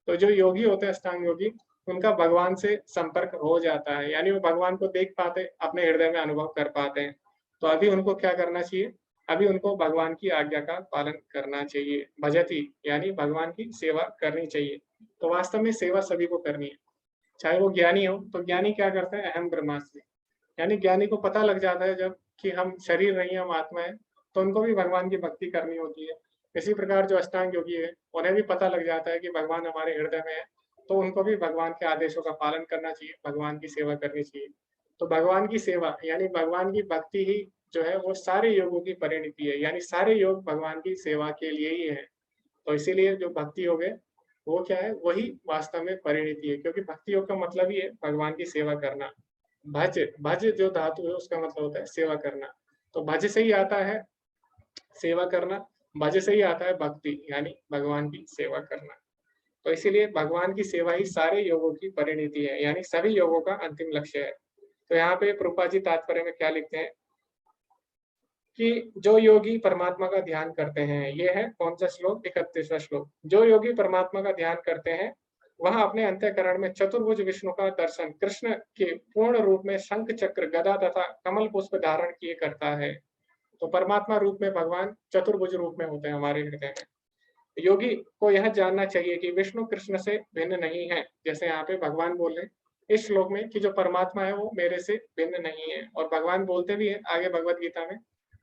तो जो योगी होते हैं अष्टांग योगी, उनका भगवान से संपर्क हो जाता है, यानी वो भगवान को देख पाते, अपने हृदय में अनुभव कर पाते हैं। तो अभी उनको क्या करना चाहिए, अभी उनको भगवान की आज्ञा का पालन करना चाहिए। भजति यानी भगवान की सेवा करनी चाहिए। तो वास्तव में सेवा सभी को करनी है, चाहे वो ज्ञानी हो। तो ज्ञानी क्या करता है, अहम ब्रह्मास्मि, यानी ज्ञानी को पता लग जाता है जब कि हम शरीर नहीं, हम आत्मा है, तो उनको भी भगवान की भक्ति करनी होती है। इसी प्रकार जो अष्टांग योगी है उन्हें भी पता लग जाता है कि भगवान हमारे हृदय में है, तो उनको भी भगवान के आदेशों का पालन करना चाहिए, भगवान की सेवा करनी चाहिए। तो भगवान की सेवा यानी भगवान की भक्ति ही जो है वो सारे योगों की परिणति है, यानी सारे योग भगवान की सेवा के लिए ही है। तो इसीलिए जो भक्ति योग है वो क्या है, वही वास्तव में परिणति है, क्योंकि भक्ति योग का मतलब ही है भगवान की सेवा करना। भज, भज जो धातु है उसका मतलब होता है सेवा करना। तो भज से ही आता है सेवा करना, भज से ही आता है भक्ति, यानी भगवान की सेवा करना। तो इसीलिए भगवान की सेवा ही सारे योगों की परिणति है, यानी सभी योगों का अंतिम लक्ष्य है। तो यहाँ पे प्रभुपाद जी तात्पर्य में क्या लिखते हैं, कि जो योगी परमात्मा का ध्यान करते हैं, ये है कौन सा श्लोक, 31वां श्लोक। जो योगी परमात्मा का ध्यान करते हैं वह अपने अंतःकरण में चतुर्भुज विष्णु का दर्शन कृष्ण के पूर्ण रूप में शंख चक्र गदा तथा कमल पुष्प धारण किए करता है। तो परमात्मा रूप में भगवान चतुर्भुज रूप में होते हैं हमारे हृदय में। योगी को यह जानना चाहिए कि विष्णु कृष्ण से भिन्न नहीं है। जैसे यहाँ पे भगवान बोल रहे हैं इस श्लोक में कि जो परमात्मा है वो मेरे से भिन्न नहीं है, और भगवान बोलते भी है आगे भगवत गीता में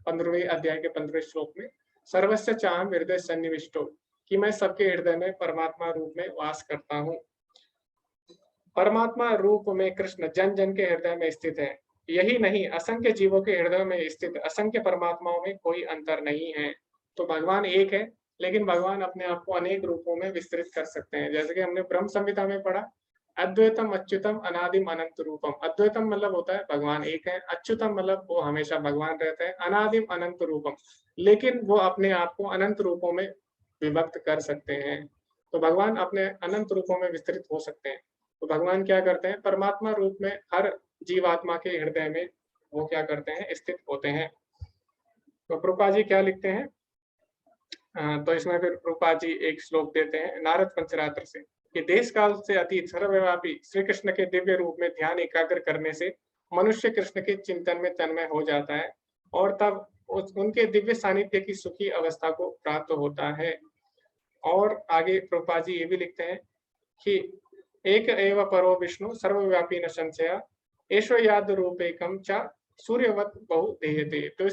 15वें अध्याय के 15वें श्लोक में, सर्वस्य चाहम हृदय सन्निविष्टो, कि मैं सबके हृदय में परमात्मा रूप में वास करता हूँ। परमात्मा रूप में कृष्ण जन जन के हृदय में स्थित है। यही नहीं, असंख्य जीवों के हृदय में स्थित असंख्य परमात्माओं में कोई अंतर नहीं है। तो भगवान एक है, लेकिन भगवान अपने आप को अनेक रूपों में विस्तृत कर सकते हैं। जैसे कि हमने ब्रह्म संहिता में पढ़ा, अद्वैतम अच्युतम अनादिम अनंत रूपम। अद्वैतम मतलब होता है भगवान एक है, अच्युतम मतलब वो हमेशा भगवान रहते हैं, अनादिम अनंत रूपम, लेकिन वो अपने आप को अनंत रूपों में विभक्त कर सकते हैं। तो भगवान अपने अनंत रूपों में विस्तृत हो सकते हैं। तो भगवान क्या करते हैं, परमात्मा रूप में हर जीवात्मा के हृदय में वो क्या करते हैं, स्थित होते हैं। तो प्रभुपाद जी क्या लिखते हैं, तो इसमें फिर प्रभुपाद जी एक श्लोक देते हैं नारद पंचरात्र से कि देश काल से अतीत सर्वव्यापी श्री कृष्ण के दिव्य रूप में ध्यान एकाग्र करने से मनुष्य कृष्ण के चिंतन में तन्मय हो जाता है, और तब उनके दिव्य सानिध्य की सुखी अवस्था को प्राप्त होता है। और आगे प्रभुपाद जी ये भी लिखते हैं कि एक एव परो विष्णु सर्वव्यापी न संशया एषो याद रूपेकम च सूर्यवत बहु देहते। तो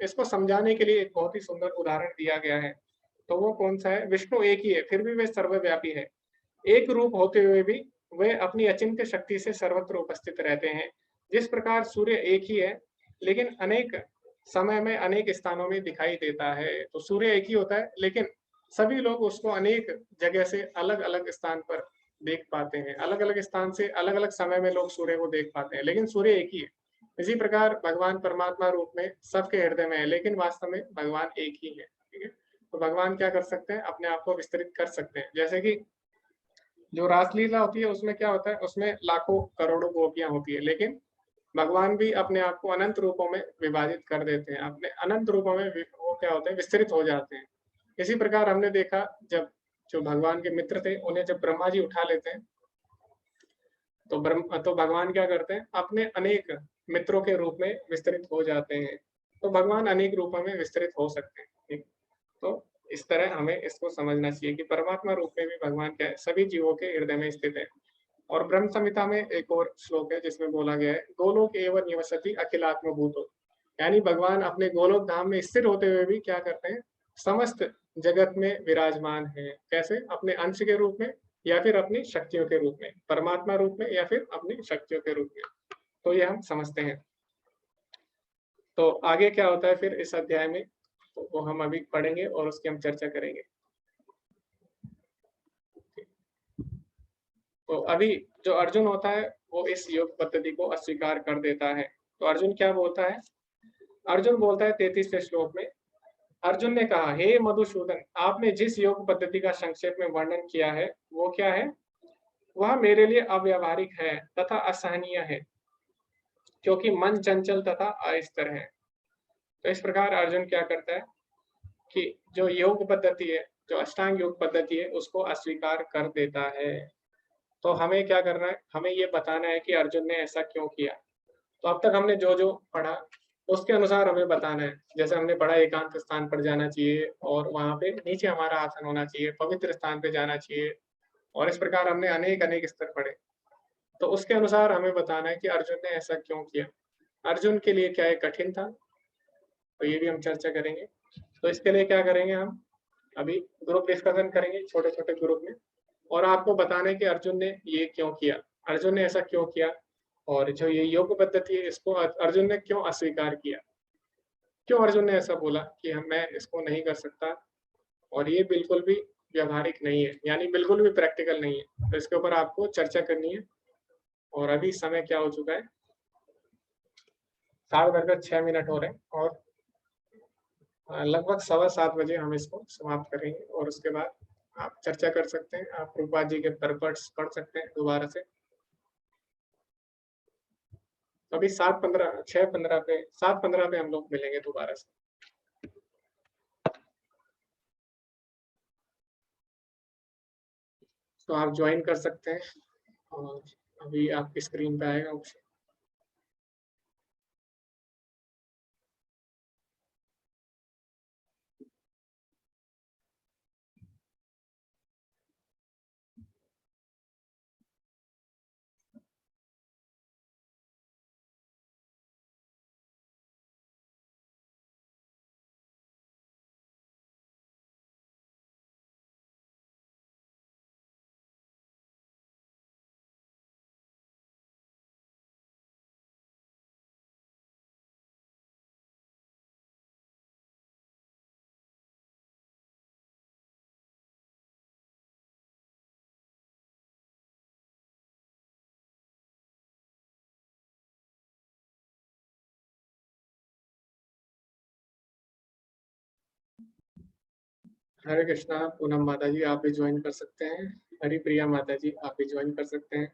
इसको समझाने के लिए एक बहुत ही सुंदर उदाहरण दिया गया है। तो वो कौन सा है, विष्णु एक ही है फिर भी वे सर्वव्यापी है। एक रूप होते हुए भी वे अपनी अचिंत्य शक्ति से सर्वत्र उपस्थित रहते हैं। जिस प्रकार सूर्य एक ही है लेकिन अनेक समय में अनेक स्थानों में दिखाई देता है। तो सूर्य एक ही होता है लेकिन सभी लोग उसको अनेक जगह से अलग अलग स्थान पर देख पाते हैं, अलग अलग स्थान से अलग अलग समय में लोग सूर्य को देख पाते हैं, लेकिन सूर्य एक ही है। इसी प्रकार भगवान परमात्मा रूप में सबके हृदय में है, लेकिन वास्तव में भगवान एक ही है। ठीक है, तो भगवान क्या कर सकते हैं, अपने आप को विस्तृत कर सकते हैं। जैसे कि जो रासलीला होती है उसमें क्या होता है, उसमें लाखों करोड़ों गोपियां होती है, लेकिन भगवान भी अपने आप को अनंत रूपों में विभाजित कर देते हैं, अपने अनंत रूपों में वो क्या होते हैं, विस्तृत हो जाते हैं। इसी प्रकार हमने देखा जब जो भगवान के मित्र थे उन्हें जब ब्रह्मा जी उठा लेते हैं तो भगवान क्या करते हैं, अपने अनेक मित्रों के रूप में विस्तृत हो जाते हैं। तो भगवान अनेक रूपों में विस्तृत हो सकते हैं। ठीक, तो इस तरह हमें इसको समझना चाहिए कि परमात्मा रूप में भी भगवान क्या है, सभी जीवों के हृदय में स्थित है। और ब्रह्म संहिता में एक और श्लोक है जिसमें बोला गया है गोलोक एवं निवसति अखिलात्म भूतो, यानी भगवान अपने गोलोक धाम में स्थिर होते हुए भी क्या करते हैं, समस्त जगत में विराजमान है। कैसे, अपने अंश के रूप में या फिर अपनी शक्तियों के रूप में, परमात्मा रूप में या फिर अपनी शक्तियों के रूप में। तो ये हम समझते हैं। तो आगे क्या होता है फिर इस अध्याय में, तो वो हम अभी पढ़ेंगे और उसकी हम चर्चा करेंगे। तो अभी जो अर्जुन होता है वो इस योग पद्धति को अस्वीकार कर देता है। तो अर्जुन क्या बोलता है, अर्जुन बोलता है 33वें श्लोक में, अर्जुन ने कहा हे मधुसूदन, आपने जिस योग पद्धति का संक्षेप में वर्णन किया है वो क्या है, वह मेरे लिए अव्यावहारिक है तथा असहनीय है, क्योंकि मन चंचल तथा अस्थिर है। तो इस प्रकार अर्जुन क्या करता है कि जो योग पद्धति है, जो अष्टांग योग पद्धति है, उसको अस्वीकार कर देता है। तो हमें क्या करना है, हमें ये बताना है कि अर्जुन ने ऐसा क्यों किया। तो अब तक हमने जो जो पढ़ा उसके अनुसार हमें बताना है। जैसे हमने पढ़ा एकांत स्थान पर जाना चाहिए और वहां पे नीचे हमारा आसन होना चाहिए, पवित्र स्थान पे जाना चाहिए, और इस प्रकार हमने अनेक अनेक स्तर पढ़े। तो उसके अनुसार हमें बताना है कि अर्जुन ने ऐसा क्यों किया, अर्जुन के लिए क्या ये कठिन था, तो ये भी हम चर्चा करेंगे। तो इसके लिए क्या करेंगे, हम अभी ग्रुप डिस्कशन करेंगे छोटे छोटे ग्रुप में, और आपको बताना है कि अर्जुन ने ये क्यों किया, अर्जुन ने ऐसा क्यों किया, और जो ये योग पद्धति है इसको अर्जुन ने क्यों अस्वीकार किया, क्यों अर्जुन ने ऐसा बोला कि मैं इसको नहीं कर सकता, और ये बिल्कुल भी व्यवहारिक नहीं है, यानी बिल्कुल भी प्रैक्टिकल नहीं है। तो इसके ऊपर आपको चर्चा करनी है। और अभी समय क्या हो चुका है, 7:06 हो रहे हैं, और लगभग 7:15 बजे हम इसको समाप्त करेंगे, और उसके बाद आप चर्चा कर सकते हैं, आप रूपा जी के परपर्ट्स पढ़ सकते हैं दोबारा से। अभी 7:15 6:15 पे 7:15 पे हम लोग मिलेंगे दोबारा से। तो आप ज्वाइन कर सकते हैं और अभी आपकी स्क्रीन पे आएगा ऑप्शन। हरे कृष्णा पूनम माता जी, आप भी ज्वाइन कर सकते हैं। हरि प्रिया माता जी, आप भी ज्वाइन कर सकते हैं।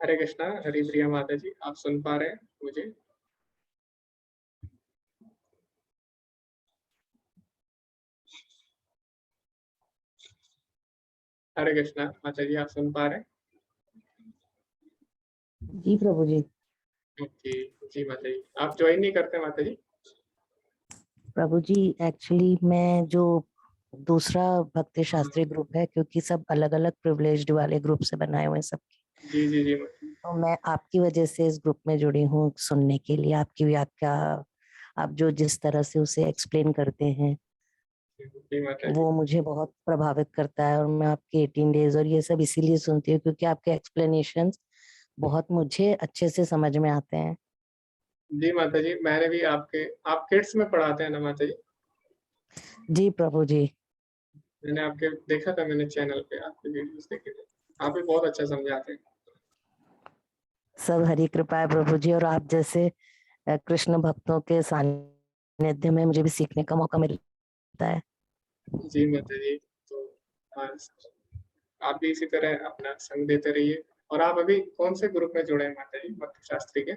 हरे कृष्णा हरि प्रिया माता जी, आप सुन पा रहे हैं मुझे? हरे कृष्णा माता जी, आप सुन पा रहे हैं? जी प्रभु जी। जी जी माता जी, आप ज्वाइन नहीं करते माता जी? प्रभु जी एक्चुअली मैं जो दूसरा भक्ति शास्त्री ग्रुप है, क्योंकि सब अलग अलग प्रिविलेज्ड वाले ग्रुप से बनाए हुए हैं सब, जी जी जी माता जी। तो मैं आपकी वजह से इस ग्रुप में जुड़ी हूँ सुनने के लिए। आपकी व्याख्या, आप जो जिस तरह से उसे एक्सप्लेन करते हैं जी माता जी। वो मुझे बहुत प्रभावित करता है। और मैं आपके 18 डेज और ये सब इसीलिए सुनती हूँ क्योंकि आपके एक्सप्लेनेशंस बहुत मुझे अच्छे से समझ में आते हैं। जी माता जी, मैंने भी आप किड्स में पढ़ाते हैं ना माता जी? जी प्रभु जी। मैंने आपके देखा था, मैंने चैनल पे आपके वीडियोस देखे थे। आप भी बहुत अच्छा समझाते हैं। सब हरी कृपा है प्रभु जी। और आप जैसे कृष्ण भक्तों के सानिध्य में मुझे भी सीखने का मौका मिलता है। जी माता जी, तो बस आप भी इसी तरह अपना संग देते रहिए। और आप अभी कौन से ग्रुप में जुड़े हैं माता जी, भक्ति शास्त्री के?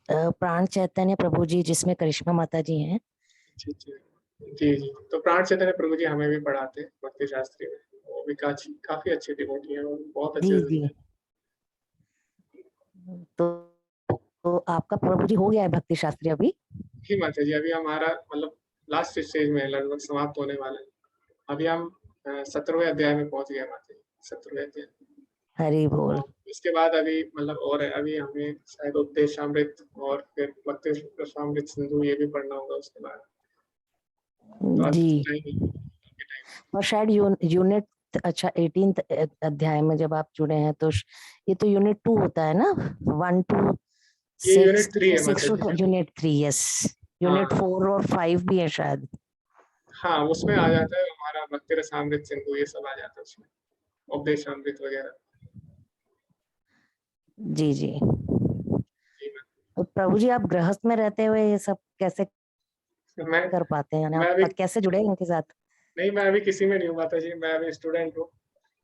प्राण चैतन्य प्रभु जी, जिसमें करिश्मा माता जी हैं। जी जी जी जी। तो प्राण चैतन्य प्रभु जी हमें भी पढ़ाते हैं भक्ति शास्त्री में। वो भी काफी अच्छे डिवोटी हैं और बहुत अच्छे जी से जी। तो आपका प्रभु जी हो गया है भक्ति शास्त्री अभी? जी माता जी, अभी हमारा मतलब लास्ट स्टेज में है, लगभग समाप्त होने वाला है। अभी हम 17वें अध्याय में पहुंच गए माता जी, 17वें अध्याय। हरि बोल। और इसके बाद अभी मतलब और है, अभी हमें शायद उपदेशामृत और फिर भक्ति रसामृत सिंधु ये भी पढ़ना होगा उसके बाद। तो अभी जी। तो टाइम ही टाइम। और शायद यूनिट, अच्छा 18th अध्याय में जब आप जुड़े हैं तो ये तो यूनिट 2 होता है ना, 1 to ये 6, यूनिट 3 है 6 माता to जी। यूनिट 3। यस, यूनिट हाँ 4 और 5 भी है शायद। हाँ, उसमें आ जाता है हमारा भक्ति रसामृत सिंधु, ये सब आ जाता है उसमें, उपदेशामृत वगैरह। जी जी। जी मैम। तो प्रभु जी आप गृहस्थ में रहते हुए ये सब कैसे मैं कर पाते हैं, यानी मैं आप अभी कैसे जुड़े इनके साथ? नहीं, मैं अभी किसी में नहीं हूँ माता जी, मैं अभी स्टूडेंट हूँ।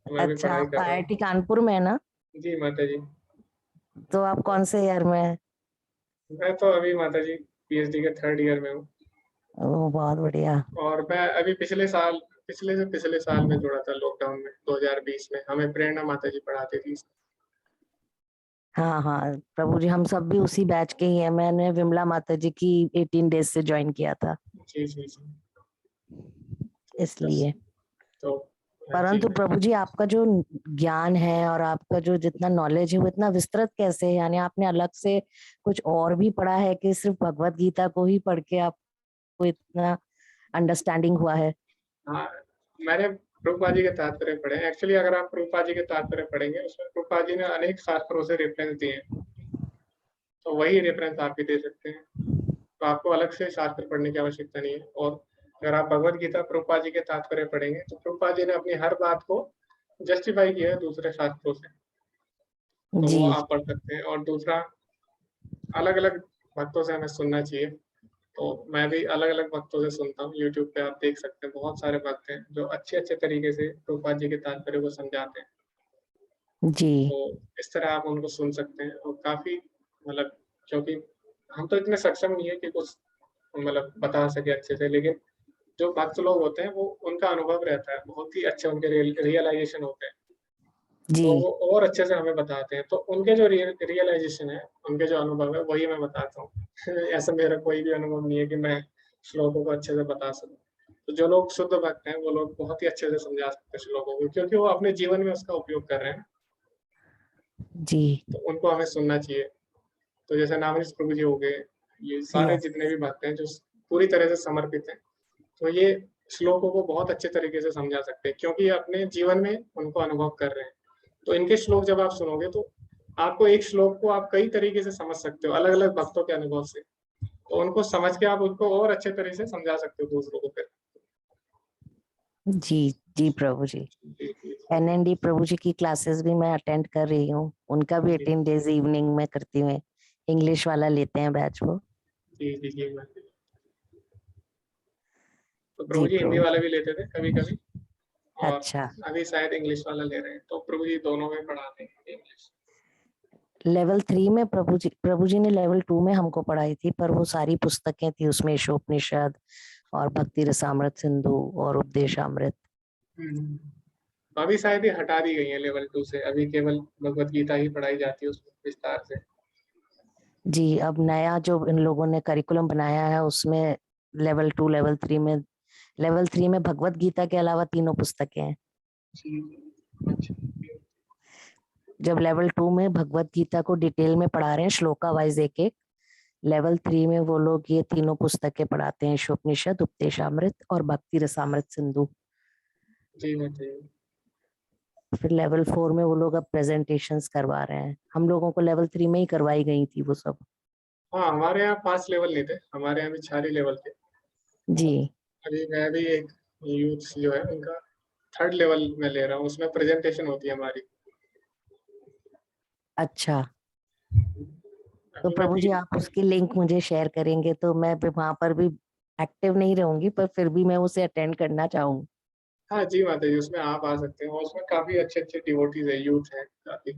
मैं अभी अच्छा, पढ़ाई आप कर रहा हूँ। IIT कानपुर में है ना? जी माता जी। तो आप कौन से ईयर में है? मैं तो अभी माता जी PhD के 3rd ईयर में हूँ। ओह बहुत बढ़िया। और मैं अभी पिछले साल में जुड़ा था लॉकडाउन में, 2020 में। हमें प्रेरणा माता जी पढ़ाती थी। हाँ हाँ प्रभु जी, हम सब भी उसी बैच के ही हैं। मैंने विमला माता जी की 18 डेज से ज्वाइन किया था, जी जी जी। तो बस इसलिए। तो जी परंतु प्रभु जी आपका जो ज्ञान है और आपका जो जितना नॉलेज है वो इतना विस्तृत कैसे है? यानी आपने अलग से कुछ और भी पढ़ा है कि सिर्फ भगवत गीता को ही पढ़ के आपको इतना अंडरस्टैंडिंग हुआ है? हाँ, मैंने प्रभुपाद जी के तात्पर्य पढ़े हैं। एक्चुअली अगर आप प्रभुपाद जी के तात्पर्य पढ़ेंगे, उसमें प्रभुपाद जी ने अनेक शास्त्रों से रेफरेंस दिए हैं, तो वही रेफरेंस आप भी दे सकते हैं। तो आपको अलग से शास्त्र पढ़ने की आवश्यकता नहीं है। और अगर आप भगवत गीता प्रभुपाद जी के तात्पर्य पढ़ेंगे, तो प्रभुपाद जी ने अपनी हर बात को जस्टिफाई किया है दूसरे शास्त्रों से, तो वो जी आप पढ़ सकते हैं। और दूसरा, अलग अलग भक्तों से हमें सुनना चाहिए। तो मैं भी अलग-अलग भक्तों से सुनता हूँ, यूट्यूब पे आप देख सकते हैं बहुत सारे भक्त हैं जो अच्छे-अच्छे तरीके से प्रभुपाद जी के तात्पर्य को समझाते हैं। जी तो इस तरह आप उनको सुन सकते हैं और काफ़ी मतलब क्योंकि हम तो इतने सक्षम नहीं है कि कुछ मतलब बता सके अच्छे से, लेकिन जो भक्त लोग होते हैं वो उनका अनुभव रहता है, बहुत ही अच्छे उनके रियलाइज़ेशन होते हैं। जी तो वो और अच्छे से हमें बताते हैं। तो उनके जो रियलाइज़ेशन है, उनके जो अनुभव है वही मैं बताता हूँ। ऐसा मेरा कोई भी अनुभव नहीं है कि मैं श्लोकों को अच्छे से बता सकूँ। तो जो लोग शुद्ध भक्त हैं, वो लोग बहुत ही अच्छे से समझा सकते हैं श्लोकों को क्योंकि वो अपने जीवन में उसका उपयोग कर रहे हैं। जी तो उनको हमें सुनना चाहिए। तो जैसे नामदेव प्रभु जी हो गए, ये सारे यस जितने भी भक्त हैं जो पूरी तरह से समर्पित हैं, तो ये श्लोकों को बहुत अच्छे तरीके से समझा सकते हैं क्योंकि ये अपने जीवन में उनको अनुभव कर रहे हैं। तो इनके श्लोक जब आप सुनोगे तो आपको एक श्लोक को आप कई तरीके से समझ सकते हो, अलग-अलग भक्तों के अनुभव से। तो उनको समझ के आप उनको और अच्छे तरह से समझा सकते हो दूसरों को फिर। जी जी प्रभु जी। जी, जी, एनएनडी प्रभु जी की क्लासेस भी मैं अटेंड कर रही हूँ, उनका भी जी, 18 डेज इवनिंग में करती हूँ। इंग्लिश वाला लेते हैं बैच वो। जी, जी, जी, मैं तो जी प्रभु जी हिंदी प्रभु वाला जी। भी लेते थे कभी-कभी और अच्छा, अभी शायद इंग्लिश वाला ले रहे हैं। तो प्रभु जी दोनों में पढ़ाते हैं इंग्लिश। लेवल 3 में प्रभु जी ने लेवल 2 में हमको पढ़ाई थी, पर वो सारी पुस्तकें थी उसमें, ईशोपनिषद और भक्ति रसामृत सिंधु और उपदेशामृत। तो अभी शायद ये हटा दी गई है लेवल 2 से, अभी केवल भगवत गीता ही पढ़ाई जाती है उसमें विस्तार से। जी, अब नया जो इन लोगों ने करिकुलम बनाया है उसमें लेवल 2 लेवल 3 में भगवत गीता के अलावा तीनों पुस्तकें हैं। जी, अच्छा। जब लेवल 2 में भगवत गीता को डिटेल में पढ़ा रहे हैं श्लोका वाइज एक एक, लेवल 3 में वो लोग ये तीनों पुस्तकें पढ़ाते हैं, ईशोपनिषद, उपदेशामृत और भक्ति रसामृत सिंधु। जी, बताइए। फिर लेवल 4 में वो लोग अब प्रेजेंटेशंस करवा रहे हैं। हम लोगों को लेवल 3 में ही करवाई गई थी वो सब। हाँ, हमारे यहाँ 5 लेवल नहीं थे, हमारे यहाँ भी 4 ही लेवल थे। जी अभी मैं भी एक यूथ जो है उनका 3rd लेवल में ले रहा हूँ, उसमें प्रेजेंटेशन होती है हमारी। अच्छा, तो अभी मैं प्रभु जी 3 आप उसकी लिंक मुझे शेयर करेंगे तो मैं भी वहां पर भी एक्टिव नहीं रहूंगी, पर फिर भी मैं उसे अटेंड करना चाहूंगी। हाँ जी, माता जी, उसमें आप आ सकते हैं और उसमें काफ़ी अच्छे-अच्छे डिवोटीज़ हैं, यूथ हैं काफ़ी।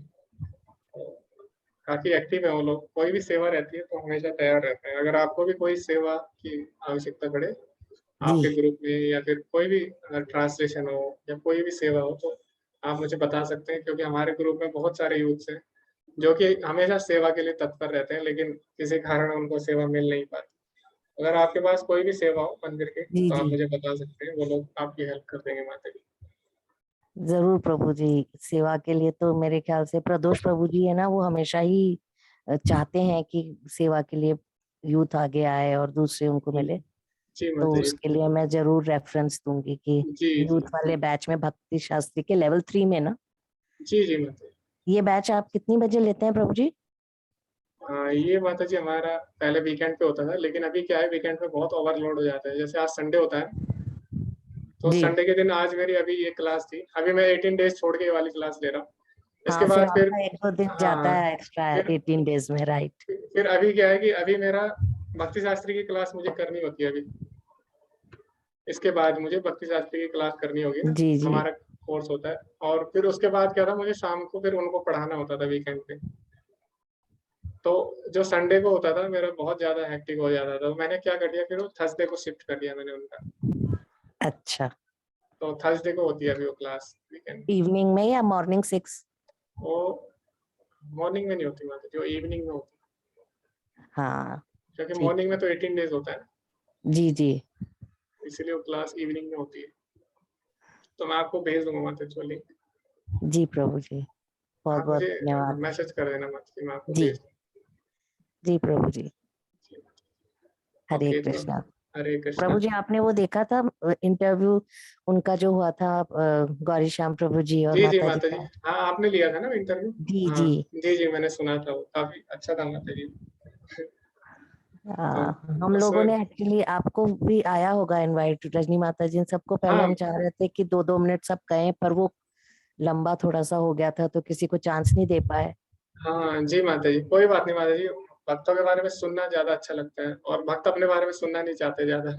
काफ़ी एक्टिव है वो लोग, कोई भी सेवा रहती है तो हमेशा तैयार रहते हैं। अगर आपको भी कोई सेवा की आवश्यकता पड़े, जी आपके ग्रुप में या फिर कोई भी अगर ट्रांसलेशन हो या कोई भी सेवा हो तो आप मुझे बता सकते हैं क्योंकि हमारे ग्रुप में बहुत सारे यूथ्स हैं, जो कि हमेशा सेवा के लिए तत्पर रहते हैं, लेकिन किसी कारण उनको सेवा मिल नहीं पाती। अगर आपके पास कोई भी सेवा हो मंदिर की, जी तो आप जी मुझे बता सकते हैं, वो लोग आपकी हेल्प कर देंगे माता जी। जरूर प्रभु जी। सेवा के लिए तो मेरे ख्याल से प्रदोष प्रभु जी है ना, वो हमेशा ही चाहते हैं कि सेवा के लिए यूथ आगे आए और दूसरे उनको जी, मिले। जी तो माता जी। उसके लिए मैं जरूर रेफरेंस दूंगी कि जी, यूथ जी। वाले बैच में भक्ति शास्त्री के लेवल 3 में ना, जी, जी माता जी। ये बैच आप कितनी बजे लेते हैं प्रभु जी? हाँ, ये माता जी हमारा पहले वीकेंड पे होता था, लेकिन अभी क्या है वीकेंड पे बहुत ओवरलोड हो जाता है। जैसे आज संडे होता है, तो जी संडे के दिन आज मेरी अभी ये क्लास थी। अभी मैं 18 डेज़ छोड़ के ये वाली क्लास ले रहा हूँ। इसके हाँ, फिर बाद फिर आपका एक दो दिन जाता हाँ, है एक्स्ट्रा फिर 18 डेज में, राइट? फिर अभी क्या है कि अभी मेरा भक्ति शास्त्री की क्लास मुझे करनी होती है अभी। इसके बाद मुझे भक्ति शास्त्री की क्लास करनी होगी ना, जी जी हमारा कोर्स होता है और फिर उसके बाद क्या था मुझे शाम को फिर उनको पढ़ाना होता था वीकेंड पे। तो जो संडे को होता था मेरा बहुत ज़्यादा हेक्टिक हो जाता था। तो मैंने क्या कर दिया फिर वो थर्सडे को शिफ्ट कर दिया मैंने उनका। अच्छा, तो थर्सडे को होती है अभी वो क्लास वीकेंड। इवनिंग में या मॉर्निंग 6? वो मॉर्निंग में नहीं होती माता जी, वो इवनिंग में होती है। हाँ क्योंकि ठीक मॉर्निंग है। में तो 18 डेज़ होता है ना, जी जी इसीलिए वो क्लास इवनिंग में होती है। तो मैं आपको भेज दूँगा माता जी वो लिंक। जी प्रभु जी, बहुत आप बहुत मुझे धन्यवाद। मैसेज कर देना माता जी, मैं आपको जी भेज जी प्रभु जी, दूँगा। हरे ओके, तो कृष्णा। हरे कृष्णा। प्रभु जी आपने वो देखा था इंटरव्यू उनका जो हुआ था, गौरी श्याम प्रभु जी और जी, जी माता जी माता जी। का? हाँ, आपने लिया था ना इंटरव्यू? जी हाँ, जी जी, जी मैंने सुना था वो, काफ़ी अच्छा था माता जी। तो हम लोगों उसमें ने एक्चुअली, आपको भी आया होगा इनवाइट, रजनी माता जी, इन सबको पहले हाँ, हम चाह रहे थे कि 2-2 मिनट सब कहें, पर वो लंबा थोड़ा सा हो गया था तो किसी को चांस नहीं दे पाए। हाँ, जी माता जी, कोई बात नहीं माता जी, भक्तों के बारे में सुनना ज्यादा अच्छा लगता है और भक्त अपने बारे में सुनना नहीं चाहते ज्यादा,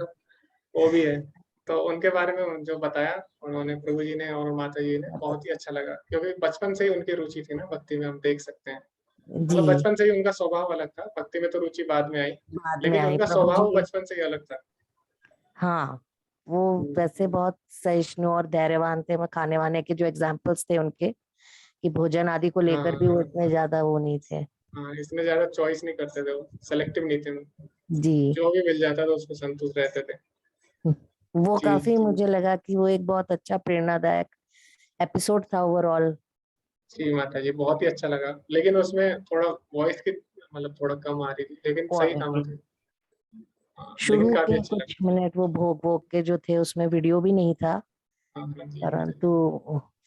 वो भी है। तो उनके बारे में जो बताया उन्होंने, प्रभु जी ने और माता जी ने, बहुत ही अच्छा लगा, क्योंकि बचपन से ही उनकी रुचि थी ना भक्ति में, हम देख सकते हैं। मतलब जी बचपन से ही उनका स्वभाव अलग था, भक्ति में तो रुचि बाद में आई, बाद में लेकिन आई उनका प्रभु स्वभाव जी। बचपन से ही अलग था। हाँ, वो वैसे बहुत सहिष्णु और धैर्यवान थे। मैं खाने वाने के जो एग्जाम्पल्स थे उनके, कि भोजन आदि को लेकर भी वो हाँ इतने ज्यादा वो नहीं थे। हाँ, इसमें ज्यादा चॉइस नहीं करते थे, वो सेलेक्टिव नहीं थे, जी। जो भी मिल जाता था उसको संतुष्ट रहते थे। वो जी काफी मुझे लगा कि वो एक बहुत अच्छा प्रेरणादायक एपिसोड था ओवरऑल। जी माता जी, बहुत ही अच्छा लगा, लेकिन उसमें थोड़ा वॉइस की मतलब थोड़ा कम आ रही थी, लेकिन सही था क्वालिटी मतलब। हाँ, लेकिन शुरू काफी के अच्छा कुछ लगा। मिनट वो भोग भोग के जो थे उसमें वीडियो भी नहीं था, हाँ हाँ जी माता जी। परंतु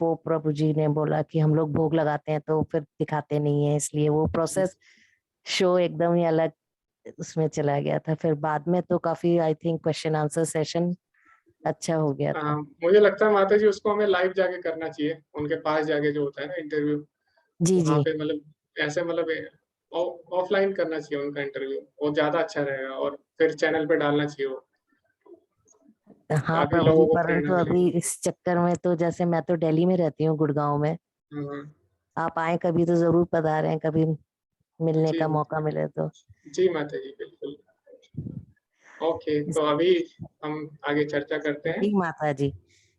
वो प्रभु जी ने बोला कि हम लोग भोग लगाते हैं तो फिर दिखाते नहीं है, इसलिए वो प्रोसेस शो एकदम ही अलग उसमें चला गया था। फिर बाद में तो काफी I think question answer session अच्छा हो गया था। मुझे लगता है माता जी उसको हमें लाइव जाके करना चाहिए, उनके पास जाके जो होता है ना इंटरव्यू, जी वहाँ जी। पे मतलब ऐसे मतलब ऑफलाइन करना चाहिए उनका इंटरव्यू, वो ज्यादा अच्छा रहेगा, और फिर चैनल पे डालना चाहिए वो, हाँ काफी प्रभु जी, लोगों को परंतु प्रेरणा अभी मिलेगी। इस चक्कर में तो जैसे मैं तो दिल्ली में रहती हूँ, गुड़गांव में। हाँ आप आए कभी तो जरूर पधारें, कभी मिलने जी का मौका मिले तो। जी माता जी, बिल्कुल। ओके, तो अभी हम आगे चर्चा करते हैं। जी माता जी।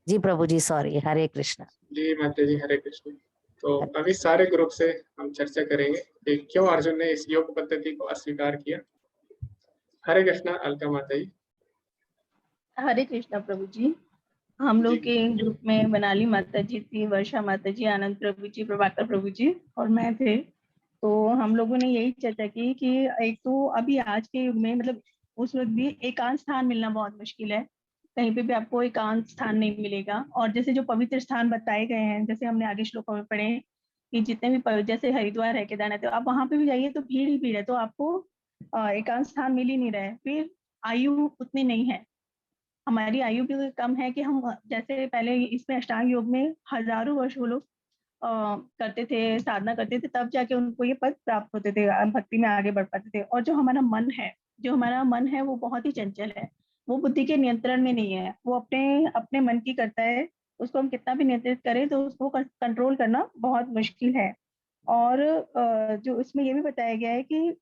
जी प्रभु जी, सॉरी, हरे कृष्णा। जी माता जी, हरे कृष्ण। तो अभी सारे ग्रुप से हम चर्चा करेंगे कि क्यों अर्जुन ने इस योग पद्धति को अस्वीकार किया। हरे कृष्णा, अलका माता जी। हरे कृष्णा प्रभु जी। हम जी लोग के ग्रुप में मनाली माता जी थी, वर्षा माता जी, आनंद प्रभु जी, प्रभाकर प्रभु जी और मैं थे। तो हम लोगों ने यही चर्चा की कि एक तो अभी आज के युग में मतलब उस वक्त भी एकांत स्थान मिलना बहुत मुश्किल है। कहीं पे भी आपको एकांत स्थान नहीं मिलेगा। और जैसे जो पवित्र स्थान बताए गए हैं, जैसे हमने आगे श्लोकों में पढ़े कि जितने भी जैसे हरिद्वार है, केदारनाथ है, तो आप वहां पे भी जाइए तो भीड़ ही भीड़ है, तो आपको एकांत स्थान मिल ही नहीं रहा है। फिर आयु उतनी नहीं है, हमारी आयु भी कम है कि हम जैसे पहले इसमें अष्टांग योग में हजारों वर्ष वो लोग करते थे, साधना करते थे, तब जाके उनको ये पद प्राप्त होते थे, भक्ति में आगे बढ़ पाते थे। और जो हमारा मन है, वो बहुत ही चंचल है, वो बुद्धि के नियंत्रण में नहीं है, वो अपने अपने मन की करता है। उसको हम कितना भी नियंत्रित करें तो उसको कंट्रोल करना बहुत मुश्किल है। और जो इसमें ये भी बताया गया है कि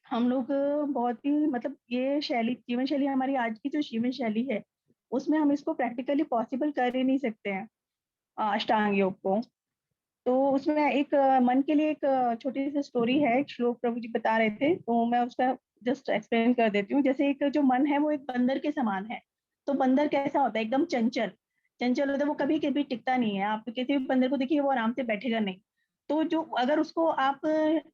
हम लोग बहुत ही मतलब ये शैली, जीवन शैली हमारी आज की जो जीवन शैली है, उसमें हम इसको प्रैक्टिकली पॉसिबल कर ही नहीं सकते हैं अष्टांग योग को। तो उसमें एक मन के लिए एक छोटी सी स्टोरी है, एक श्लोक प्रभु जी बता रहे थे, तो मैं उसका जस्ट एक्सप्लेन कर देती हूँ। जैसे एक जो मन है वो एक बंदर के समान है। तो बंदर कैसा होता है? एकदम चंचल, चंचल होता है, वो कभी कभी टिकता नहीं है। आप किसी भी बंदर को देखिए, वो आराम से बैठेगा नहीं। तो जो अगर उसको आप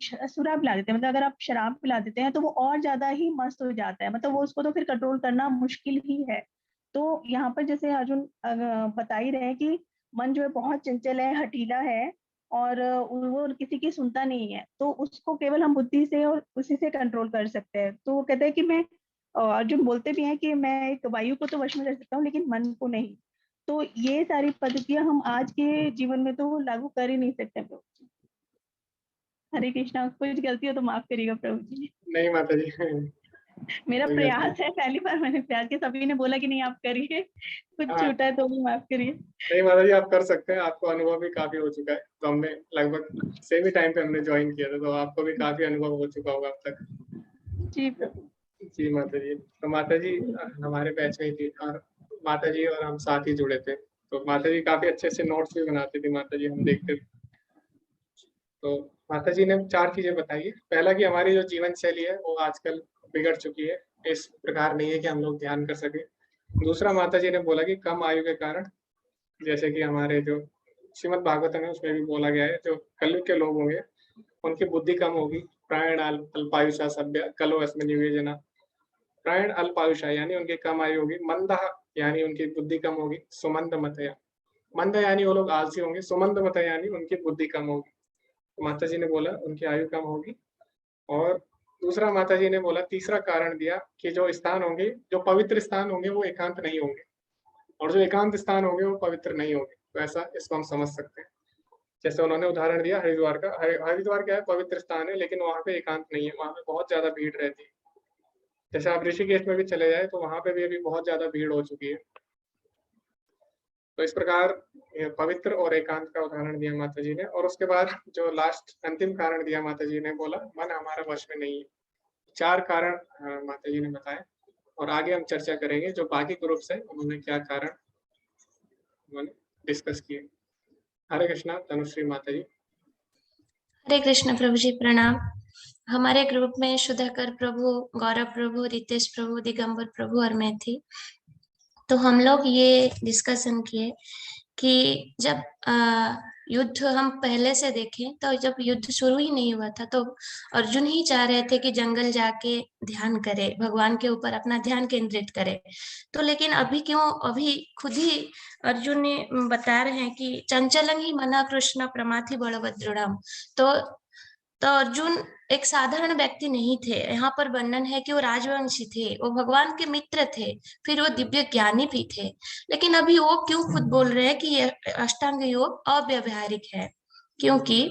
शराब पिला देते हैं, मतलब अगर आप शराब पिला देते हैं, तो वो और ज्यादा ही मस्त हो जाता है, मतलब वो उसको तो फिर कंट्रोल करना मुश्किल ही है। तो यहाँ पर जैसे अर्जुन बता ही रहे हैं कि मन जो है बहुत चंचल है, हठीला है, और वो किसी की सुनता नहीं है। तो उसको केवल हम बुद्धि से और उसी से कंट्रोल कर सकते हैं। तो वो कहते हैं कि मैं अर्जुन बोलते भी हैं कि मैं एक वायु को तो वश में कर सकता हूँ, लेकिन मन को नहीं। तो ये सारी पद्धतियां हम आज के जीवन में तो लागू कर ही नहीं सकते प्रभु जी। हरे कृष्णा, कुछ गलती हो तो माफ करिएगा प्रभु जी। नहीं माता जी, मेरा कोई गलती नहीं। प्रयास है, पहली बार मैंने प्रयास किया, सभी ने बोला कि नहीं आप करिए, कुछ हाँ, छूटा है तो भी माफ करिए। नहीं माता जी, आप कर सकते हैं, आपको अनुभव भी काफी हो चुका है, तो हमने लगभग सेम ही टाइम पे हमने ज्वाइन किया था, तो आपको भी काफी अनुभव हो चुका होगा अब तक। जी प्रभु। जी माता जी, तो माता जी हमारे बैच में ही थी, और माता जी और हम साथ ही जुड़े थे, तो माता जी काफी अच्छे से नोट्स भी बनाती थी माता जी, हम देखते थे। तो माता जी ने 4 चीजें बताई है। पहला कि हमारी जो जीवन शैली है वो आजकल बिगड़ चुकी है, इस प्रकार नहीं है कि हम लोग ध्यान कर सके। दूसरा, माता जी ने बोला कि कम आयु के कारण, जैसे कि हमारे जो श्रीमद् भागवतम है उसमें भी बोला गया है, जो कलयुग के लोग होंगे उनकी बुद्धि कम होगी। प्रायण अल्पायुषा सभ्य कलो अस्मिन् युगे जना। प्रायण अल्पायुषा यानी उनकी कम आयु होगी। मंदा यानी उनकी बुद्धि कम होगी। सुमंद मतया, मंद यानी वो लोग आलसी होंगे, सुमंद मत यानी उनकी बुद्धि कम होगी। तो माता जी ने बोला उनकी आयु कम होगी। और दूसरा माता जी ने बोला, तीसरा कारण दिया कि जो स्थान होंगे, जो पवित्र स्थान होंगे वो एकांत नहीं होंगे, और जो एकांत स्थान होंगे वो पवित्र नहीं होंगे। तो ऐसा इसको हम समझ सकते हैं। जैसे उन्होंने उदाहरण दिया हरिद्वार का। हरिद्वार क्या है, पवित्र स्थान है, लेकिन वहाँ पे एकांत नहीं है, वहाँ पे बहुत ज्यादा भीड़ रहती है। जैसे आप ऋषिकेश में भी चले जाए तो वहाँ पे भी अभी बहुत ज्यादा भीड़ हो चुकी है। तो इस प्रकार पवित्र और एकांत का उदाहरण दिया माता जी ने। और उसके बाद जो लास्ट अंतिम कारण दिया माता जी ने, बोला मन हमारा वश में नहीं है। 4 कारण माता जी ने बताए, और आगे हम चर्चा करेंगे जो बाकी ग्रुप्स है उन्होंने क्या कारण उन्होंने डिस्कस किए। हरे कृष्णा। तनुश्री माता जी। हरे कृष्ण प्रभु जी, प्रणाम। हमारे ग्रुप में सुधाकर प्रभु, गौरव प्रभु, रितेश प्रभु, दिगंबर प्रभु और मैं थी। तो हम लोग ये डिस्कशन किए कि जब युद्ध हम पहले से देखें तो जब युद्ध शुरू ही नहीं हुआ था तो अर्जुन ही चाह रहे थे कि जंगल जाके ध्यान करे, भगवान के ऊपर अपना ध्यान केंद्रित करे। तो लेकिन अभी क्यों, अभी खुद ही अर्जुन ने बता रहे हैं कि चंचलं ही मना कृष्ण प्रमाथि बलवदृढ़म। तो अर्जुन एक साधारण व्यक्ति नहीं थे। यहाँ पर वर्णन है कि वो राजवंशी थे, वो भगवान के मित्र थे, फिर वो दिव्य ज्ञानी भी थे। लेकिन अभी वो क्यों खुद बोल रहे हैं कि ये अष्टांग योग अव्यवहारिक है? क्योंकि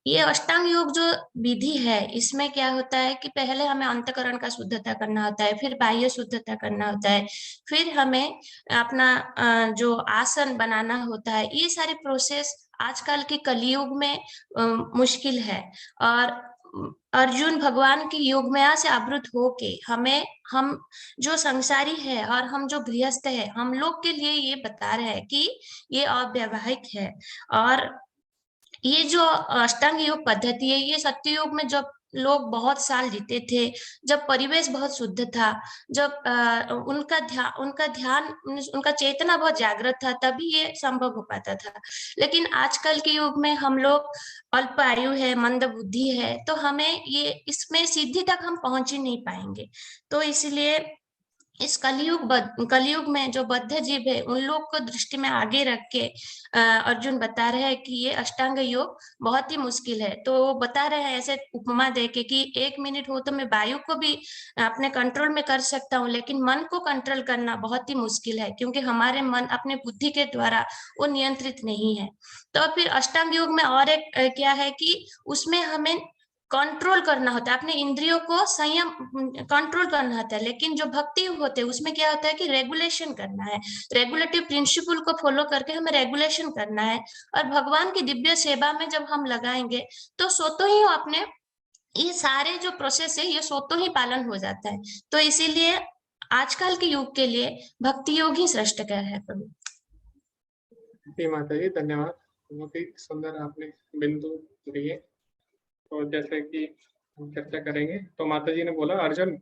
ये अष्टांग योग जो विधि है, इसमें क्या होता है कि पहले हमें अंतकरण का शुद्धता करना होता है, फिर बाह्य शुद्धता करना होता है, फिर हमें अपना जो आसन बनाना होता है। ये सारी प्रोसेस आजकल के कलयुग में मुश्किल है। और अर्जुन भगवान की योग माया से आवृत होके हम जो संसारी है और हम जो गृहस्थ है, हम लोग के लिए ये बता रहे हैं कि ये अव्यवहारिक है। और ये जो अष्टांग योग पद्धति है, ये सत्ययुग में जब लोग बहुत साल जीते थे, जब परिवेश बहुत शुद्ध था, जब उनका ध्यान, उनका चेतना बहुत जागृत था, तभी ये संभव हो पाता था। लेकिन आजकल के युग में हम लोग अल्प आयु है, मंद बुद्धि है, तो हमें ये इसमें सिद्धि तक हम पहुंच ही नहीं पाएंगे। तो इसलिए इस कलयुग में जो बद्ध जीव है, उन लोग को दृष्टि में आगे रख के अर्जुन बता रहे हैं कि ये अष्टांग योग बहुत ही मुश्किल है। तो वो बता रहे हैं ऐसे उपमा देके कि 1 मिनट हो तो मैं वायु को भी अपने कंट्रोल में कर सकता हूँ, लेकिन मन को कंट्रोल करना बहुत ही मुश्किल है, क्योंकि हमारे मन अपने बुद्धि के द्वारा वो नियंत्रित नहीं है। तो फिर अष्टांग योग में और एक क्या है कि उसमें हमें कंट्रोल करना होता है, अपने इंद्रियों को संयम कंट्रोल करना होता है। लेकिन जो भक्ति होते हैं उसमें क्या होता है कि रेगुलेशन करना है, रेगुलेटिव प्रिंसिपल को फॉलो करके हमें रेगुलेशन करना है। और भगवान की दिव्य सेवा में जब हम लगाएंगे तो स्वतः ही अपने ये सारे जो प्रोसेस है, ये स्वतः ही पालन हो जाता है। तो इसीलिए आजकल के युग के लिए भक्ति योग ही श्रेष्ठ है प्रभु। जी माता जी, धन्यवाद। बहुत ही सुंदर आपने बिंदु दिए। तो जैसे कि हम चर्चा करेंगे, तो माता जी ने बोला अर्जुन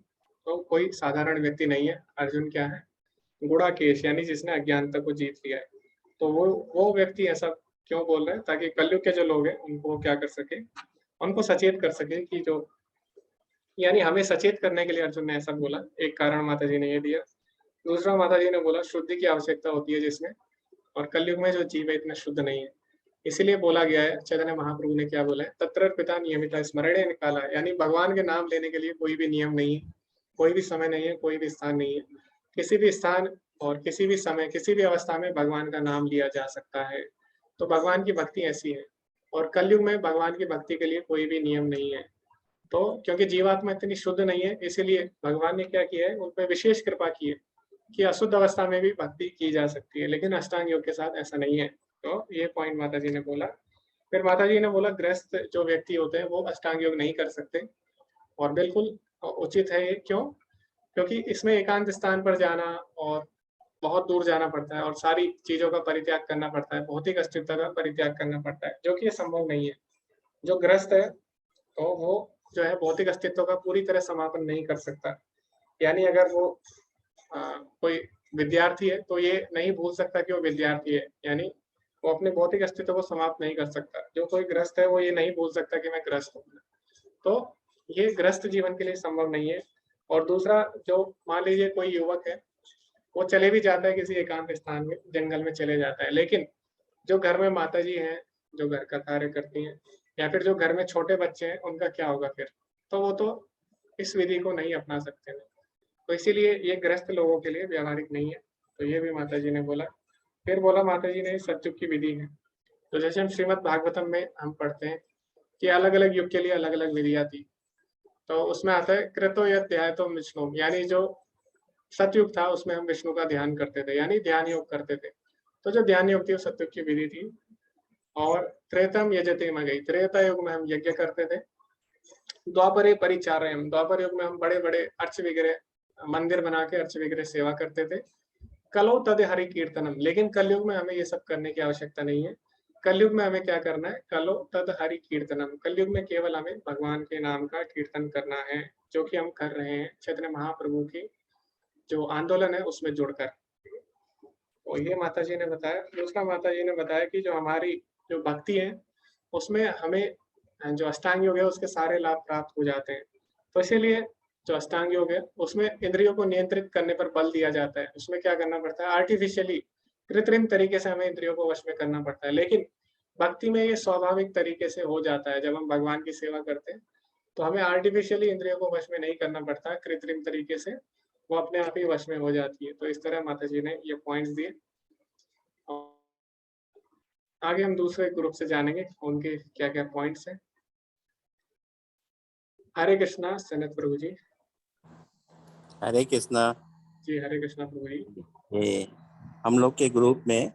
तो कोई साधारण व्यक्ति नहीं है। अर्जुन क्या है? गुड़ाकेश, यानी जिसने अज्ञानता को जीत लिया है। तो वो व्यक्ति ऐसा क्यों बोल रहे हैं? ताकि कलयुग के जो लोग हैं उनको क्या कर सके, उनको सचेत कर सके कि जो, यानी हमें सचेत करने के लिए अर्जुन ने ऐसा बोला। एक कारण माता जी ने ये दिया। दूसरा माता जी ने बोला शुद्धि की आवश्यकता होती है जिसमें, और कलयुग में जो जीव है इतना शुद्ध नहीं है। इसीलिए बोला गया है, चैतन्य महाप्रभु ने क्या बोला है, तत्र पिता नियमित स्मरणे निकाला, यानी भगवान के नाम लेने के लिए कोई भी नियम नहीं है, कोई भी समय नहीं है, कोई भी स्थान नहीं है। किसी भी स्थान और किसी भी समय, किसी भी अवस्था में भगवान का नाम लिया जा सकता है। तो भगवान की भक्ति ऐसी है। और कलयुग में भगवान की भक्ति के लिए कोई भी नियम नहीं है। तो क्योंकि जीवात्मा इतनी शुद्ध नहीं है, इसीलिए भगवान ने क्या किया है, उन पर विशेष कृपा की है कि अशुद्ध अवस्था में भी भक्ति की जा सकती है, लेकिन अष्टांग योग के साथ ऐसा नहीं है। तो ये पॉइंट माता जी ने बोला। फिर माता जी ने बोला ग्रस्त जो व्यक्ति होते हैं वो अष्टांग योग नहीं कर सकते, और बिल्कुल उचित है ये। क्यों? क्योंकि इसमें एकांत स्थान पर जाना और बहुत दूर जाना पड़ता है, और सारी चीजों का परित्याग करना पड़ता है, भौतिक अस्तित्व का परित्याग करना पड़ता है, जो कि ये संभव नहीं है। जो ग्रस्त है तो वो जो है भौतिक अस्तित्व का पूरी तरह समापन नहीं कर सकता। यानी अगर वो कोई विद्यार्थी है तो ये नहीं भूल सकता कि वो विद्यार्थी है, यानी वो अपने भौतिक अस्तित्व को समाप्त नहीं कर सकता। जो कोई ग्रस्त है वो ये नहीं भूल सकता कि मैं ग्रस्त हूँ। तो ये ग्रस्त जीवन के लिए संभव नहीं है। और दूसरा, जो मान लीजिए कोई युवक है, वो चले भी जाता है किसी एकांत स्थान में, जंगल में चले जाता है, लेकिन जो घर में माता जी हैं, जो घर का कार्य करती हैं, या फिर जो घर में छोटे बच्चे हैं, उनका क्या होगा फिर? तो वो तो इस विधि को नहीं अपना सकते हैं। तो इसीलिए ये ग्रस्त लोगों के लिए व्यवहारिक नहीं है। तो ये भी माता जी ने बोला। फिर बोला माता जी ने सत्युग की विधि है। तो जैसे हम श्रीमद् भागवतम में हम पढ़ते हैं कि अलग अलग युग के लिए अलग अलग विधियां थी। तो उसमें आता है कृतो यध्याय तो विष्णु, यानी जो सतयुग था उसमें हम विष्णु का ध्यान करते थे, यानी ध्यान योग करते थे। तो जो ध्यान योग थी वो सतयुग की विधि थी। और त्रेतम यजते में गई, त्रेता युग में हम यज्ञ करते थे। द्वापरे परिचारयम, द्वापर युग में हम बड़े बड़े अर्च विग्रह मंदिर बना के अर्च विग्रह सेवा करते थे। कलो तद हरि कीर्तनम, लेकिन कलयुग में हमें ये सब करने की आवश्यकता नहीं है। कलयुग में हमें क्या करना है, कलो तद हरि कीर्तनम, कलयुग में केवल हमें भगवान के नाम का कीर्तन करना है, जो कि हम कर रहे हैं चैतन्य महाप्रभु की जो आंदोलन है उसमें जुड़कर। तो ये माता जी ने बताया। दूसरा माता जी ने बताया कि जो हमारी जो भक्ति है उसमें हमें जो अष्टांग योग है उसके सारे लाभ प्राप्त हो जाते हैं। तो इसीलिए जो अष्टांग योग है उसमें इंद्रियों को नियंत्रित करने पर बल दिया जाता है। उसमें क्या करना पड़ता है, आर्टिफिशियली कृत्रिम तरीके से हमें इंद्रियों को वश में करना पड़ता है। लेकिन भक्ति में ये स्वाभाविक तरीके से हो जाता है। जब हम भगवान की सेवा करते हैं तो हमें आर्टिफिशियली इंद्रियों को वश में नहीं करना पड़ता, कृत्रिम तरीके से वो अपने आप ही वश में हो जाती है। तो इस तरह माता जी ने ये पॉइंट्स दिए। आगे हम दूसरे ग्रुप से जानेंगे उनके क्या क्या पॉइंट्स हैं। हरे कृष्णा सनत प्रभु जी। हरे कृष्णा जी हरे कृष्णा प्रभु जी। ये हम लोग के ग्रुप में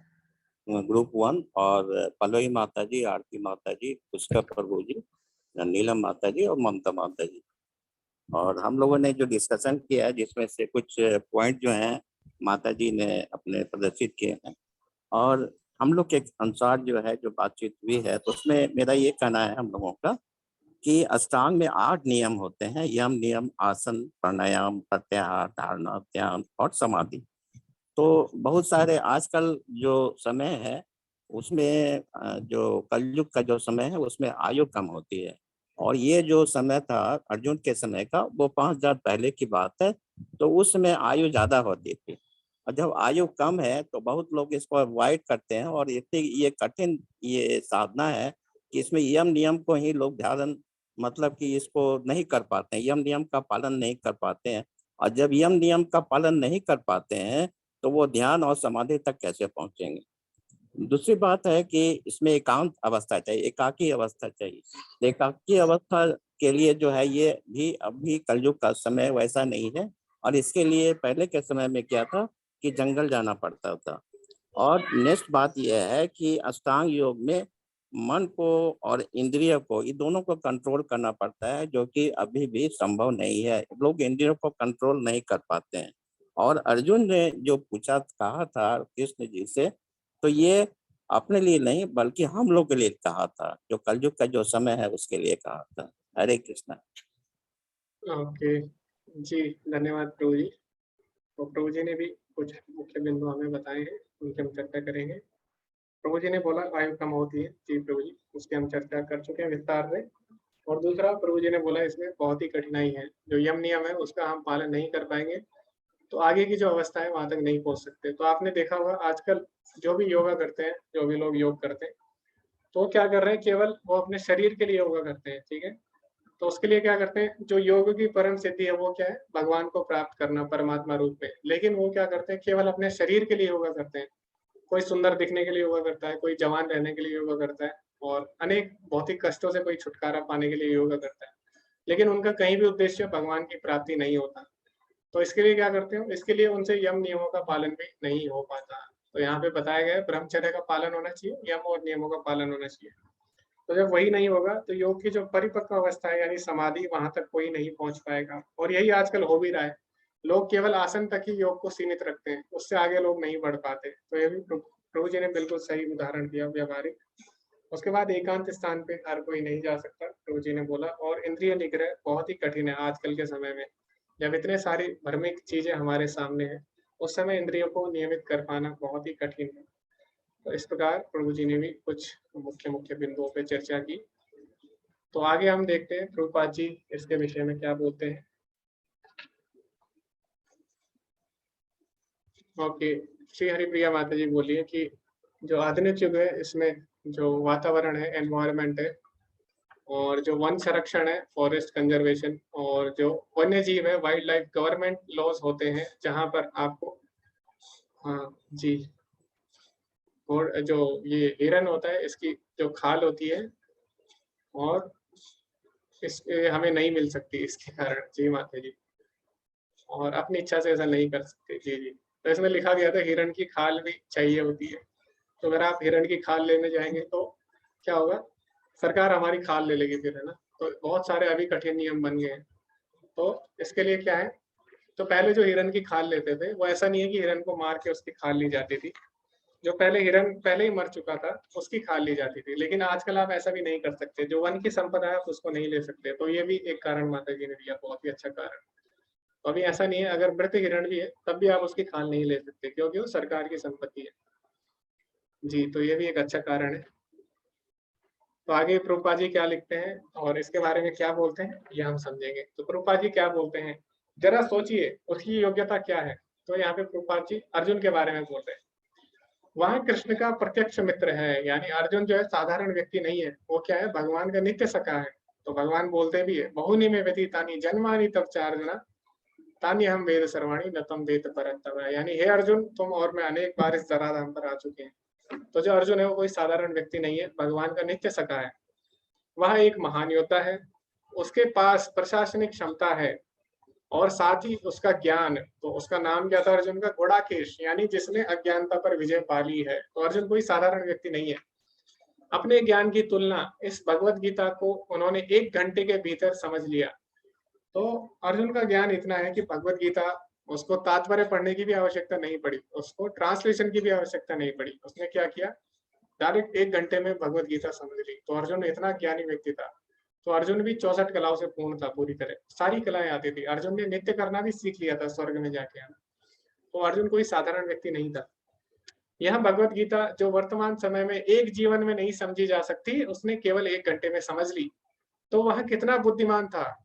ग्रुप 1 और पल्लवी माता जी, आरती माता जी, पुष्कर प्रभु जी, नीलम माता जी और ममता माता जी, और हम लोगों ने जो डिस्कशन किया है जिसमें से कुछ पॉइंट जो हैं माता जी ने अपने प्रदर्शित किए हैं, और हम लोग के अनुसार जो है जो बातचीत हुई है तो उसमें मेरा ये कहना है हम लोगों का कि अष्टांग में 8 नियम होते हैं, यम नियम, आसन, प्राणायाम, प्रत्याहार, धारणा, ध्यान और समाधि। तो बहुत सारे आजकल जो समय है उसमें जो कलयुग का जो समय है उसमें आयु कम होती है, और ये जो समय था अर्जुन के समय का वो 5000 पहले की बात है। तो उस समय आयु ज्यादा होती थी, और जब आयु कम है तो बहुत लोग इसको अवॉइड करते हैं, और इतनी ये कठिन ये साधना है कि इसमें यम नियम को ही लोग ध्यान मतलब कि इसको नहीं कर पाते हैं, यम नियम का पालन नहीं कर पाते हैं। और जब यम नियम का पालन नहीं कर पाते हैं तो वो ध्यान और समाधि तक कैसे पहुंचेंगे। दूसरी बात है कि इसमें एकांत अवस्था चाहिए, एकाकी अवस्था चाहिए। एकाकी अवस्था के लिए जो है ये भी अभी कलयुग का समय वैसा नहीं है, और इसके लिए पहले के समय में क्या था कि जंगल जाना पड़ता था। और नेक्स्ट बात यह है कि अष्टांग योग में मन को और इंद्रिय को, ये दोनों को कंट्रोल करना पड़ता है, जो कि अभी भी संभव नहीं है। लोग इंद्रियों को कंट्रोल नहीं कर पाते हैं। और अर्जुन ने जो पूछा कहा था कृष्ण जी से, तो ये अपने लिए नहीं बल्कि हम लोग के लिए कहा था, जो कलयुग का जो समय है उसके लिए कहा था। हरे कृष्णा। ओके जी, धन्यवाद प्रभु जी। तो प्रभु जी ने भी कुछ मुख्य बिंदु हमें बताए हैं, उनकी हम चर्चा करेंगे। प्रभु जी ने बोला आयु कम होती है, जी प्रभु जी, उसकी हम चर्चा कर चुके हैं विस्तार से। और दूसरा प्रभु जी ने बोला इसमें बहुत ही कठिनाई है, जो यम नियम है उसका हम पालन नहीं कर पाएंगे तो आगे की जो अवस्था है वहां तक नहीं पहुंच सकते। तो आपने देखा होगा आजकल जो भी योगा करते हैं, जो भी लोग योग करते हैं, तो क्या कर रहे हैं, केवल वो अपने शरीर के लिए योगा करते हैं, ठीक है। तो उसके लिए क्या करते हैं, जो योग की परम सिद्धि है वो क्या है, भगवान को प्राप्त करना परमात्मा रूप में। लेकिन वो क्या करते हैं, केवल अपने शरीर के लिए योगा करते हैं। कोई सुंदर दिखने के लिए योगा करता है, कोई जवान रहने के लिए योगा करता है, और अनेक भौतिक कष्टों से कोई छुटकारा पाने के लिए योगा करता है। लेकिन उनका कहीं भी उद्देश्य भगवान की प्राप्ति नहीं होता। तो इसके लिए क्या करते हो, इसके लिए उनसे यम नियमों का पालन भी नहीं हो पाता। तो यहाँ पे बताया गया है ब्रह्मचर्य का पालन होना चाहिए, यम और नियमों का पालन होना चाहिए। तो जब वही नहीं होगा तो योग की जो परिपक्व अवस्था है यानी समाधि, वहां तक कोई नहीं पहुंच पाएगा। और यही आजकल हो भी रहा है, लोग केवल आसन तक ही योग को सीमित रखते हैं, उससे आगे लोग नहीं बढ़ पाते। तो ये भी प्रभु जी ने बिल्कुल सही उदाहरण दिया व्यवहारिक। उसके बाद एकांत स्थान पे हर कोई नहीं जा सकता, प्रभु जी ने बोला। और इंद्रिय निग्रह बहुत ही कठिन है आजकल के समय में, जब इतने सारी भ्रमिक चीजें हमारे सामने हैं, उस समय इंद्रियों को नियमित कर पाना बहुत ही कठिन है। तो इस प्रकार प्रभु जी ने भी कुछ मुख्य मुख्य बिंदुओं पे चर्चा की। तो आगे हम देखते हैं प्रभुपाद जी इसके विषय में क्या बोलते हैं। ओके, श्री हरिप्रिया माता जी बोलिए कि जो आधुनिक युग है इसमें जो वातावरण है, एनवायरमेंट है, और जो वन संरक्षण है, फॉरेस्ट कंजर्वेशन, और जो वन्य जीव है, वाइल्ड लाइफ, गवर्नमेंट लॉज होते हैं जहां पर आपको, हाँ जी, जो ये हिरन होता है इसकी जो खाल होती है और इस हमें नहीं मिल सकती इसके कारण। जी माता जी, और अपनी इच्छा से ऐसा नहीं कर सकते। जी जी, तो इसमें लिखा गया था हिरण की खाल भी चाहिए होती है। तो अगर आप हिरण की खाल लेने जाएंगे तो क्या होगा, सरकार हमारी खाल ले लेगी फिर, है ना। तो बहुत सारे अभी कठिन नियम बन गए हैं। तो इसके लिए क्या है, तो पहले जो हिरन की खाल लेते थे वो ऐसा नहीं है कि हिरन को मार के उसकी खाल ली जाती थी। जो पहले हिरन पहले ही मर चुका था उसकी खाल ली जाती थी। लेकिन आजकल आप ऐसा भी नहीं कर सकते, जो वन की संपदा है आप उसको नहीं ले सकते। तो ये भी एक कारण माता जी ने दिया, बहुत ही अच्छा कारण। तो अभी ऐसा नहीं है, अगर मृत हिरण भी है तब भी आप उसकी खाल नहीं ले सकते, क्योंकि वो सरकार की संपत्ति है। जी, तो ये भी एक अच्छा कारण है। तो आगे प्रभुपाद जी क्या लिखते हैं और इसके बारे में क्या बोलते हैं ये हम समझेंगे। तो प्रभुपाद जी क्या बोलते हैं, जरा सोचिए उसकी योग्यता क्या है। तो यहाँ पे प्रभुपाद जी अर्जुन के बारे में बोल रहे हैं। वह कृष्ण का प्रत्यक्ष मित्र है, यानी अर्जुन जो है साधारण व्यक्ति नहीं है, वो क्या है, भगवान का नित्य सखा है। तो भगवान बोलते भी है, बहुनि में व्यतीतानि जन्मानि तव च अर्जुन तानि हम वेद सर्वाणि न तम वेद परंतप। यानी हे अर्जुन, तुम और मैं अनेक बार इस धराधाम पर आ चुके हैं। तो जो अर्जुन है वो कोई साधारण व्यक्ति नहीं है, भगवान का नित्य सखा है। वह एक महान योद्धा है, उसके पास प्रशासनिक क्षमता है और साथ ही उसका ज्ञान। तो उसका नाम क्या था अर्जुन का, गुड़ाकेश, यानी जिसने अज्ञानता पर विजय पा ली है। तो अर्जुन कोई साधारण व्यक्ति नहीं है। अपने ज्ञान की तुलना इस भगवत गीता को उन्होंने 1 घंटे के भीतर समझ लिया। तो अर्जुन का ज्ञान इतना है कि भगवत गीता, उसको तात्पर्य पढ़ने की भी आवश्यकता नहीं पड़ी, उसको ट्रांसलेशन की भी आवश्यकता नहीं पड़ी। उसने क्या किया, डायरेक्ट 1 घंटे में भगवत गीता समझ ली। तो अर्जुन इतना ज्ञानी व्यक्ति था। तो अर्जुन भी 64 कलाओं से पूर्ण था, पूरी तरह सारी कलाएं आती थी। अर्जुन ने नृत्य करना भी सीख लिया था स्वर्ग में जाके आना। तो अर्जुन कोई साधारण व्यक्ति नहीं था। यह भगवत गीता जो वर्तमान समय में एक जीवन में नहीं समझी जा सकती, उसने केवल 1 घंटे में समझ ली। तो वह कितना बुद्धिमान था,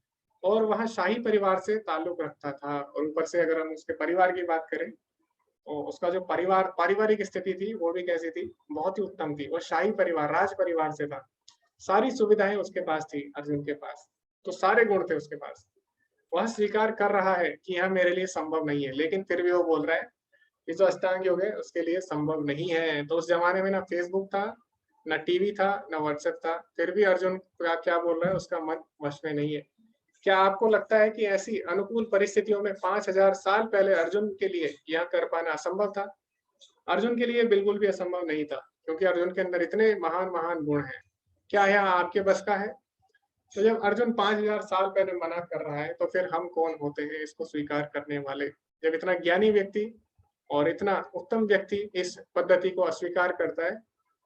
और वह शाही परिवार से ताल्लुक रखता था। और ऊपर से अगर हम उसके परिवार की बात करें तो उसका जो पारिवारिक स्थिति थी वो भी कैसी थी, बहुत ही उत्तम थी। वो शाही परिवार, राज परिवार से था। सारी सुविधाएं उसके पास थी अर्जुन के पास, तो सारे गुण थे उसके पास। वह स्वीकार कर रहा है कि यह मेरे लिए संभव नहीं है, लेकिन फिर भी वो बोल रहा है कि जो अष्टांग योग है उसके लिए संभव नहीं है। तो उस जमाने में ना फेसबुक था, ना टीवी था, ना व्हाट्सएप था, फिर भी अर्जुन क्या बोल रहा है, उसका मन वश में नहीं है। क्या आपको लगता है कि ऐसी अनुकूल परिस्थितियों में 5000 साल पहले अर्जुन के लिए यह कर पाना असंभव था? अर्जुन के लिए बिल्कुल भी असंभव नहीं था, क्योंकि अर्जुन के अंदर इतने महान महान गुण हैं। क्या यह आपके बस का है? तो जब अर्जुन 5000 साल पहले मना कर रहा है, तो फिर हम कौन होते हैं इसको स्वीकार करने वाले? जब इतना ज्ञानी व्यक्ति और इतना उत्तम व्यक्ति इस पद्धति को अस्वीकार करता है,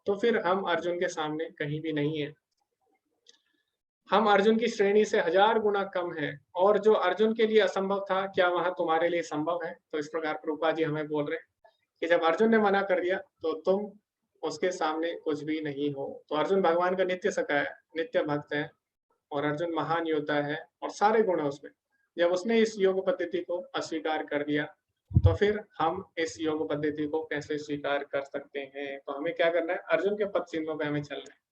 तो फिर हम अर्जुन के सामने कहीं भी नहीं है। हम अर्जुन की श्रेणी से 1000 गुना कम है, और जो अर्जुन के लिए असंभव था, क्या वह तुम्हारे लिए संभव है? तो इस प्रकार प्रभुपाद जी हमें बोल रहे हैं कि जब अर्जुन ने मना कर दिया तो तुम उसके सामने कुछ भी नहीं हो। तो अर्जुन भगवान का नित्य सखा है, नित्य भक्त है, और अर्जुन महान योद्धा है और सारे गुण है उसमें। जब उसने इस योग पद्धति को अस्वीकार कर दिया, तो फिर हम इस योग पद्धति को कैसे स्वीकार कर सकते हैं? तो हमें क्या करना है, अर्जुन के पद चिन्हों पे हमें चलना है।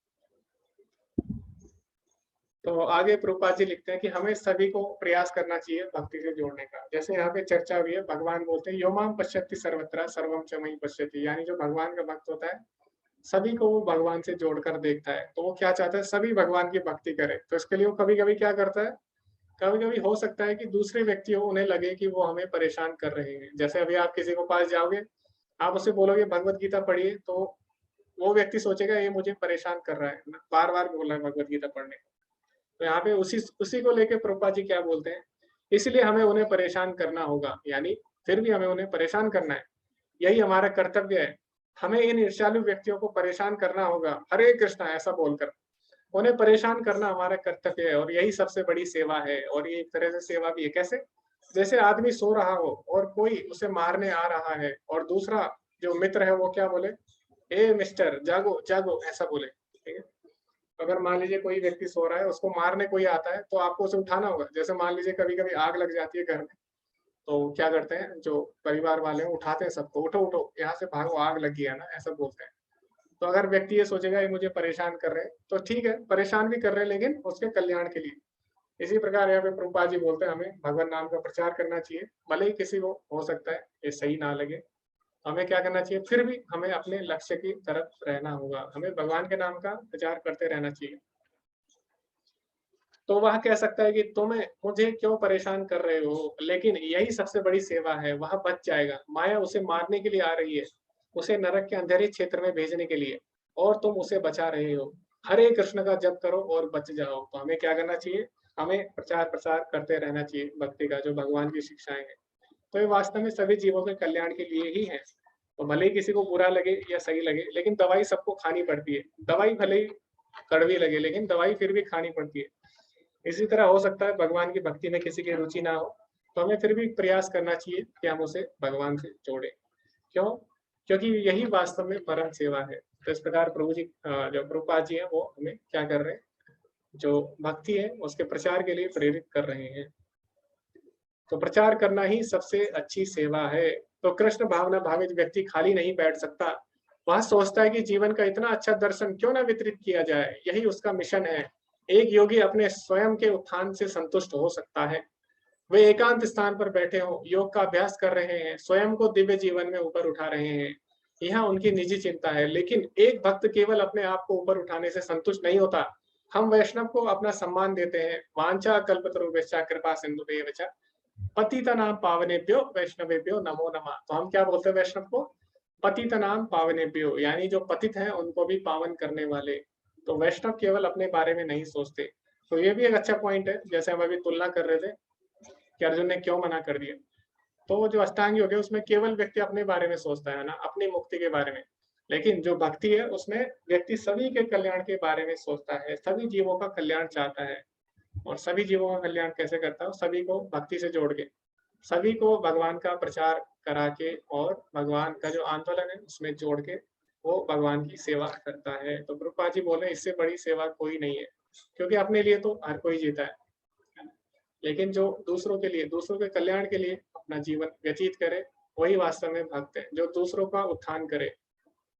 तो आगे प्रभुपाद जी लिखते हैं कि हमें सभी को प्रयास करना चाहिए भक्ति से जोड़ने का। जैसे यहाँ पे चर्चा हुई है, भगवान बोलते हैं यो माम पश्यति सर्वत्र सर्वम च मयि पश्यति, यानी जो भगवान का भक्त होता है सभी को वो भगवान से जोड़कर देखता है। तो वो क्या चाहता है, सभी भगवान की भक्ति करे। तो इसके लिए वो कभी कभी क्या करता है, कभी कभी हो सकता है कि दूसरे व्यक्ति हो, उन्हें लगे कि वो हमें परेशान कर रहे हैं। जैसे अभी आप किसी को पास जाओगे, आप उससे बोलोगे भगवत गीता पढ़िए, तो वो व्यक्ति सोचेगा ये मुझे परेशान कर रहा है, बार बार बोल रहा है भगवत गीता पढ़ने। तो यहाँ पे उसी को लेके प्रभुपाद जी क्या बोलते हैं, इसलिए हमें उन्हें परेशान करना होगा, यानी फिर भी हमें उन्हें परेशान करना है, यही हमारा कर्तव्य है। हमें इन ईर्ष्यालु व्यक्तियों को परेशान करना होगा, हरे कृष्णा ऐसा बोलकर उन्हें परेशान करना हमारा कर्तव्य है, और यही सबसे बड़ी सेवा है। और ये एक तरह से सेवा भी है। कैसे? जैसे आदमी सो रहा हो और कोई उसे मारने आ रहा है, और दूसरा जो मित्र है वो क्या बोले, ए मिस्टर जागो जागो, ऐसा बोले, ठीक है। अगर मान लीजिए कोई व्यक्ति सो रहा है, उसको मारने कोई आता है, तो आपको उसे उठाना होगा। जैसे मान लीजिए कभी कभी आग लग जाती है घर में, तो क्या करते हैं जो परिवार वाले हैं, उठाते हैं सबको, उठो उठो यहाँ से भागो, आग लगी है ना, ऐसा बोलते हैं। तो अगर व्यक्ति ये सोचेगा ये मुझे परेशान कर रहे हैं, तो ठीक है, परेशान भी कर रहे हैं, लेकिन उसके कल्याण के लिए। इसी प्रकार यहाँ पे प्रभुपाद जी बोलते हैं हमें भगवान नाम का प्रचार करना चाहिए, भले ही किसी को हो सकता है ये सही ना लगे। हमें क्या करना चाहिए, फिर भी हमें अपने लक्ष्य की तरफ रहना होगा, हमें भगवान के नाम का प्रचार करते रहना चाहिए। तो वह कह सकता है कि तुम्हें मुझे क्यों परेशान कर रहे हो, लेकिन यही सबसे बड़ी सेवा है, वह बच जाएगा। माया उसे मारने के लिए आ रही है, उसे नरक के अंधेरे क्षेत्र में भेजने के लिए, और तुम उसे बचा रहे हो। हरे कृष्ण का जप करो और बच जाओ। तो हमें क्या करना चाहिए, हमें प्रचार प्रसार करते रहना चाहिए भक्ति का, जो भगवान की शिक्षाएं हैं। तो ये वास्तव में सभी जीवों के कल्याण के लिए ही है। तो भले ही किसी को बुरा लगे या सही लगे, लेकिन दवाई सबको खानी पड़ती है। दवाई भले ही कड़वी लगे, लेकिन दवाई फिर भी खानी पड़ती है। इसी तरह हो सकता है भगवान की भक्ति में किसी की रुचि ना हो, तो हमें फिर भी प्रयास करना चाहिए कि हम उसे भगवान से जोड़ें। क्यों? क्योंकि यही वास्तव में परम सेवा है। तो इस प्रकार प्रभु जी, जो प्रभुपाद जी हैं, वो हमें क्या कर रहे हैं, जो भक्ति है उसके प्रचार के लिए प्रेरित कर रहे हैं। तो प्रचार करना ही सबसे अच्छी सेवा है। तो कृष्ण भावना भावित व्यक्ति खाली नहीं बैठ सकता, वह सोचता है कि जीवन का इतना अच्छा दर्शन क्यों ना वितरित किया जाए, यही उसका मिशन है। एक योगी अपने स्वयं के उत्थान से संतुष्ट हो सकता है। वे एकांत स्थान पर बैठे हो, योग का अभ्यास कर रहे हैं, स्वयं को दिव्य जीवन में ऊपर उठा रहे हैं, यह उनकी निजी चिंता है। लेकिन एक भक्त केवल अपने आप को ऊपर उठाने से संतुष्ट नहीं होता। हम वैष्णव को अपना सम्मान देते हैं। वांछा कल्पतरुभ्यश्च कृपा सिंधुभ्येव च पतितनाम पावनेभ्यो वैष्णवेभ्यो नमो नमः। तो हम क्या बोलते हैं वैष्णव को, पतितनाम पावनेभ्यो, यानी जो पतित हैं उनको भी पावन करने वाले। तो वैष्णव केवल अपने बारे में नहीं सोचते। तो ये भी एक अच्छा पॉइंट है। जैसे हम अभी तुलना कर रहे थे कि अर्जुन ने क्यों मना कर दिया, तो वो जो अष्टांग योग है उसमें केवल व्यक्ति अपने बारे में सोचता है ना, अपनी मुक्ति के बारे में। लेकिन जो भक्ति है उसमें व्यक्ति सभी के कल्याण के बारे में सोचता है, सभी जीवों का कल्याण चाहता है। और सभी जीवों का कल्याण कैसे करता है, सभी को भक्ति से जोड़ के, सभी को भगवान का प्रचार करा के और भगवान का जो आंदोलन है उसमें जोड़ के वो भगवान की सेवा करता है। तो प्रभुपाद जी बोले इससे बड़ी सेवा कोई नहीं है, क्योंकि अपने लिए तो हर कोई जीता है, लेकिन जो दूसरों के लिए, दूसरों के कल्याण के लिए अपना जीवन व्यतीत करे, वही वास्तव में भक्त है, जो दूसरों का उत्थान करे।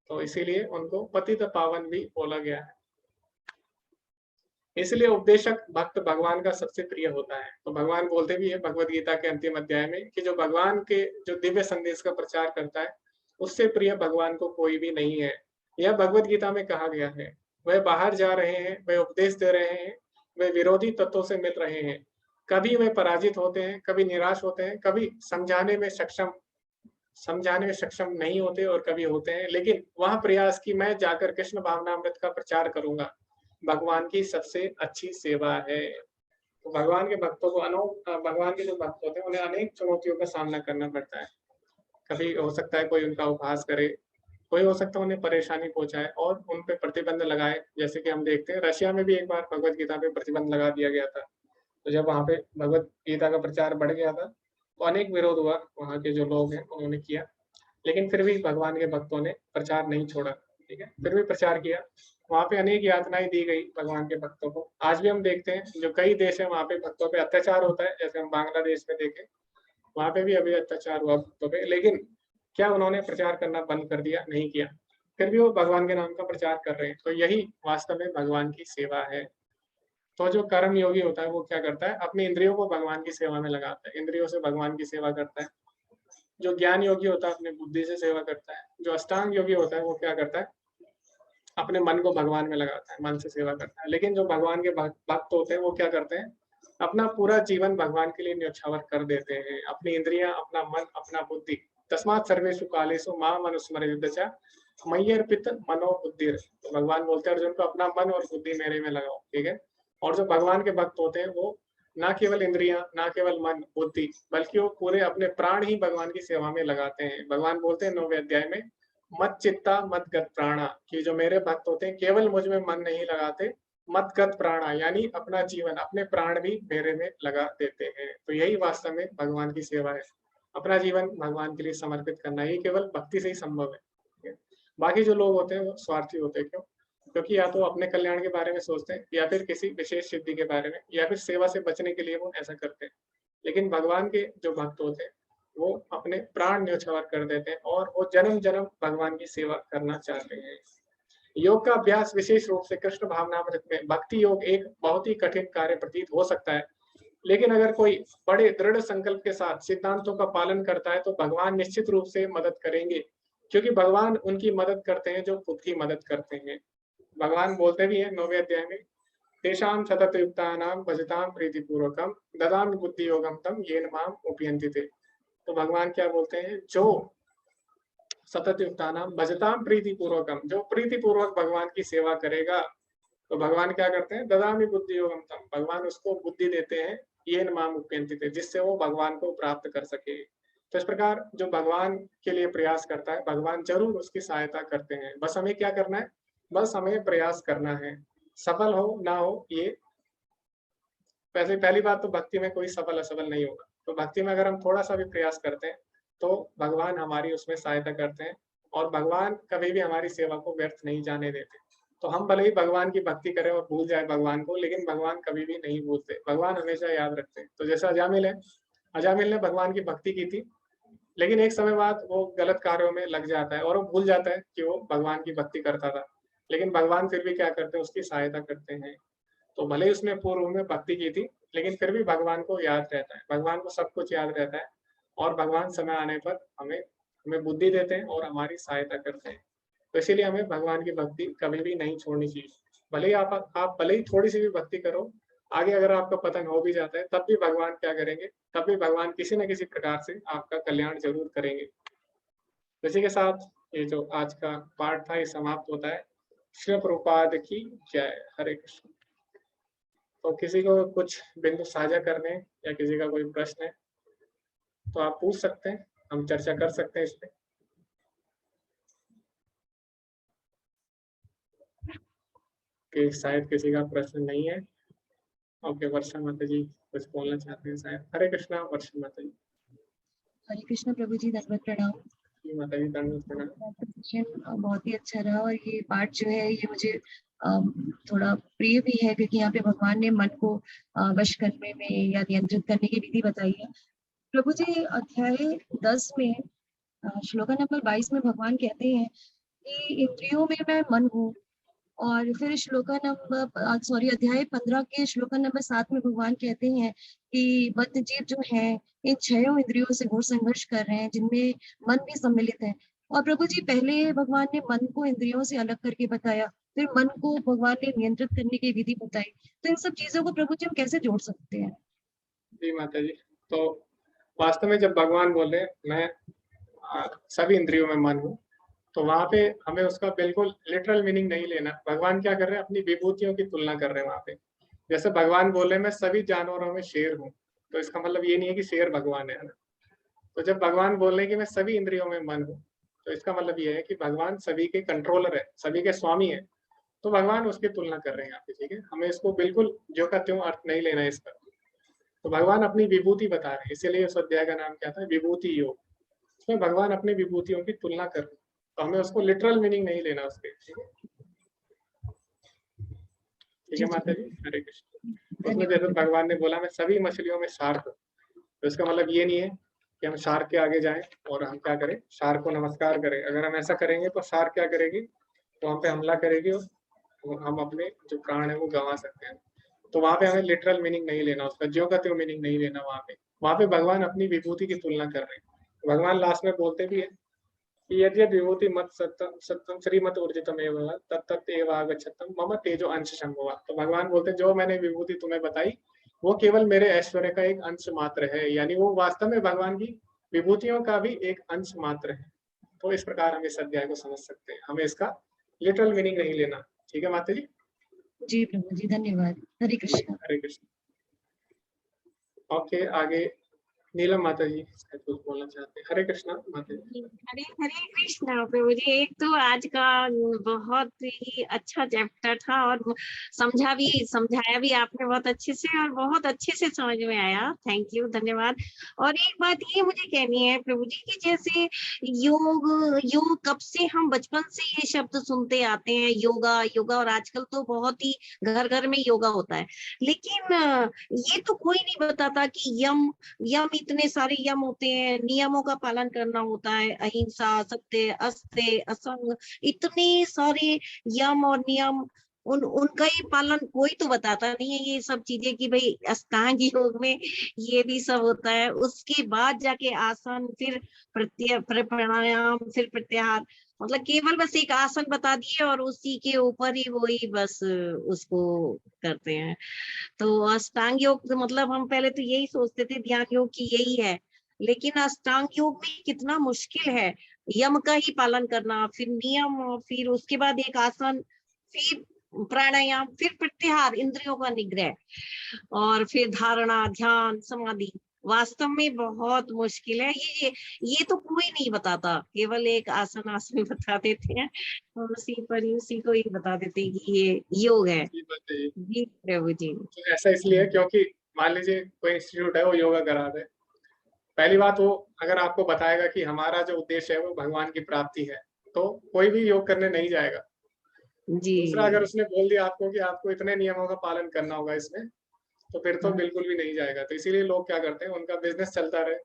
तो इसीलिए उनको पतित पावन भी बोला गया है। इसलिए उपदेशक भक्त भगवान का सबसे प्रिय होता है। तो भगवान बोलते भी है भगवत गीता के अंतिम अध्याय में कि जो भगवान के जो दिव्य संदेश का प्रचार करता है, उससे प्रिय भगवान को कोई भी नहीं है। यह भगवत गीता में कहा गया है। वह बाहर जा रहे हैं, वह उपदेश दे रहे हैं, वे विरोधी तत्वों से मिल रहे हैं। कभी वे पराजित होते हैं, कभी निराश होते हैं, कभी समझाने में सक्षम नहीं होते और कभी होते हैं। लेकिन वह प्रयास कि मैं जाकर कृष्ण भावनामृत का प्रचार करूंगा, भगवान की सबसे अच्छी सेवा है। तो भगवान के भक्तों को भगवान के जो भक्त होते हैं उन्हें अनेक चुनौतियों का सामना करना पड़ता है। कभी हो सकता है कोई उनका उपहास करे, कोई हो सकता है उन्हें परेशानी पहुंचाए और उन पे प्रतिबंध लगाए। जैसे कि हम देखते हैं रशिया में भी एक बार भगवत गीता पे प्रतिबंध लगा दिया गया था। तो जब वहां पे भगवत गीता का प्रचार बढ़ गया था तो अनेक विरोध हुआ, वहां के जो लोग हैं उन्होंने किया, लेकिन फिर भी भगवान के भक्तों ने प्रचार नहीं छोड़ा। ठीक है, फिर भी प्रचार किया। वहां पे अनेक यातनाएं दी गई भगवान के भक्तों को। आज भी हम देखते हैं जो कई देश है वहां पे भक्तों पे अत्याचार होता है। जैसे हम बांग्लादेश में देखें, वहां पे भी अभी अत्याचार हुआ भक्तों पे, लेकिन क्या उन्होंने प्रचार करना बंद कर दिया? नहीं किया। फिर भी वो भगवान के नाम का प्रचार कर रहे हैं। तो यही वास्तव में भगवान की सेवा है। तो जो कर्म योगी होता है वो क्या करता है, अपनी इंद्रियों को भगवान की सेवा में लगाता है, इंद्रियों से भगवान की सेवा करता है। जो ज्ञान योगी होता है अपने बुद्धि से सेवा करता है। जो अष्टांग योगी होता है वो क्या करता है, अपने मन को भगवान में लगाता है, मन से सेवा करता है। लेकिन जो भगवान के भक्त होते हैं वो क्या करते हैं, अपना पूरा जीवन भगवान के लिए न्योछावर कर देते हैं। अपनी इंद्रियां, अपना मन, अपना बुद्धि, तस्मात् सर्वेषु कालेषु माम् अनुस्मरेत् च मय्यर्पित मनो बुद्धिर। तो भगवान बोलते हैं अर्जुन को अपना मन और बुद्धि मेरे में लगाओ। ठीक है। और जो भगवान के भक्त होते हैं वो ना केवल इंद्रियां, ना केवल मन बुद्धि, बल्कि वो पूरे अपने प्राण ही भगवान की सेवा में लगाते हैं। भगवान बोलते हैं 9वें अध्याय में, मत चित्ता मत गत प्राणा, कि जो मेरे भक्त होते हैं केवल मुझ में मन नहीं लगाते, मत गत प्राणा, यानी अपना जीवन, अपने प्राण भी मेरे में लगा देते हैं। तो यही वास्तव में भगवान की सेवा है, अपना जीवन भगवान के लिए समर्पित करना। ये केवल भक्ति से ही संभव है। बाकी जो लोग होते हैं वो स्वार्थी होते हैं। क्यों? क्योंकि या तो अपने कल्याण के बारे में सोचते हैं, या फिर किसी विशेष सिद्धि के बारे में, या फिर सेवा से बचने के लिए वो ऐसा करते हैं। लेकिन भगवान के जो भक्त होते हैं वो अपने प्राण न्योछावर कर देते हैं और वो जन्म जन्म भगवान की सेवा करना चाहते हैं। योग का अभ्यास विशेष रूप से कृष्ण भावनामृत में भक्ति योग एक बहुत ही कठिन कार्य प्रतीत हो सकता है, लेकिन अगर कोई बड़े दृढ़ संकल्प के साथ सिद्धांतों का पालन करता है तो भगवान निश्चित रूप से मदद करेंगे। क्योंकि भगवान उनकी मदद करते हैं जो खुद की मदद करते हैं। भगवान बोलते भी हैं 9वें अध्याय में, तेषां सतत युक्तानां भजतां प्रीतिपूर्वकं ददामि बुद्धि योगम तम येन माम उपयन्ति ते। तो भगवान क्या बोलते हैं, जो सतत युक्तानां भजतां प्रीतिपूर्वकम, जो प्रीतिपूर्वक भगवान की सेवा करेगा, तो भगवान क्या करते हैं, ददामि बुद्धि योगम तम, भगवान उसको बुद्धि देते हैं, येन माम उपयन्ति ते, जिससे वो भगवान को प्राप्त कर सके। तो इस प्रकार जो भगवान के लिए प्रयास करता है, भगवान जरूर उसकी सहायता करते हैं। बस हमें क्या करना है, बस हमें प्रयास करना है। सफल हो ना हो, ये वैसे पहली बात तो भक्ति में कोई सफल असफल नहीं होगा। तो भक्ति में अगर हम थोड़ा सा भी प्रयास करते हैं तो भगवान हमारी उसमें सहायता करते हैं, और भगवान कभी भी हमारी सेवा को व्यर्थ नहीं जाने देते। तो हम भले ही भगवान की भक्ति करें और भूल जाए भगवान को, लेकिन भगवान कभी भी नहीं भूलते, भगवान हमेशा याद रखते हैं। तो जैसा अजामिल है, अजामिल ने भगवान की भक्ति की थी, लेकिन एक समय बाद वो गलत कार्यों में लग जाता है और वो भूल जाता है कि वो भगवान की भक्ति करता था, लेकिन भगवान फिर भी क्या करते हैं, उसकी सहायता करते हैं। तो भले ही उसने पूर्व में भक्ति की थी, लेकिन फिर भी भगवान को याद रहता है, भगवान को सब कुछ याद रहता है, और भगवान समय आने पर हमें हमें बुद्धि देते हैं और हमारी सहायता करते हैं। तो इसीलिए हमें भगवान की भक्ति कभी भी नहीं छोड़नी चाहिए। भले ही आप भले ही थोड़ी सी भी भक्ति करो, आगे अगर आपका पतन हो भी जाता है, तब भी भगवान क्या करेंगे, तब भी भगवान किसी न किसी प्रकार से आपका कल्याण जरूर करेंगे। इसी के साथ ये जो आज का पाठ था ये समाप्त होता है। श्री प्रभुपाद की जय। हरे कृष्ण। तो किसी को कुछ बिंदु साझा करने या किसी का कोई प्रश्न है तो आप पूछ सकते हैं, हम चर्चा कर सकते हैं इस पे। कि शायद किसी का प्रश्न नहीं है। ओके, वर्षा माता जी कुछ बोलना चाहते हैं शायद। हरे कृष्णा वर्षा माता जी। हरे कृष्ण प्रभु जी, दंडवत प्रणाम। जी माता जी, दंडवत प्रणाम। सेशन बहुत ही अच्छा रहा, और ये पाठ जो है ये मुझे थोड़ा प्रिय भी है, क्योंकि यहाँ पे भगवान ने मन को वश करने में या नियंत्रित करने की विधि बताई है। प्रभु जी अध्याय 10 में श्लोका नंबर 22 में भगवान कहते हैं कि इंद्रियों में मैं मन हूँ, और फिर श्लोका नंबर अध्याय 15 के श्लोका नंबर 7 में भगवान कहते हैं कि बद्ध जीव जो है इन 6 इंद्रियों से घोर संघर्ष कर रहे हैं, जिनमें मन भी सम्मिलित है। और प्रभु जी पहले भगवान ने मन को इंद्रियों से अलग करके बताया, फिर मन को भगवान ने नियंत्रित करने की विधि बताई। तो इन सब चीजों को प्रभु जी हम कैसे जोड़ सकते हैं? जी माता जी, तो वास्तव में जब भगवान बोले मैं सभी इंद्रियों में मन हूँ, तो वहां पे हमें उसका बिल्कुल लिटरल मीनिंग नहीं लेना। भगवान क्या कर रहे हैं, अपनी विभूतियों की तुलना कर रहे हैं वहां पे। जैसे भगवान बोले मैं सभी जानवरों में शेर हूँ, तो इसका मतलब ये नहीं है कि शेर भगवान है ना। तो जब भगवान बोल रहे हैं कि मैं सभी इंद्रियों में मन हूँ, तो इसका मतलब ये है कि भगवान सभी के कंट्रोलर है, सभी के स्वामी है। तो भगवान उसकी तुलना कर रहे हैं यहाँ पे, ठीक है। हमें इसको बिल्कुल जो का त्यों अर्थ नहीं लेना है इसका। तो भगवान अपनी विभूति बता रहे हैं, इसीलिए उस अध्याय का नाम क्या था, विभूति योग। उसमें भगवान अपनी विभूतियों की तुलना कर रहे हैं, तो हमें उसको लिटरल मीनिंग नहीं लेना उसके, ठीक है। ठीक है माता जी, हरे कृष्ण। उसमें जैसे भगवान ने बोला मैं सभी मछलियों में शार्क हूँ, तो इसका मतलब ये नहीं है कि हम शार्क के आगे जाएं और हम क्या करें, शार्क को नमस्कार करें। अगर हम ऐसा करेंगे तो शार्क क्या करेगी, तो हम पे हमला करेगी और हम अपने जो प्राण है वो गंवा सकते हैं। तो वहां पे हमें लिटरल मीनिंग नहीं लेना उसका, ज्यों का त्यों मीनिंग नहीं लेना। वहां पे भगवान अपनी विभूति की तुलना कर रहे हैं। भगवान लास्ट में बोलते भी है कि यदि विभूति मत सत्यम श्रीमत ऊर्जितम एवं तत्त एव आगच्छतम मम तेजो अंश संभवा। तो भगवान बोलते जो मैंने विभूति तुम्हें बताई वो केवल मेरे ऐश्वर्य का एक अंश मात्र है, यानी वो वास्तव में भगवान की विभूतियों का भी एक अंश मात्र है। तो इस प्रकार हम इस अध्याय को समझ सकते हैं, हमें इसका लिटरल मीनिंग नहीं लेना। ठीक है माता जी। जी प्रभु जी, धन्यवाद। हरे कृष्ण। हरे कृष्ण। ओके, आगे नीलम माता जी कुछ बोलना चाहते हैं। हरे कृष्णा माता जी। हरे हरे कृष्णा प्रभु जी। एक तो आज का बहुत ही अच्छा चैप्टर था, और समझाया भी आपने बहुत अच्छे से, और बहुत अच्छे से समझ में आया। थैंक यू, धन्यवाद। और एक बात ये मुझे कहनी है प्रभु जी कि जैसे योग कब से हम बचपन से ये शब्द सुनते आते हैं, योगा योगा, और आजकल तो बहुत ही घर घर में योगा होता है, लेकिन ये तो कोई नहीं बताता कि यम इतने सारे यम होते हैं, नियमों का पालन करना होता है, अहिंसा, सत्य, अस्तेय, असंग, इतने सारे यम और नियम। उनका ही पालन कोई तो बताता नहीं है ये सब चीजें कि भाई अष्टांग योग में ये भी सब होता है। उसके बाद जाके आसन, फिर प्राणायाम, फिर प्रत्याहार, मतलब केवल बस एक आसन बता दिए और उसी के ऊपर ही वही बस उसको करते हैं। तो अष्टांग योग मतलब हम पहले तो यही सोचते थे ध्यान योग की यही है, लेकिन अष्टांग योग में कितना मुश्किल है। यम का ही पालन करना, फिर नियम, फिर उसके बाद एक आसन, फिर प्राणायाम, फिर प्रत्याहार, इंद्रियों का निग्रह, और फिर धारणा, ध्यान, समाधि। वास्तव में बहुत मुश्किल है ये तो कोई नहीं बताता, केवल एक आसन बता देते हैं और उसी को ही बता देते हैं कि ये योग है। जी प्रभु जी। तो ऐसा इसलिए है क्योंकि मान लीजिए कोई इंस्टीट्यूट है, वो योगा करा दे, पहली बात वो अगर आपको बताएगा कि हमारा जो उद्देश्य है वो भगवान की प्राप्ति है, तो कोई भी योग करने नहीं जाएगा। जी। दूसरा, अगर उसने बोल दिया आपको कि आपको इतने नियमों का पालन करना होगा इसमें, तो फिर तो बिल्कुल भी नहीं जाएगा। तो इसीलिए लोग क्या करते हैं, उनका बिजनेस चलता रहे,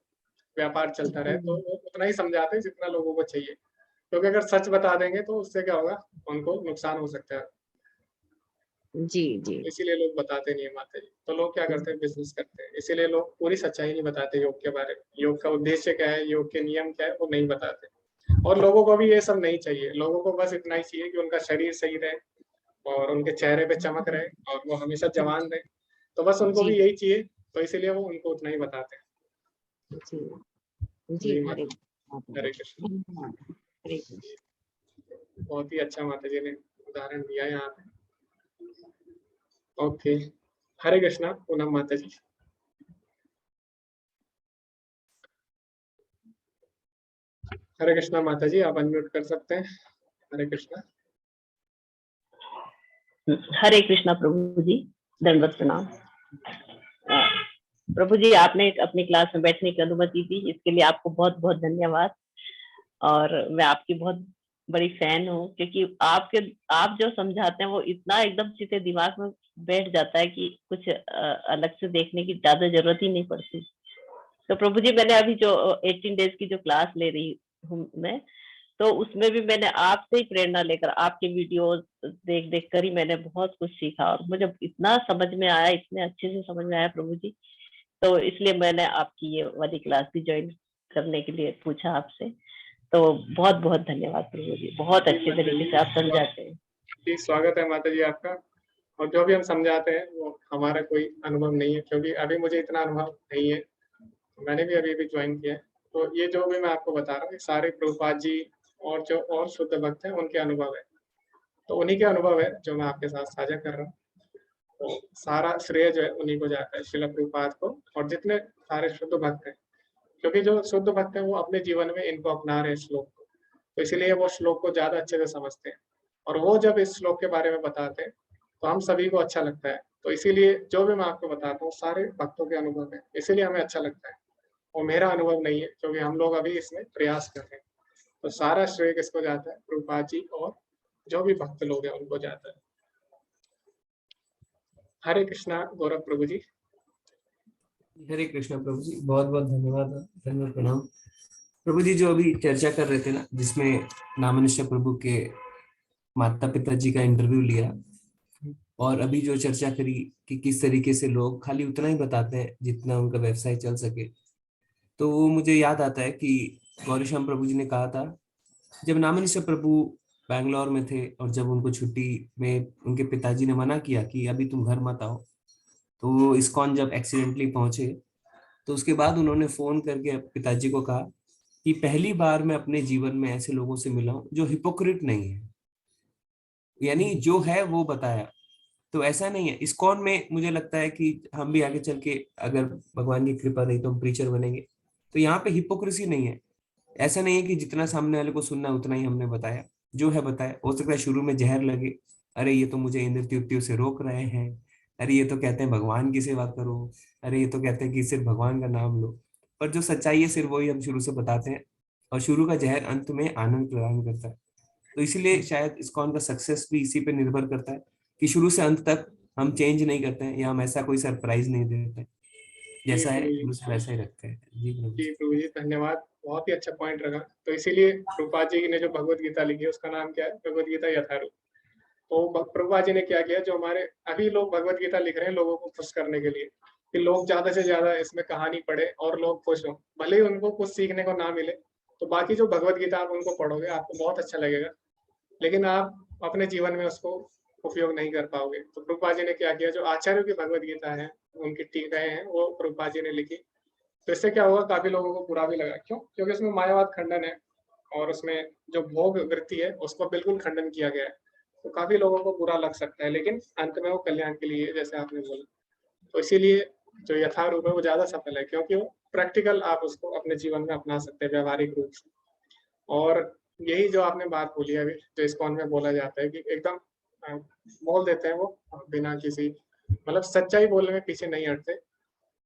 व्यापार चलता रहे, तो वो उतना ही समझाते हैं जितना लोगों को चाहिए, क्योंकि अगर सच बता देंगे तो उससे क्या होगा, उनको नुकसान हो सकता है। जी जी। इसीलिए लोग बताते नहीं है माता जी। तो लोग क्या करते हैं, बिजनेस करते हैं, इसीलिए लोग पूरी सच्चाई नहीं बताते योग के बारे में। योग का उद्देश्य क्या है, योग के नियम क्या है, वो नहीं बताते। और लोगों को भी ये सब नहीं चाहिए, लोगों को बस इतना ही चाहिए कि उनका शरीर सही रहे और उनके चेहरे पे चमक रहे और वो हमेशा जवान रहे, तो बस उनको भी यही चाहिए, तो इसीलिए वो उनको उतना ही बताते हैं। जी जी जी। माता, हरे कृष्ण। हरे कृष्ण। बहुत ही अच्छा माता जी ने उदाहरण दिया यहाँ पे। ओके, हरे कृष्णा। पूनम माता जी। हरे कृष्णा माता जी, आप अनम्यूट कर सकते हैं। हरे कृष्णा। हरे कृष्णा प्रभु जी, दंडवत प्रणाम। प्रभु जी, आपने अपनी क्लास में बैठने की अनुमति दी, इसके लिए आपको बहुत बहुत धन्यवाद। और मैं आपकी बहुत बड़ी फैन हूँ, क्योंकि आप जो समझाते हैं वो इतना एकदम सीधे दिमाग में बैठ जाता है कि कुछ अलग से देखने की ज्यादा जरूरत ही नहीं पड़ती। तो प्रभु जी, मैंने अभी जो 18 डेज की जो क्लास ले रही हूँ मैं, तो उसमें भी मैंने आपसे ही प्रेरणा लेकर, आपके वीडियोस देख देख कर ही मैंने बहुत कुछ सीखा और मुझे इतना समझ में आया, इतने अच्छे से समझ में आया प्रभु जी। तो इसलिए मैंने आपकी ये वाली क्लास भी ज्वाइन करने के लिए पूछा आपसे। तो बहुत बहुत धन्यवाद प्रभु जी, बहुत अच्छे तरीके से आप समझाते हैं। जी, स्वागत है माता जी आपका। और जो भी हम समझाते हैं वो हमारा कोई अनुभव नहीं है, क्योंकि अभी मुझे इतना अनुभव नहीं है, मैंने भी अभी ज्वाइन किया है। तो ये जो भी मैं आपको बता रहा हूँ, सारे प्रभुपाद जी और जो और शुद्ध भक्त हैं उनके अनुभव है, तो उन्हीं के अनुभव है जो मैं आपके साथ साझा कर रहा हूँ। तो सारा श्रेय जो है उन्हीं को जाता है, श्रील प्रभुपाद को और जितने सारे शुद्ध भक्त हैं, क्योंकि जो शुद्ध भक्त हैं वो अपने जीवन में इनको अपना रहे श्लोक को, तो इसीलिए वो श्लोक को ज्यादा अच्छे से समझते हैं। और वो जब इस श्लोक के बारे में बताते हैं तो हम सभी को अच्छा लगता है। तो इसीलिए जो भी मैं आपको बताता हूँ सारे भक्तों के अनुभव है, इसीलिए हमें अच्छा लगता है। और मेरा अनुभव नहीं है, क्योंकि हम लोग अभी इसमें प्रयास कर रहे हैं। तो सारा श्रेय किसको जाता है, प्रभुपाद जी और जो भी भक्त लोग हैं उनको जाता है। हरे कृष्णा गौरव प्रभु जी। हरे कृष्णा प्रभु जी, बहुत बहुत धन्यवाद, धन्यवाद प्रणाम प्रभु जी। जो अभी चर्चा कर रहे थे ना, जिसमें नामनिष्ठ प्रभु के माता पिता जी का इंटरव्यू लिया, और अभी जो चर्चा करी कि किस तरीके से लोग खाली उतना ही बताते हैं जितना उनका व्यवसाय चल सके, तो वो मुझे याद आता है कि गौरीश्याम प्रभु जी ने कहा था, जब नामनिष्ठ प्रभु बैंगलोर में थे और जब उनको छुट्टी में उनके पिताजी ने मना किया कि अभी तुम घर मत आओ, तो वो इस्कॉन जब एक्सीडेंटली पहुंचे, तो उसके बाद उन्होंने फोन करके पिताजी को कहा कि पहली बार मैं अपने जीवन में ऐसे लोगों से मिला हूं जो हिपोक्रेट नहीं है, यानी जो है वो बताया। तो ऐसा नहीं है इस्कॉन में, मुझे लगता है कि हम भी आगे चल के अगर भगवान की कृपा रही तो हम प्रीचर बनेंगे। तो यहाँ पे हिपोक्रेसी नहीं है, ऐसा नहीं है कि जितना सामने वाले को सुनना उतना ही हमने बताया, जो है बताया। हो सकता है शुरू में जहर लगे, अरे ये तो मुझे इंद्र त्युक्तियों से रोक रहे हैं, अरे ये तो कहते हैं भगवान की सेवा करो, अरे ये तो कहते हैं कि सिर्फ भगवान का नाम लो। पर जो सच्चाई है सिर्फ वही हम शुरू से बताते हैं, और शुरू का जहर अंत में आनंद प्रदान करता है। तो इसीलिए शायद इस्कॉन का सक्सेस भी इसी पे निर्भर करता है कि शुरू से अंत तक हम चेंज नहीं करते हैं, या हम ऐसा कोई सरप्राइज नहीं देते, जैसा है शुरू से वैसा ही रखते हैं। जी प्रभु जी धन्यवाद, बहुत ही अच्छा पॉइंट रखा। तो इसीलिए प्रभुपाद जी ने जो भगवत गीता लिखी है उसका नाम क्या है, भगवत गीता यथारूप। तो प्रभुपाद जी ने क्या किया, जो हमारे अभी लोग भगवत गीता लिख रहे हैं लोगों को खुश करने के लिए कि लोग ज्यादा से ज्यादा इसमें कहानी पढ़े और लोग खुश हों, भले ही उनको कुछ सीखने को ना मिले, तो बाकी जो भगवत गीता आप उनको पढ़ोगे आपको बहुत अच्छा लगेगा, लेकिन आप अपने जीवन में उसको उपयोग नहीं कर पाओगे। तो प्रभुपाद जी ने क्या किया, जो आचार्यों की भगवत गीता है, उनकी टीकाएं हैं, वो प्रभुपाद जी ने लिखी। तो इससे क्या हुआ, काफी लोगों को बुरा भी लगा। क्यों? क्योंकि उसमें मायावाद खंडन है और उसमें जो भोग वृत्ति है उसको बिल्कुल खंडन किया गया है। तो काफी लोगों को बुरा लग सकता है, लेकिन अंत में वो कल्याण के लिए, जैसे आपने बोला, तो इसीलिए जो यथारूप है वो ज्यादा सफल है, क्योंकि वो प्रैक्टिकल आप उसको अपने जीवन में अपना सकते हैं व्यावहारिक रूप से। और यही जो आपने बात बोली है अभी, जो इस्कॉन में बोला जाता है कि एकदम बोल देते हैं वो बिना किसी मतलब सच्चाई बोलने में पीछे नहीं हटते।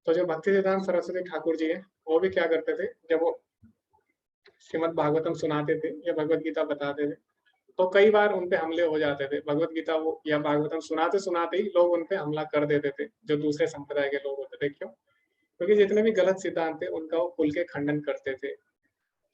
तो जो भक्ति सिद्धांत सरस्वती ठाकुर जी है, वो भी क्या करते थे, जब वो श्रीमद् भागवतम सुनाते थे या भगवत गीता बताते थे, तो कई बार उन पे हमले हो जाते थे। भगवत गीता वो या भागवतम सुनाते सुनाते ही लोग उन पे हमला कर देते थे, जो दूसरे संप्रदाय के लोग होते थे। क्यों? क्योंकि जितने भी गलत सिद्धांत थे उनका वो खुल के खंडन करते थे।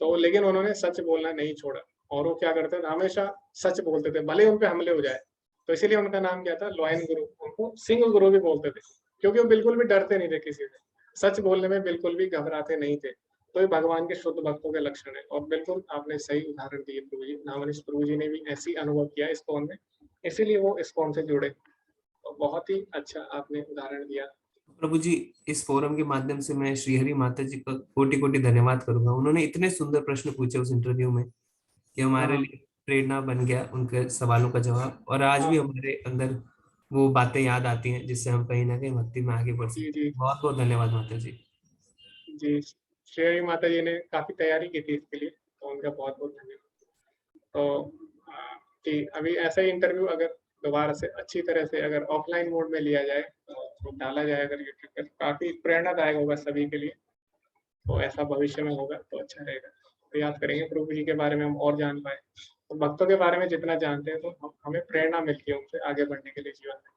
तो लेकिन उन्होंने सच बोलना नहीं छोड़ा, और वो क्या करते थे, हमेशा सच बोलते थे, भले उन पे हमले हो जाए। तो इसीलिए उनका नाम क्या था, लॉयन गुरु। उनको सिंह गुरु भी बोलते थे, क्योंकि वो बिल्कुल भी डरते नहीं थे किसी से, सच बोलने में बिल्कुल भी घबराते नहीं थे। तो ये भगवान के शुद्ध भक्तों के लक्षण है। और बिल्कुल आपने सही उदाहरण दिए प्रभु जी, नामनीश प्रभु जी ने भी ऐसी अनुभव किया इस्कॉन में, इसीलिए वो इस्कॉन से जुड़े। तो बहुत ही अच्छा आपने उदाहरण दिया। प्रभु जी, इस फोरम के माध्यम से मैं श्रीहरि माता जी का कोटि कोटि धन्यवाद करूंगा। उन्होंने इतने सुंदर प्रश्न पूछे उस इंटरव्यू में कि हमारे हाँ लिए प्रेरणा बन गया उनके सवालों का जवाब, और आज भी हाँ हमारे अंदर वो बातें याद आती हैं जिससे हम कहीं ना कहीं भक्ति में आगे बढ़ जी सकते जी हैं। बहुत बहुत धन्यवाद माता जी। जी। श्री माता जी ने काफी तैयारी की थी इसके लिए, तो उनका बहुत बहुत धन्यवाद। तो कि अभी ऐसा ही इंटरव्यू अगर दोबारा से अच्छी तरह से अगर ऑफलाइन मोड में लिया जाए तो डाला जाए अगर यूट्यूब पर, काफी प्रेरणादायक होगा सभी के लिए। तो ऐसा भविष्य में होगा तो अच्छा रहेगा। प्रयास करेंगे प्रभु जी के बारे में हम और जान पाए। तो भक्तों के बारे में जितना जानते हैं तो हमें प्रेरणा मिलती है उनसे आगे बढ़ने के लिए जीवन में।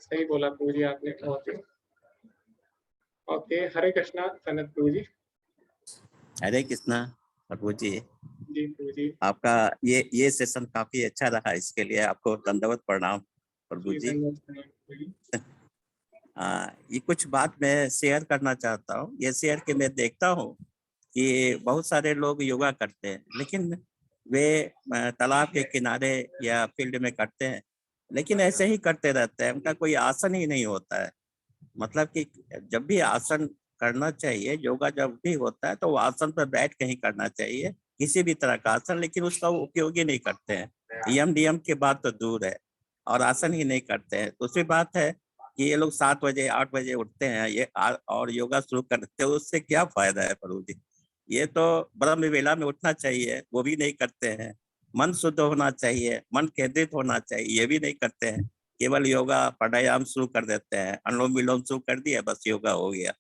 सही बोला प्रभु जी आपने, बहुत ही। ओके, हरे कृष्णा सनत प्रभु जी। हरे कृष्णा प्रभु जी, जी प्रभु जी। आपका ये सेशन काफी अच्छा रहा, इसके लिए आपको दंडवत प्रणाम प्रभु जी। धन्यवाद प्रभु जी। ये कुछ बात मैं शेयर करना चाहता हूँ। ये शेयर कि मैं देखता हूँ कि बहुत सारे लोग योगा करते हैं, लेकिन वे तालाब के किनारे या फील्ड में करते हैं, लेकिन ऐसे ही करते रहते हैं, उनका कोई आसन ही नहीं होता है। मतलब कि जब भी आसन करना चाहिए, योगा जब भी होता है तो वो आसन पर बैठ के ही करना चाहिए, किसी भी तरह का आसन, लेकिन उसका उपयोग ही नहीं करते हैं। यम नियम की बात तो दूर है, और आसन ही नहीं करते हैं। दूसरी बात है कि ये लोग 7 बजे 8 बजे उठते हैं और योगा शुरू करते हैं, उससे क्या फायदा है प्रभु जी? ये तो ब्रह्म वेला में उठना चाहिए, वो भी नहीं करते हैं। मन शुद्ध होना चाहिए, मन केंद्रित होना चाहिए, ये भी नहीं करते हैं। केवल योगा प्राणायाम शुरू कर देते हैं, अनुलोम विलोम शुरू कर दिया, बस योगा हो गया।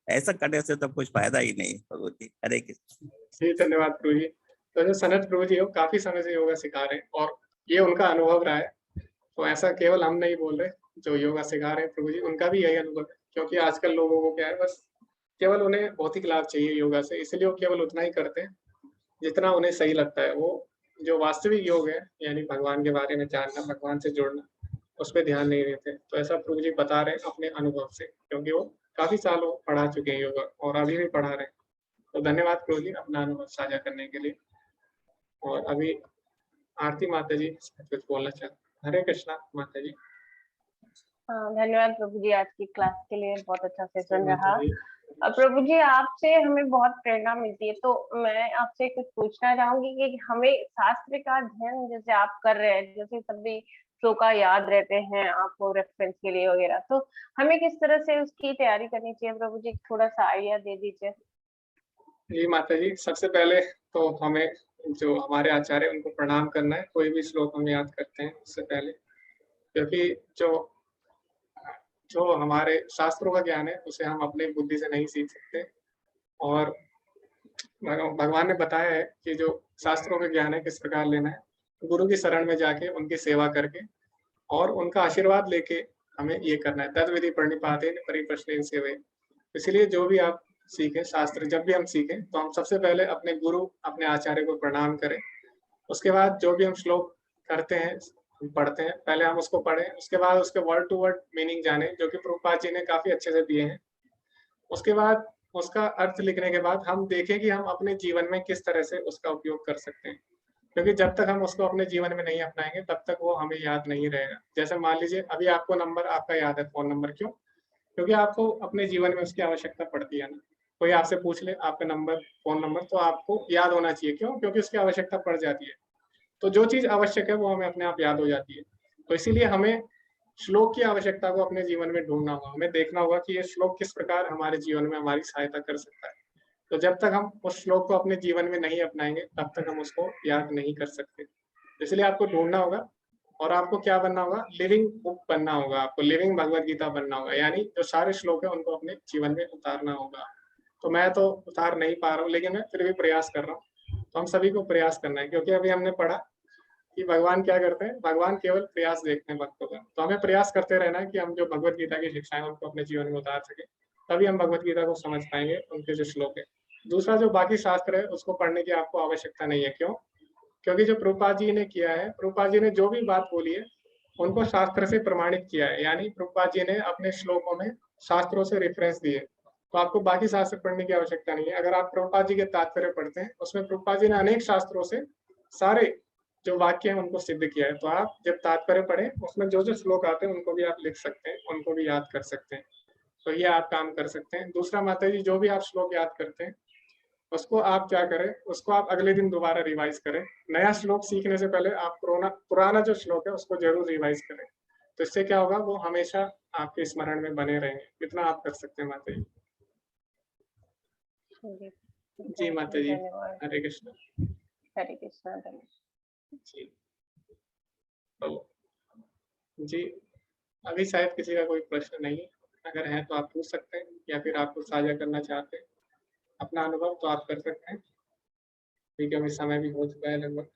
ऐसा करने से तो कुछ फायदा ही नहीं प्रभु जी। हरे कृष्ण। जी धन्यवाद प्रभु जी। तो जो सनत प्रभु जी हो काफी समय से योगा सिखा रहे हैं और ये उनका अनुभव रहा है। तो ऐसा केवल हम नहीं बोल रहे, जो योगा सिखा रहे हैं प्रभु जी उनका भी यही अनुभव है। क्योंकि आजकल लोगों को क्या है, बस केवल उन्हें भौतिक लाभ चाहिए योगा से, इसलिए वो केवल उतना ही करते हैं जितना उन्हें सही लगता है। वो जो वास्तविक योग है, यानी भगवान के बारे में जानना, भगवान से जुड़ना, उस पर ध्यान नहीं देते। तो ऐसा प्रभु जी बता रहे हैं अपने अनुभव से, क्योंकि वो काफी सालों पढ़ा चुके हैं योगा और अभी भी पढ़ा रहे हैं। तो धन्यवाद प्रभु जी अपना अनुभव साझा करने के लिए। और अभी आरती माता जी कुछ बोलना चाहते। हरे कृष्णा माता जी। धन्यवाद प्रभु जी, आज की क्लास के लिए बहुत अच्छा सेशन रहा। माता जी। प्रभु जी, आपसे हमें बहुत प्रेरणा मिलती है, तो मैं आपसे कुछ पूछना चाहूंगी कि हमें शास्त्र का अध्ययन जैसे आप कर रहे हैं, जैसे सभी श्लोका याद रहते हैं आपको रेफरेंस के लिए वगैरह, तो हमें किस तरह से उसकी तैयारी करनी चाहिए प्रभु जी? थोड़ा सा आइडिया दे दीजिए। जी माता जी, सबसे पहले तो हमें जो हमारे आचार्य उनको प्रणाम करना है। कोई भी श्लोक हम याद करते हैं उससे पहले, क्योंकि जो हमारे शास्त्रों का ज्ञान है उसे हम अपनी बुद्धि से नहीं सीख सकते। और भगवान ने बताया है कि जो शास्त्रों का ज्ञान है किस प्रकार लेना है, गुरु की शरण में जाके उनकी सेवा करके और उनका आशीर्वाद लेके हमें ये करना है। तद विधि प्रणिपाते परिप्रश्न सेवे। इसलिए जो भी आप सीखें शास्त्र, जब भी हम सीखें तो हम सबसे पहले अपने गुरु, अपने आचार्य को प्रणाम करें। उसके बाद जो भी हम श्लोक करते हैं पढ़ते हैं, पहले हम उसको पढ़ें, उसके बाद उसके वर्ड टू वर्ड मीनिंग जाने, जो कि प्रभुपाद जी ने काफी अच्छे से दिए हैं। उसके बाद उसका अर्थ लिखने के बाद हम देखें कि हम अपने जीवन में किस तरह से उसका उपयोग कर सकते हैं, क्योंकि जब तक हम उसको अपने जीवन में नहीं अपनाएंगे तब तक वो हमें याद नहीं रहेगा। जैसे मान लीजिए अभी आपको नंबर आपका याद है, फोन नंबर, क्यों? क्योंकि आपको अपने जीवन में उसकी आवश्यकता पड़ती है ना। कोई आपसे पूछ ले आपका नंबर, फोन नंबर, तो आपको याद होना चाहिए, क्यों? क्योंकि उसकी आवश्यकता पड़ जाती है। तो जो चीज आवश्यक है वो हमें अपने आप याद हो जाती है। तो इसीलिए हमें श्लोक की आवश्यकता को अपने जीवन में ढूंढना होगा, हमें देखना होगा कि ये श्लोक किस प्रकार हमारे जीवन में हमारी सहायता कर सकता है। तो जब तक हम उस श्लोक को अपने जीवन में नहीं अपनाएंगे तब तक हम उसको याद नहीं कर सकते। इसलिए आपको ढूंढना होगा, और आपको क्या बनना होगा? लिविंग बुक बनना होगा, आपको लिविंग भगवत गीता बनना होगा, यानी जो सारे श्लोक है उनको अपने जीवन में उतारना होगा। तो मैं तो उतार नहीं पा रहा हूँ, लेकिन मैं फिर भी प्रयास कर रहा हूँ। तो हम सभी को प्रयास करना है, क्योंकि अभी हमने पढ़ा कि भगवान क्या करते हैं, भगवान केवल प्रयास देखते हैं भक्तों का। तो हमें प्रयास करते रहना है कि हम जो भगवत गीता की शिक्षाएं उनको अपने जीवन में उतार सके, तभी हम भगवत गीता को समझ पाएंगे, उनके जो श्लोक है। दूसरा, जो बाकी शास्त्र है उसको पढ़ने की आपको आवश्यकता नहीं है, क्यों? क्योंकि जो प्रभुपाद जी ने किया है, प्रभुपाद जी ने जो भी बात बोली है उनको शास्त्र से प्रमाणित किया है, यानी प्रभुपाद जी ने अपने श्लोकों में शास्त्रों से रेफरेंस दिए। तो आपको बाकी शास्त्र पढ़ने की आवश्यकता नहीं है। अगर आप प्रभुपाद जी के तात्पर्य पढ़ते हैं, उसमें प्रभुपाद जी ने अनेक शास्त्रों से सारे जो वाक्य हैं उनको सिद्ध किया है। तो आप जब तात्पर्य पढ़ें, उसमें जो जो श्लोक आते हैं उनको भी आप लिख सकते हैं, उनको भी याद कर सकते हैं। तो ये आप काम कर सकते हैं। दूसरा, माता जी, जो भी आप श्लोक याद करते हैं उसको आप क्या करें, उसको आप अगले दिन दोबारा रिवाइज करें। नया श्लोक सीखने से पहले आप पुराना जो श्लोक है उसको जरूर रिवाइज करें। तो इससे क्या होगा, वो हमेशा आपके स्मरण में बने रहेंगे। इतना आप कर सकते हैं माता जी। जी माता जी, धन्यवाद। हरे कृष्ण। हरे कृष्णा। धन्यवाद जी। तो जी, अभी शायद किसी का कोई प्रश्न नहीं है। अगर है तो आप पूछ सकते हैं, या फिर आप कुछ साझा करना चाहते हैं अपना अनुभव, तो आप कर सकते हैं, क्योंकि अभी समय भी हो चुका है लगभग।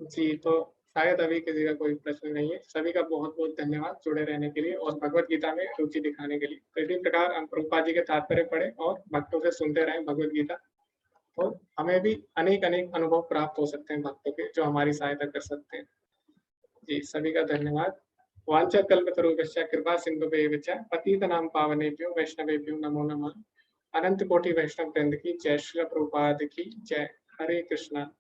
जी, तो शायद अभी किसी का कोई प्रश्न नहीं है। सभी का बहुत बहुत धन्यवाद जुड़े रहने के लिए और भगवत गीता में रुचि दिखाने के लिए। तो इसी प्रकार हम प्रभुपाद जी के तात्पर्य पढ़े और भक्तों से सुनते रहें भगवत गीता, तो हमें भी अनेक अनेक अनुभव प्राप्त हो सकते हैं भक्तों के, जो हमारी सहायता कर सकते हैं। जी, सभी का धन्यवाद। वाञ्छाकल्पतरुभ्यश्च कृपा सिन्धुभ्येव च पतितनां पावनेभ्यो वैष्णवेभ्यो नमो नमः। अनंत कोटि वैष्णव वृंद की जय, श्री प्रभुपाद की जय। हरे कृष्णा।